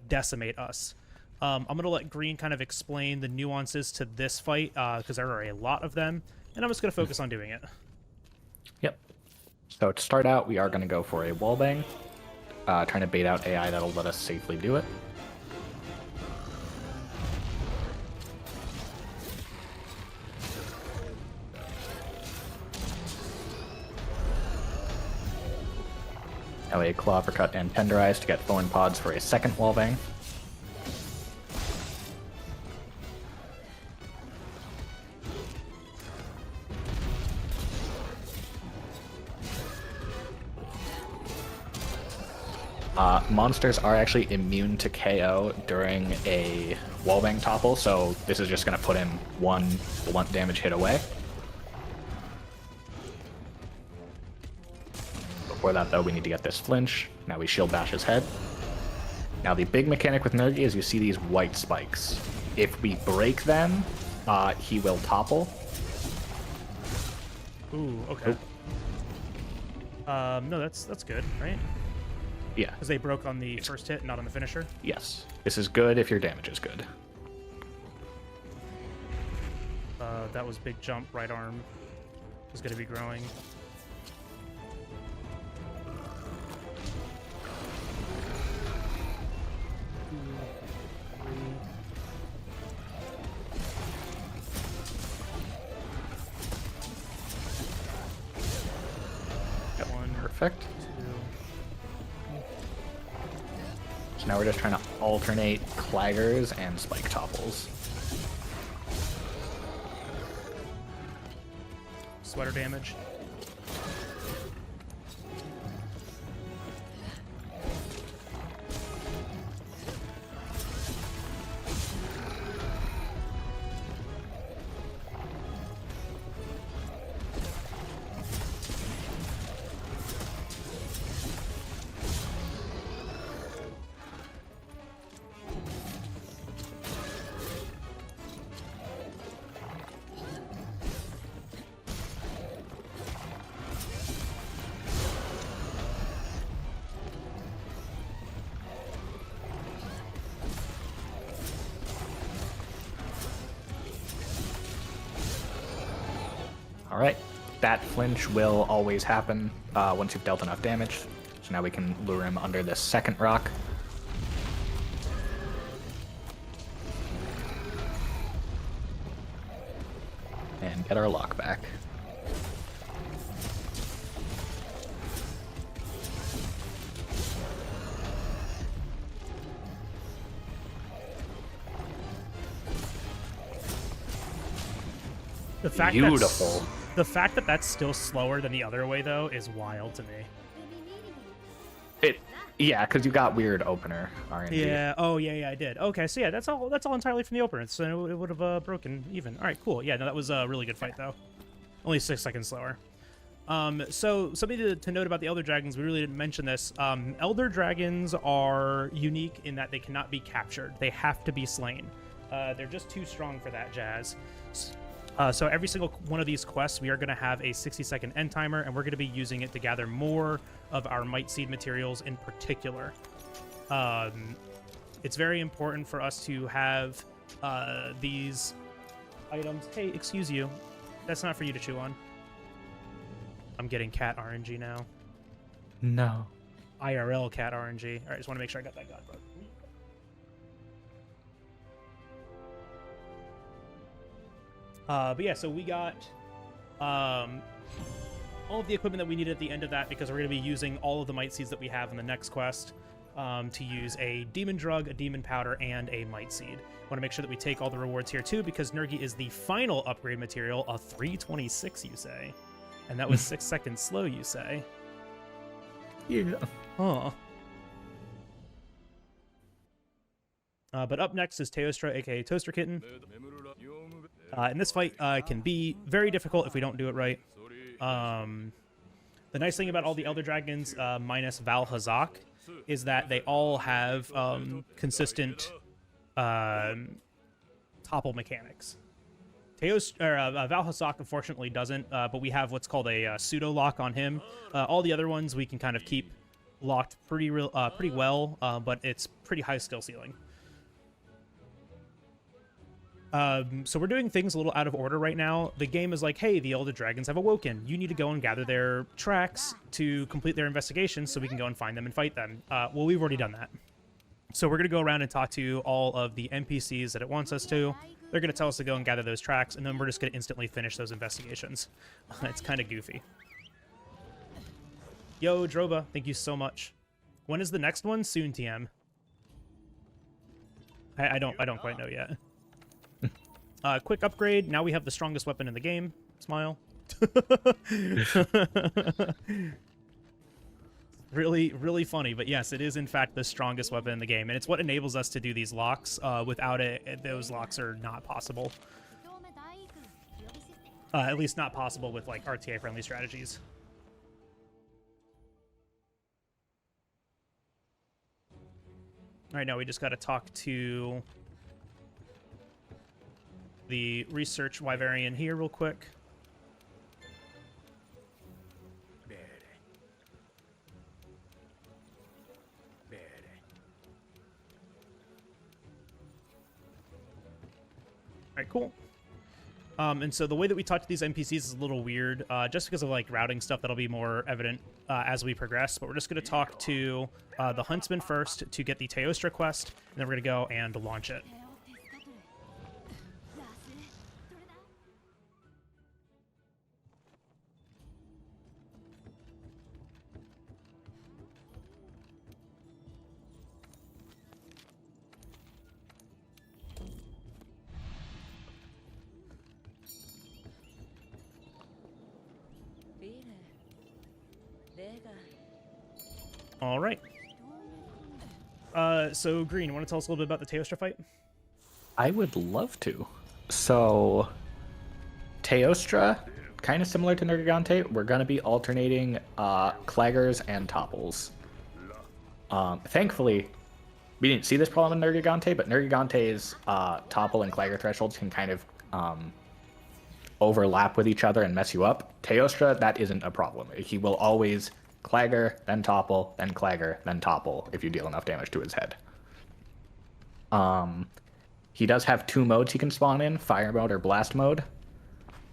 decimate us. I'm going to let Green kind of explain the nuances to this fight because there are a lot of them, and I'm just going to focus on doing it. Yep. So to start out, we are going to go for a wallbang, trying to bait out AI that'll let us safely do it. Now a claw uppercut and tenderize to get thorn pods for a second wallbang. Monsters are actually immune to KO during a wallbang topple, so this is just going to put in one blunt damage hit away. Before that, though, we need to get this flinch. Now we shield bash his head. Now the big mechanic with Nergi is you see these white spikes. If we break them, he will topple. Ooh, okay. No, that's good, right? Yeah. Because they broke on the first hit, not on the finisher? Yes. This is good if your damage is good. That was big jump, right arm is going to be growing. Perfect. So now we're just trying to alternate claggers and spike topples. Sweater damage. Alright, that flinch will always happen once you've dealt enough damage. So now we can lure him under this second rock. And get our lock back. Beautiful. The fact that that's still slower than the other way, though, is wild to me. Yeah, because you got weird opener RNG. Yeah. Oh, yeah, I did. Okay, so yeah, that's all entirely from the opener. So it would have broken even. All right, cool. Yeah, no, that was a really good fight, though. Only 6 seconds slower. So something to note about the Elder Dragons, we really didn't mention this. Elder Dragons are unique in that they cannot be captured. They have to be slain. They're just too strong for that jazz. So every single one of these quests, we are going to have a 60-second end timer, and we're going to be using it to gather more of our Might Seed materials in particular. It's very important for us to have these items. Hey, excuse you. That's not for you to chew on. I'm getting cat RNG now. No. IRL cat RNG. All right, just want to make sure I got that god bug. But yeah, so we got all of the equipment that we needed at the end of that, because we're going to be using all of the Might Seeds that we have in the next quest to use a Demon Drug, a Demon Powder, and a Might Seed. I want to make sure that we take all the rewards here too, because Nergi is the final upgrade material, a 326, you say. And that was 6 seconds slow, you say. Yeah. Huh. But up next is Teostra, aka Toaster Kitten. And this fight can be very difficult if we don't do it right. The nice thing about all the Elder Dragons, minus Vaal Hazak, is that they all have consistent topple mechanics. Vaal Hazak unfortunately doesn't, but we have what's called a pseudo lock on him. All the other ones we can kind of keep locked pretty well, but it's pretty high skill ceiling. So we're doing things a little out of order right now. The game is like, hey, the Elder Dragons have awoken. You need to go and gather their tracks to complete their investigation so we can go and find them and fight them. Well, we've already done that. So we're going to go around and talk to all of the NPCs that it wants us to. They're going to tell us to go and gather those tracks, and then we're just going to instantly finish those investigations. It's kind of goofy. Yo, Droba, thank you so much. When is the next one? Soon, TM. I don't quite know yet. Quick upgrade. Now we have the strongest weapon in the game. Smile. Really funny, but yes, it is in fact the strongest weapon in the game, and it's what enables us to do these locks. Without it, those locks are not possible. At least not possible with like RTA-friendly strategies. All right, now we just got to talk to the research Wyverian here real quick. All right, cool. And so the way that we talk to these NPCs is a little weird, just because of like routing stuff that'll be more evident as we progress. But we're just going to talk to the Huntsman first to get the Teostra quest, and then we're going to go and launch it. All right. So Green, you want to tell us a little bit about the Teostra fight? I would love to. So, Teostra, kind of similar to Nergigante, we're going to be alternating Claggers and Topples. Thankfully, we didn't see this problem in Nergigante, but Nergigante's Topple and Clagger thresholds can kind of overlap with each other and mess you up. Teostra, that isn't a problem. He will always Clagger, then Topple, then Clagger, then Topple if you deal enough damage to his head. He does have 2 modes he can spawn in, Fire Mode or Blast Mode.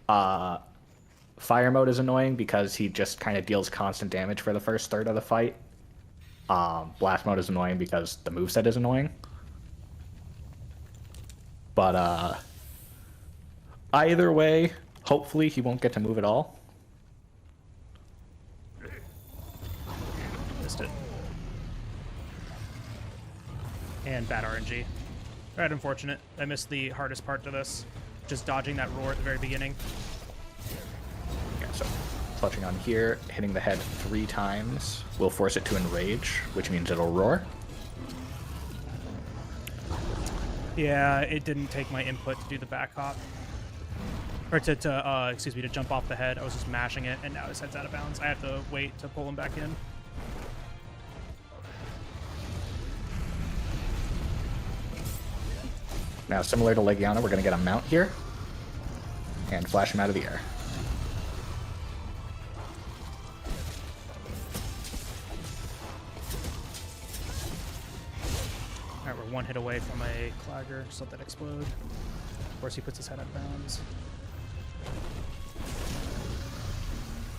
Fire Mode is annoying because he just kind of deals constant damage for the first third of the fight. Blast Mode is annoying because the moveset is annoying. But either way, hopefully he won't get to move at all. Missed it. And bad RNG. Alright, unfortunate. I missed the hardest part to this. Just dodging that roar at the very beginning. Yeah, so clutching on here, hitting the head 3 times will force it to enrage, which means it'll roar. Yeah, it didn't take my input to do the back hop. Or to jump off the head. I was just mashing it, and now his head's out of bounds. I have to wait to pull him back in. Now, similar to Legiana, we're going to get a mount here and flash him out of the air. Alright, we're 1 hit away from a Clagger. Just let that explode. Of course, he puts his head out of bounds.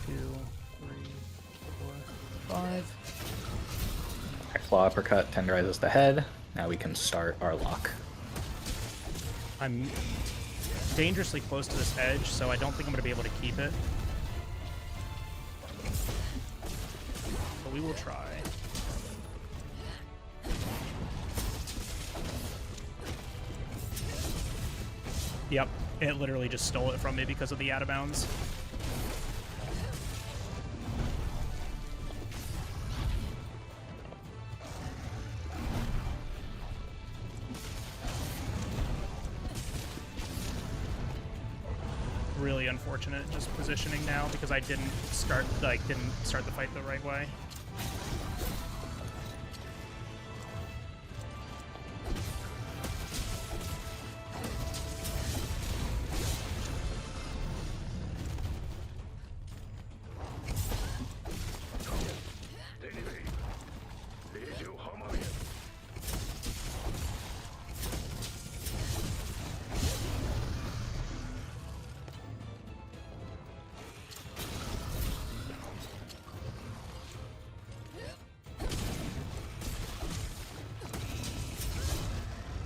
2, 3, 4, 5. Right, claw uppercut tenderizes the head. Now we can start our lock. I'm dangerously close to this edge, so I don't think I'm going to be able to keep it. But we will try. Yep, it literally just stole it from me because of the out of bounds. Really unfortunate just positioning now because I didn't start the fight the right way.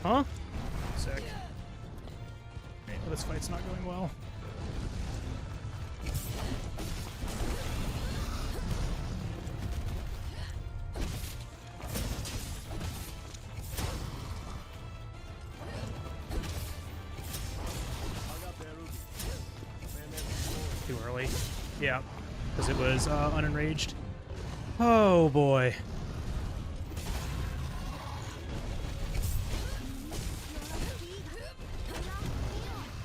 Huh? Sick. Well, this fight's not going well. Too early. Yeah, because it was unenraged. Oh boy.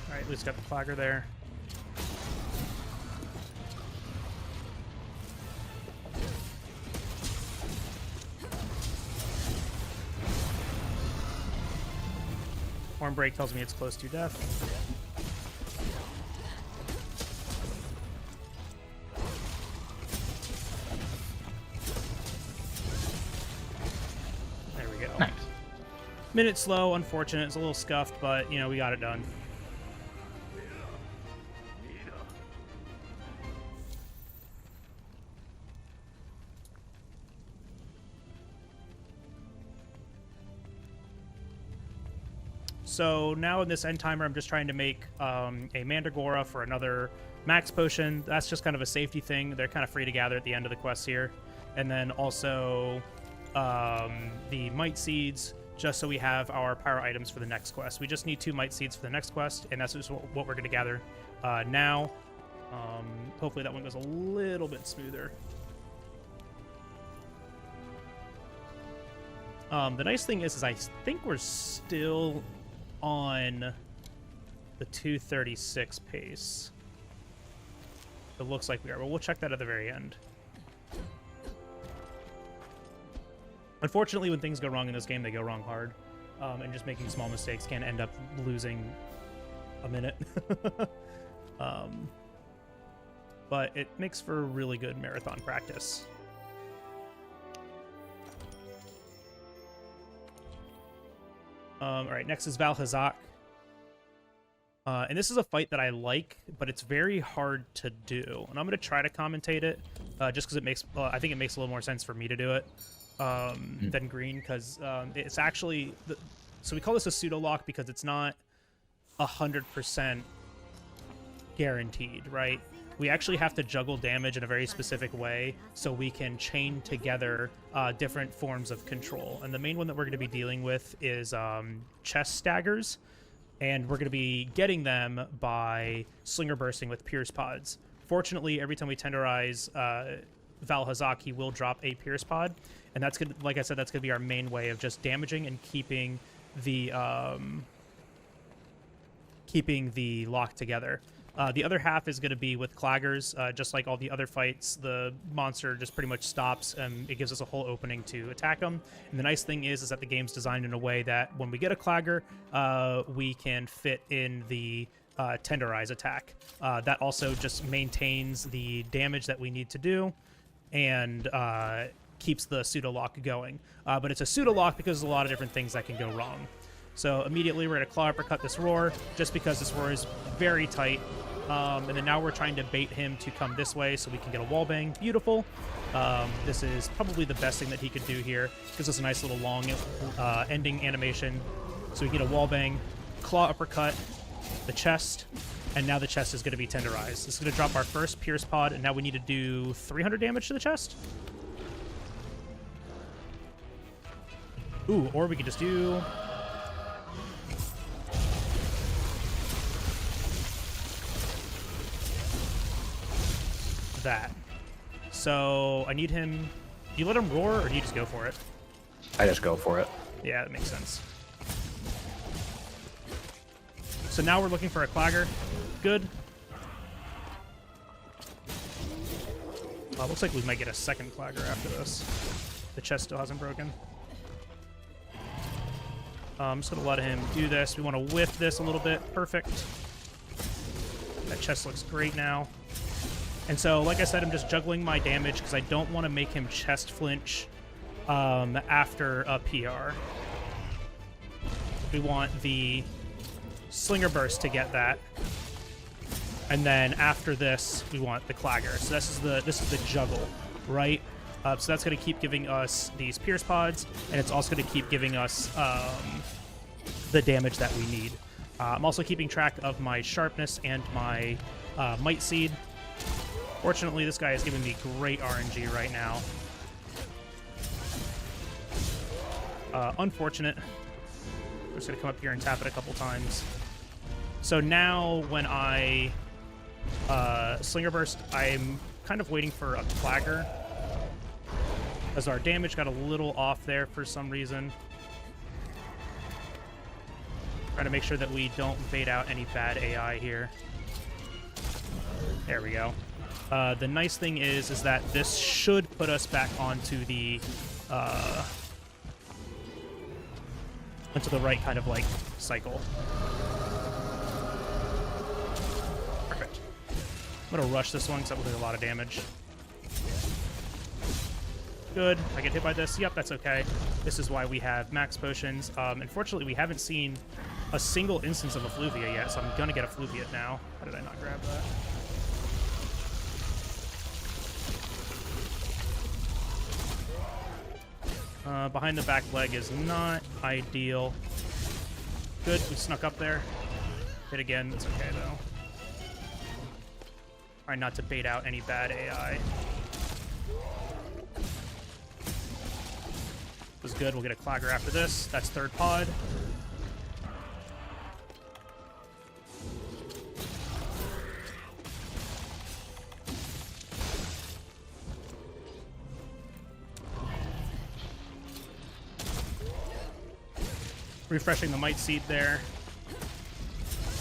Alright, at least got the Clagger there. Horn break tells me it's close to death. There we go. Nice. Minute slow, unfortunate. It's a little scuffed, but, you know, we got it done. So now in this end timer, I'm just trying to make a Mandragora for another max potion. That's just kind of a safety thing. They're kind of free to gather at the end of the quest here. And then also the Might Seeds, just so we have our Pyro items for the next quest. We just need 2 Might Seeds for the next quest, and that's just what we're going to gather now. Hopefully that one goes a little bit smoother. The nice thing is I think we're still on the 236 pace. It looks like we are, but we'll check that at the very end. Unfortunately, when things go wrong in this game, they go wrong hard. And just making small mistakes can end up losing a minute. But it makes for really good marathon practice. All right, next is Vaal Hazak. And this is a fight that I like, but it's very hard to do. And I'm going to try to commentate it, just because it makes, I think it makes a little more sense for me to do it than Green, because it's actually, so we call this a pseudo-lock because it's not 100% guaranteed, right? We actually have to juggle damage in a very specific way so we can chain together different forms of control. And the main one that we're going to be dealing with is chest staggers. And we're going to be getting them by slinger bursting with Pierce Pods. Fortunately, every time we tenderize Vaal Hazak, he will drop a Pierce Pod. And that's good. Like I said, that's going to be our main way of just damaging and keeping the lock together. The other half is going to be with claggers. Just like all the other fights, the monster just pretty much stops, and it gives us a whole opening to attack them. And the nice thing is that the game's designed in a way that when we get a clagger, we can fit in the tenderize attack. That also just maintains the damage that we need to do, and keeps the pseudo-lock going. But it's a pseudo-lock because there's a lot of different things that can go wrong. So immediately we're going to claw uppercut this roar, just because this roar is very tight. And then now we're trying to bait him to come this way so we can get a wall bang. Beautiful. This is probably the best thing that he could do here. Gives us a nice little long ending animation. So we get a wall bang, claw uppercut, the chest, and now the chest is going to be tenderized. This is going to drop our first Pierce Pod, and now we need to do 300 damage to the chest. Ooh, or we could just do... that. So I need him. Do you let him roar, or do you just go for it? I just go for it. Yeah, that makes sense. So now we're looking for a clagger. Good. Looks like we might get a second clagger after this. The chest still hasn't broken. I'm just gonna let him do this. We want to whiff this a little bit. Perfect. That chest looks great now. And so, like I said, I'm just juggling my damage because I don't want to make him chest flinch after a PR. We want the Slinger Burst to get that. And then after this, we want the Clagger. So this is the juggle, right? So that's going to keep giving us these Pierce Pods, and it's also going to keep giving us the damage that we need. I'm also keeping track of my Sharpness and my Might Seed. Fortunately, this guy is giving me great RNG right now. Unfortunate. I'm just going to come up here and tap it a couple times. So now when I Slinger Burst, I'm kind of waiting for a Clagger, as our damage got a little off there for some reason. Trying to make sure that we don't bait out any bad AI here. There we go. The nice thing is that this should put us back onto the right kind of like cycle. Perfect. I'm gonna rush this one because that will do a lot of damage. Good. I get hit by this. Yep, that's okay. This is why we have max potions. Unfortunately, we haven't seen a single instance of a Fluvia yet, so I'm gonna get a Fluviate now. How did I not grab that? Behind the back leg is not ideal. Good, we snuck up there. Hit again, that's okay though. Try not to bait out any bad AI. Was good, we'll get a Clagger after this. That's third pod. refreshing the Might Seed there,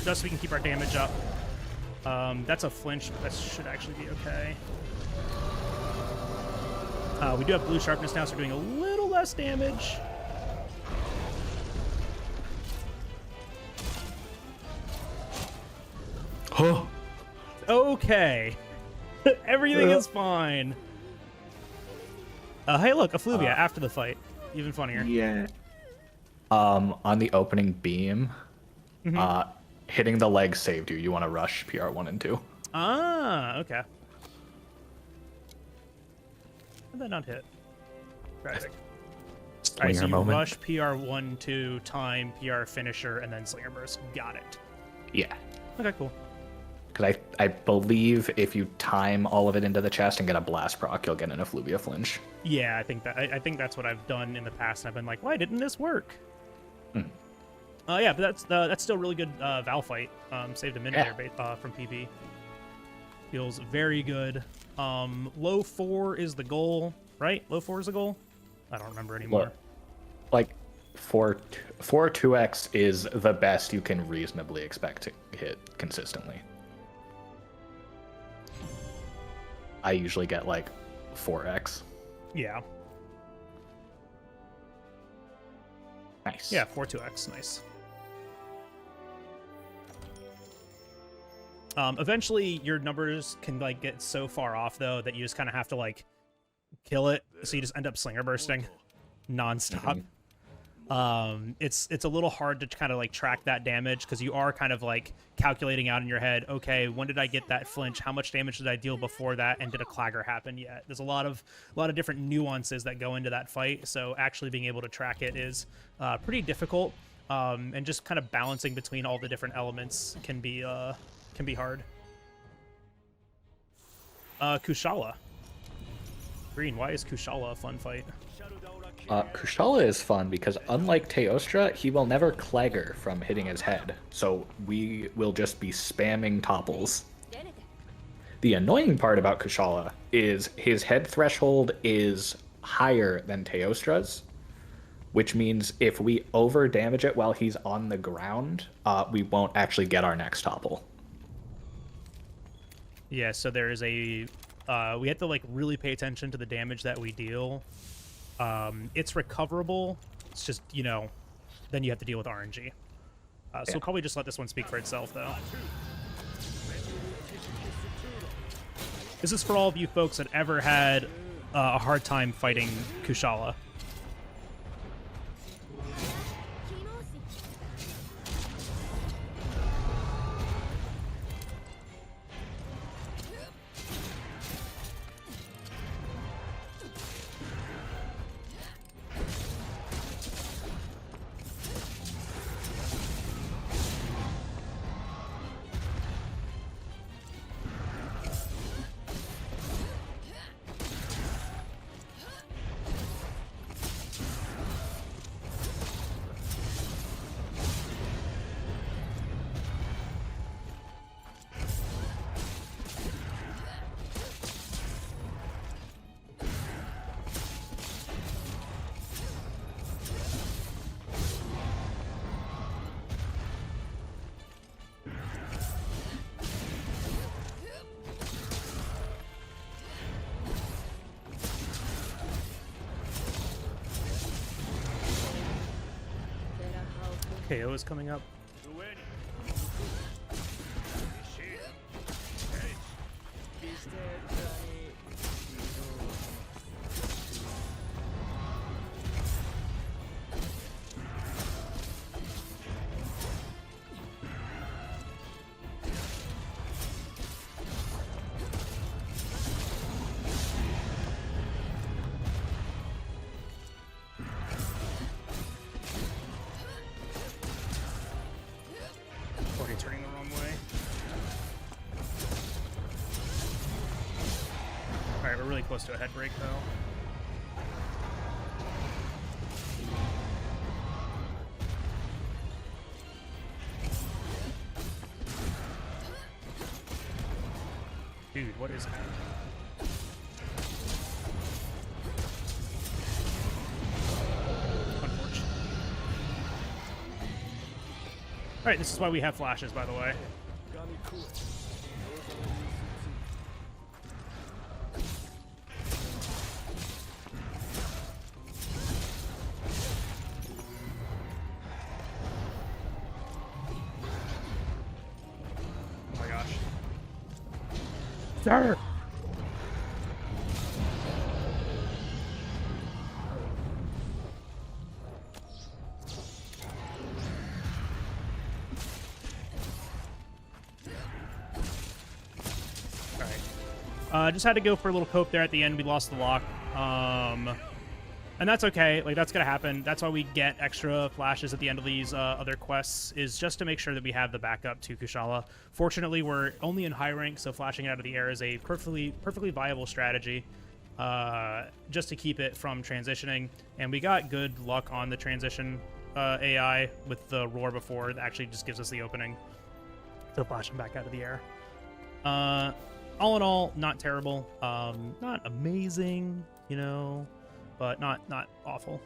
just so we can keep our damage up. That's a flinch, but that should actually be okay. We do have blue sharpness now, so we're doing a little less damage. Huh. Okay. Everything is fine. Hey, look, Effluvia after the fight. Even funnier. Yeah. On the opening beam, hitting the leg saved you. You want to rush PR1 and 2. Ah, okay. How'd that not hit? Tragic. Alright, so you rush PR1, 2, time, PR finisher, and then Slinger Burst. Got it. Yeah. Okay, cool. Because I believe if you time all of it into the chest and get a blast proc, you'll get an Effluvia flinch. Yeah, I think that's what I've done in the past, and I've been like, why didn't this work? Yeah, but that's still a really good Vaal fight. Saved a minute there from PB. Feels very good. Low 4 is the goal, right? Low 4 is the goal? I don't remember anymore. Look, like 4 2x is the best you can reasonably expect to hit consistently. I usually get like 4x. Yeah. Nice. Yeah, 4-2x, nice. Eventually, your numbers can like get so far off though that you just kind of have to like kill it, so you just end up Slinger Bursting nonstop. It's a little hard to kind of like track that damage because you are kind of like calculating out in your head, okay, when did I get that flinch? How much damage did I deal before that? And did a clagger happen yet? There's a lot of different nuances that go into that fight. So actually being able to track it is pretty difficult. And just kind of balancing between all the different elements can be hard. Kushala. Green, why is Kushala a fun fight? Kushala is fun because unlike Teostra, he will never clagger from hitting his head, so we will just be spamming topples. The annoying part about Kushala is his head threshold is higher than Teostra's, which means if we over damage it while he's on the ground, we won't actually get our next topple. Yeah, so there is a... we have to like really pay attention to the damage that we deal. It's recoverable. It's just, you know, then you have to deal with RNG. So we'll probably just let this one speak for itself, though. This is for all of you folks that ever had a hard time fighting Kushala. KO is coming up. Turning the wrong way. Alright, we're really close to a head break though. Dude, what is that? Unfortunate. Alright, this is why we have flashes, by the way. Oh my gosh. Sir! Just had to go for a little cope there at the end. We lost the lock. And that's okay. Like, that's going to happen. That's why we get extra flashes at the end of these other quests, is just to make sure that we have the backup to Kushala. Fortunately, we're only in high rank, so flashing it out of the air is a perfectly viable strategy just to keep it from transitioning. And we got good luck on the transition AI with the roar before. That actually just gives us the opening to flash him back out of the air. All in all, not terrible. Not amazing, you know, but not awful.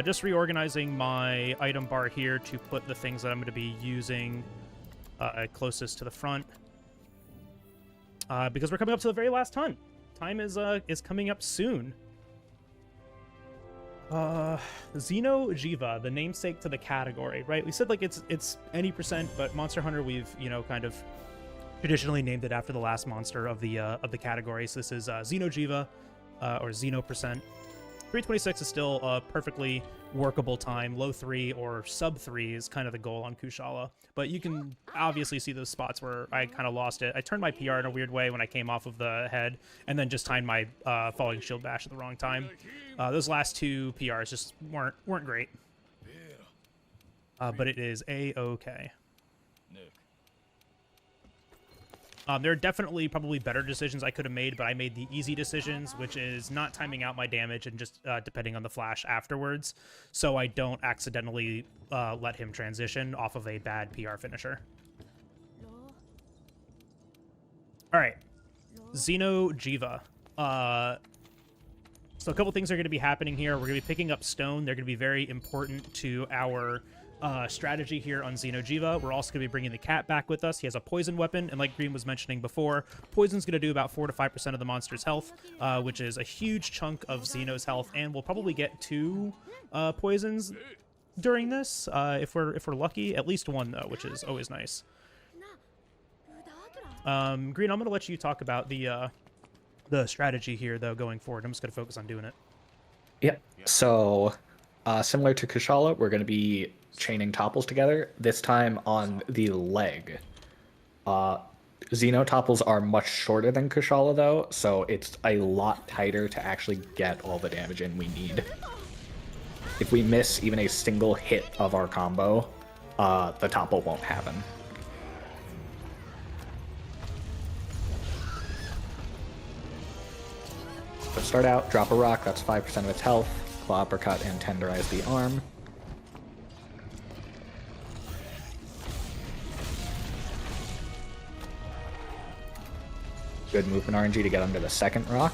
Just reorganizing my item bar here to put the things that I'm going to be using closest to the front. Because we're coming up to the very last hunt. Time is coming up soon. Xeno'jiiva, the namesake to the category, right? We said like it's any percent, but Monster Hunter we've kind of traditionally named it after the last monster of the category. So this is Xeno'jiiva, or Xeno percent. 326 is still a perfectly workable time. Low 3 or sub 3 is kind of the goal on Kushala. But you can obviously see those spots where I kind of lost it. I turned my PR in a weird way when I came off of the head, and then just timed my falling shield bash at the wrong time. Those last two PRs just weren't great. But it is A-okay. There are definitely probably better decisions I could have made, but I made the easy decisions, which is not timing out my damage and just depending on the flash afterwards, so I don't accidentally let him transition off of a bad PR finisher. All right, Xeno'jiiva. So a couple things are going to be happening here. We're going to be picking up stone. They're going to be very important to our strategy here on Xeno'jiiva. We're also going to be bringing the cat back with us. He has a poison weapon, and like Green was mentioning before, poison's going to do about 4 to 5% of the monster's health, which is a huge chunk of Xeno's health, and we'll probably get 2 poisons during this if we're lucky. At least 1 though, which is always nice. Green, I'm going to let you talk about the strategy here though going forward. I'm just going to focus on doing it. Yep. So similar to Kushala, we're going to be chaining topples together, this time on the leg. Xeno topples are much shorter than Kushala though, so it's a lot tighter to actually get all the damage in we need. If we miss even a single hit of our combo, the topple won't happen. So start out, drop a rock, that's 5% of its health, claw uppercut, and tenderize the arm. Good movement RNG to get under the second rock.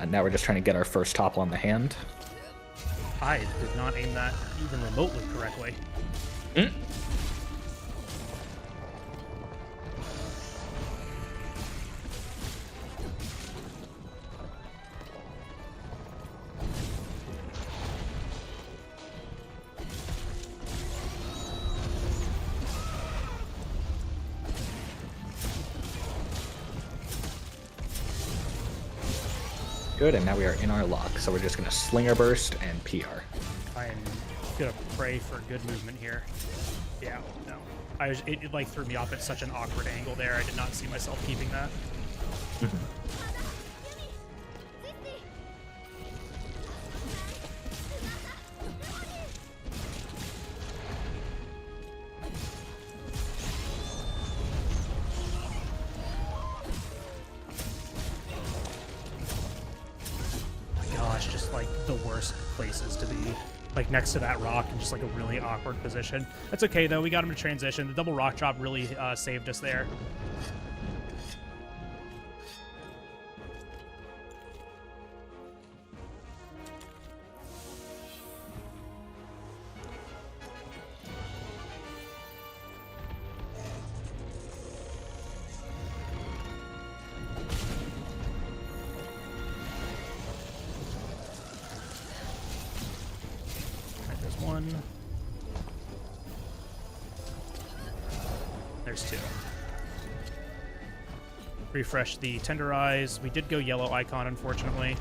Now we're just trying to get our first topple on the hand. I did not aim that even remotely correctly. Good, and now we are in our lock, so we're just going to Slinger Burst and PR. I am going to pray for good movement here. Yeah, no. It like threw me off at such an awkward angle there. I did not see myself keeping that. Just like the worst places to be, like next to that rock and just like a really awkward position. That's okay though, we got him to transition. The double rock drop really saved us there. one. There's two. Refresh the Tenderize. We did go yellow icon, unfortunately.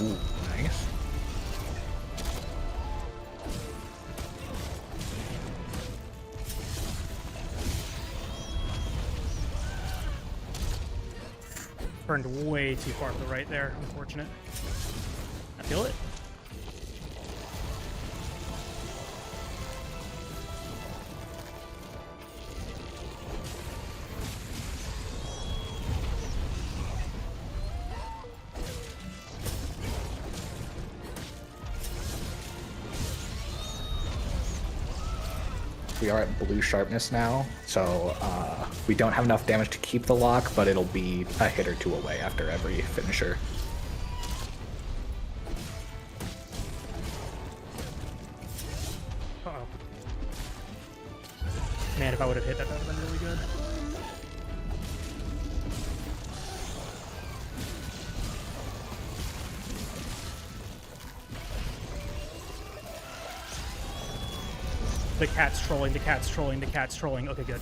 Ooh, nice. Turned way too far to the right there. Unfortunate. I feel it. We are at blue sharpness now, so we don't have enough damage to keep the lock, but it'll be a hit or two away after every finisher. Uh-oh. Man, if I would have hit that, that would have been really good. The cat's trolling, the cat's trolling, the cat's trolling. Okay, good.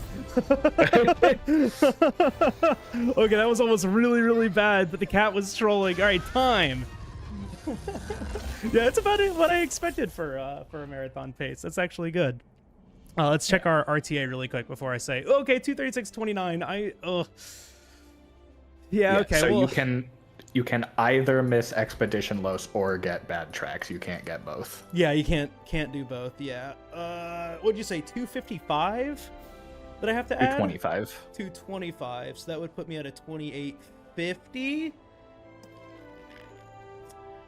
Okay, that was almost really, really bad, but the cat was trolling. All right, time. Yeah, it's about what I expected for a marathon pace. That's actually good. Let's check our RTA really quick before I say, okay, 236.29. Yeah, okay. So well, you can either miss Expedition Los or get bad tracks. You can't get both. yeah, you can't do both. Yeah. What'd you say? 255 that I have to add? 225. 225. So that would put me at a 2850.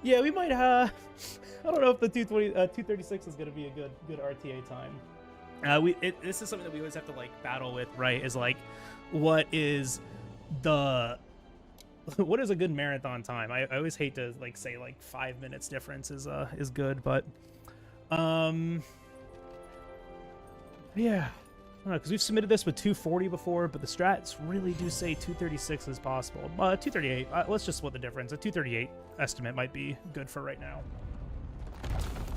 Yeah, we might I don't know if the 236 is going to be a good RTA time. This is something that we always have to like battle with, right? Is like what is a good marathon time? I always hate to like say like 5 minutes difference is good, but yeah, because we've submitted this with 240 before, but the strats really do say 236 is possible. 238. Let's just split the difference. A 238 estimate might be good for right now.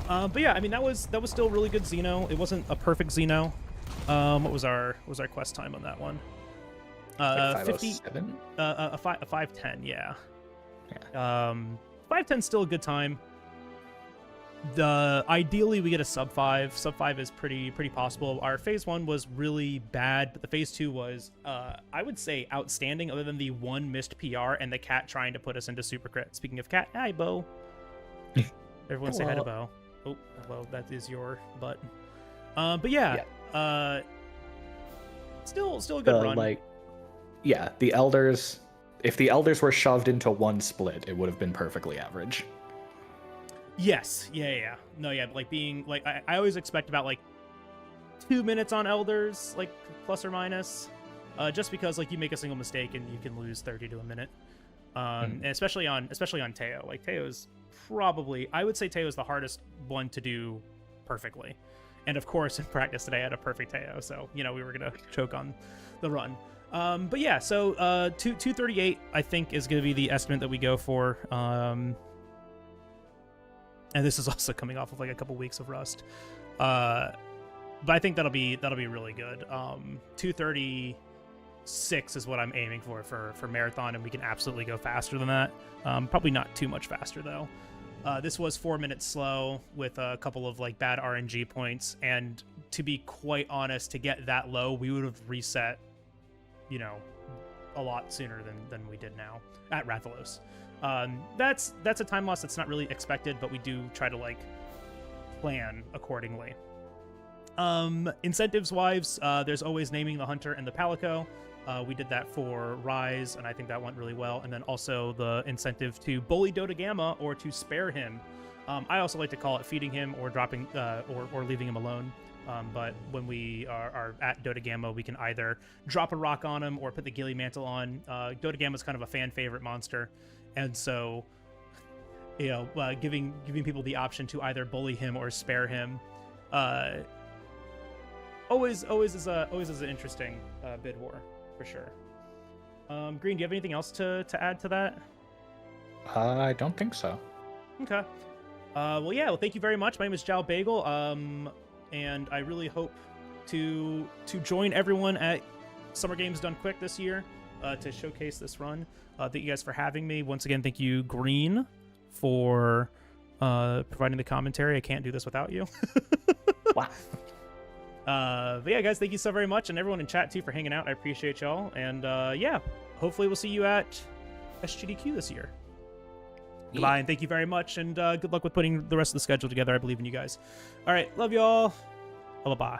But yeah, I mean that was still really good Xeno. It wasn't a perfect Xeno. What was our quest time on that one? 50. A 510. Yeah. 510 still a good time. Ideally we get a sub 5. Sub 5 is pretty possible. Our phase 1 was really bad, but the phase 2 was I would say outstanding, other than the one missed PR and the cat trying to put us into super crit. Speaking of cat, hi Bo. Everyone say hi to Bo. Oh, well, that is your butt. But yeah. Still a good run. Yeah, the elders. If the elders were shoved into one split, it would have been perfectly average. Yes. Yeah. No, yeah. Like being like, I always expect about like 2 minutes on elders, like plus or minus, just because like you make a single mistake and you can lose 30 to a minute. And especially on Teo. Like Teo's probably, I would say Teo's the hardest one to do perfectly. And of course, in practice today, I had a perfect Teo, so we were gonna choke on the run. But yeah, so 238 I think is gonna be the estimate that we go for. And this is also coming off of like a couple weeks of rust. but I think that'll be really good. 2:36 is what I'm aiming for marathon, and we can absolutely go faster than that. Probably not too much faster though. This was 4 minutes slow with a couple of like bad RNG points, and to be quite honest, to get that low, we would have reset, you know, a lot sooner than we did now at Rathalos. That's a time loss that's not really expected, but we do try to like plan accordingly. Incentives wise, there's always naming the hunter and the palico. We did that for Rise, and I think that went really well. And then also the incentive to bully Dota Gamma or to spare him. I also like to call it feeding him or dropping or leaving him alone. But when we are at Dota Gamma, we can either drop a rock on him or put the Gilly Mantle on. Dota Gamma is kind of a fan favorite monster, and so you know, giving people the option to either bully him or spare him, always is an interesting bid war for sure. Green, do you have anything else to add to that? I don't think so. Okay. Well, thank you very much. My name is JalBagel. And I really hope to join everyone at Summer Games Done Quick this year to showcase this run. Thank you guys for having me. Once again, thank you, Green, for providing the commentary. I can't do this without you. Wow. But yeah, guys, thank you so very much, and everyone in chat too for hanging out. I appreciate y'all. And yeah, hopefully we'll see you at SGDQ this year. Goodbye, and thank you very much, and good luck with putting the rest of the schedule together. I believe in you guys. All right, love y'all. Bye-bye.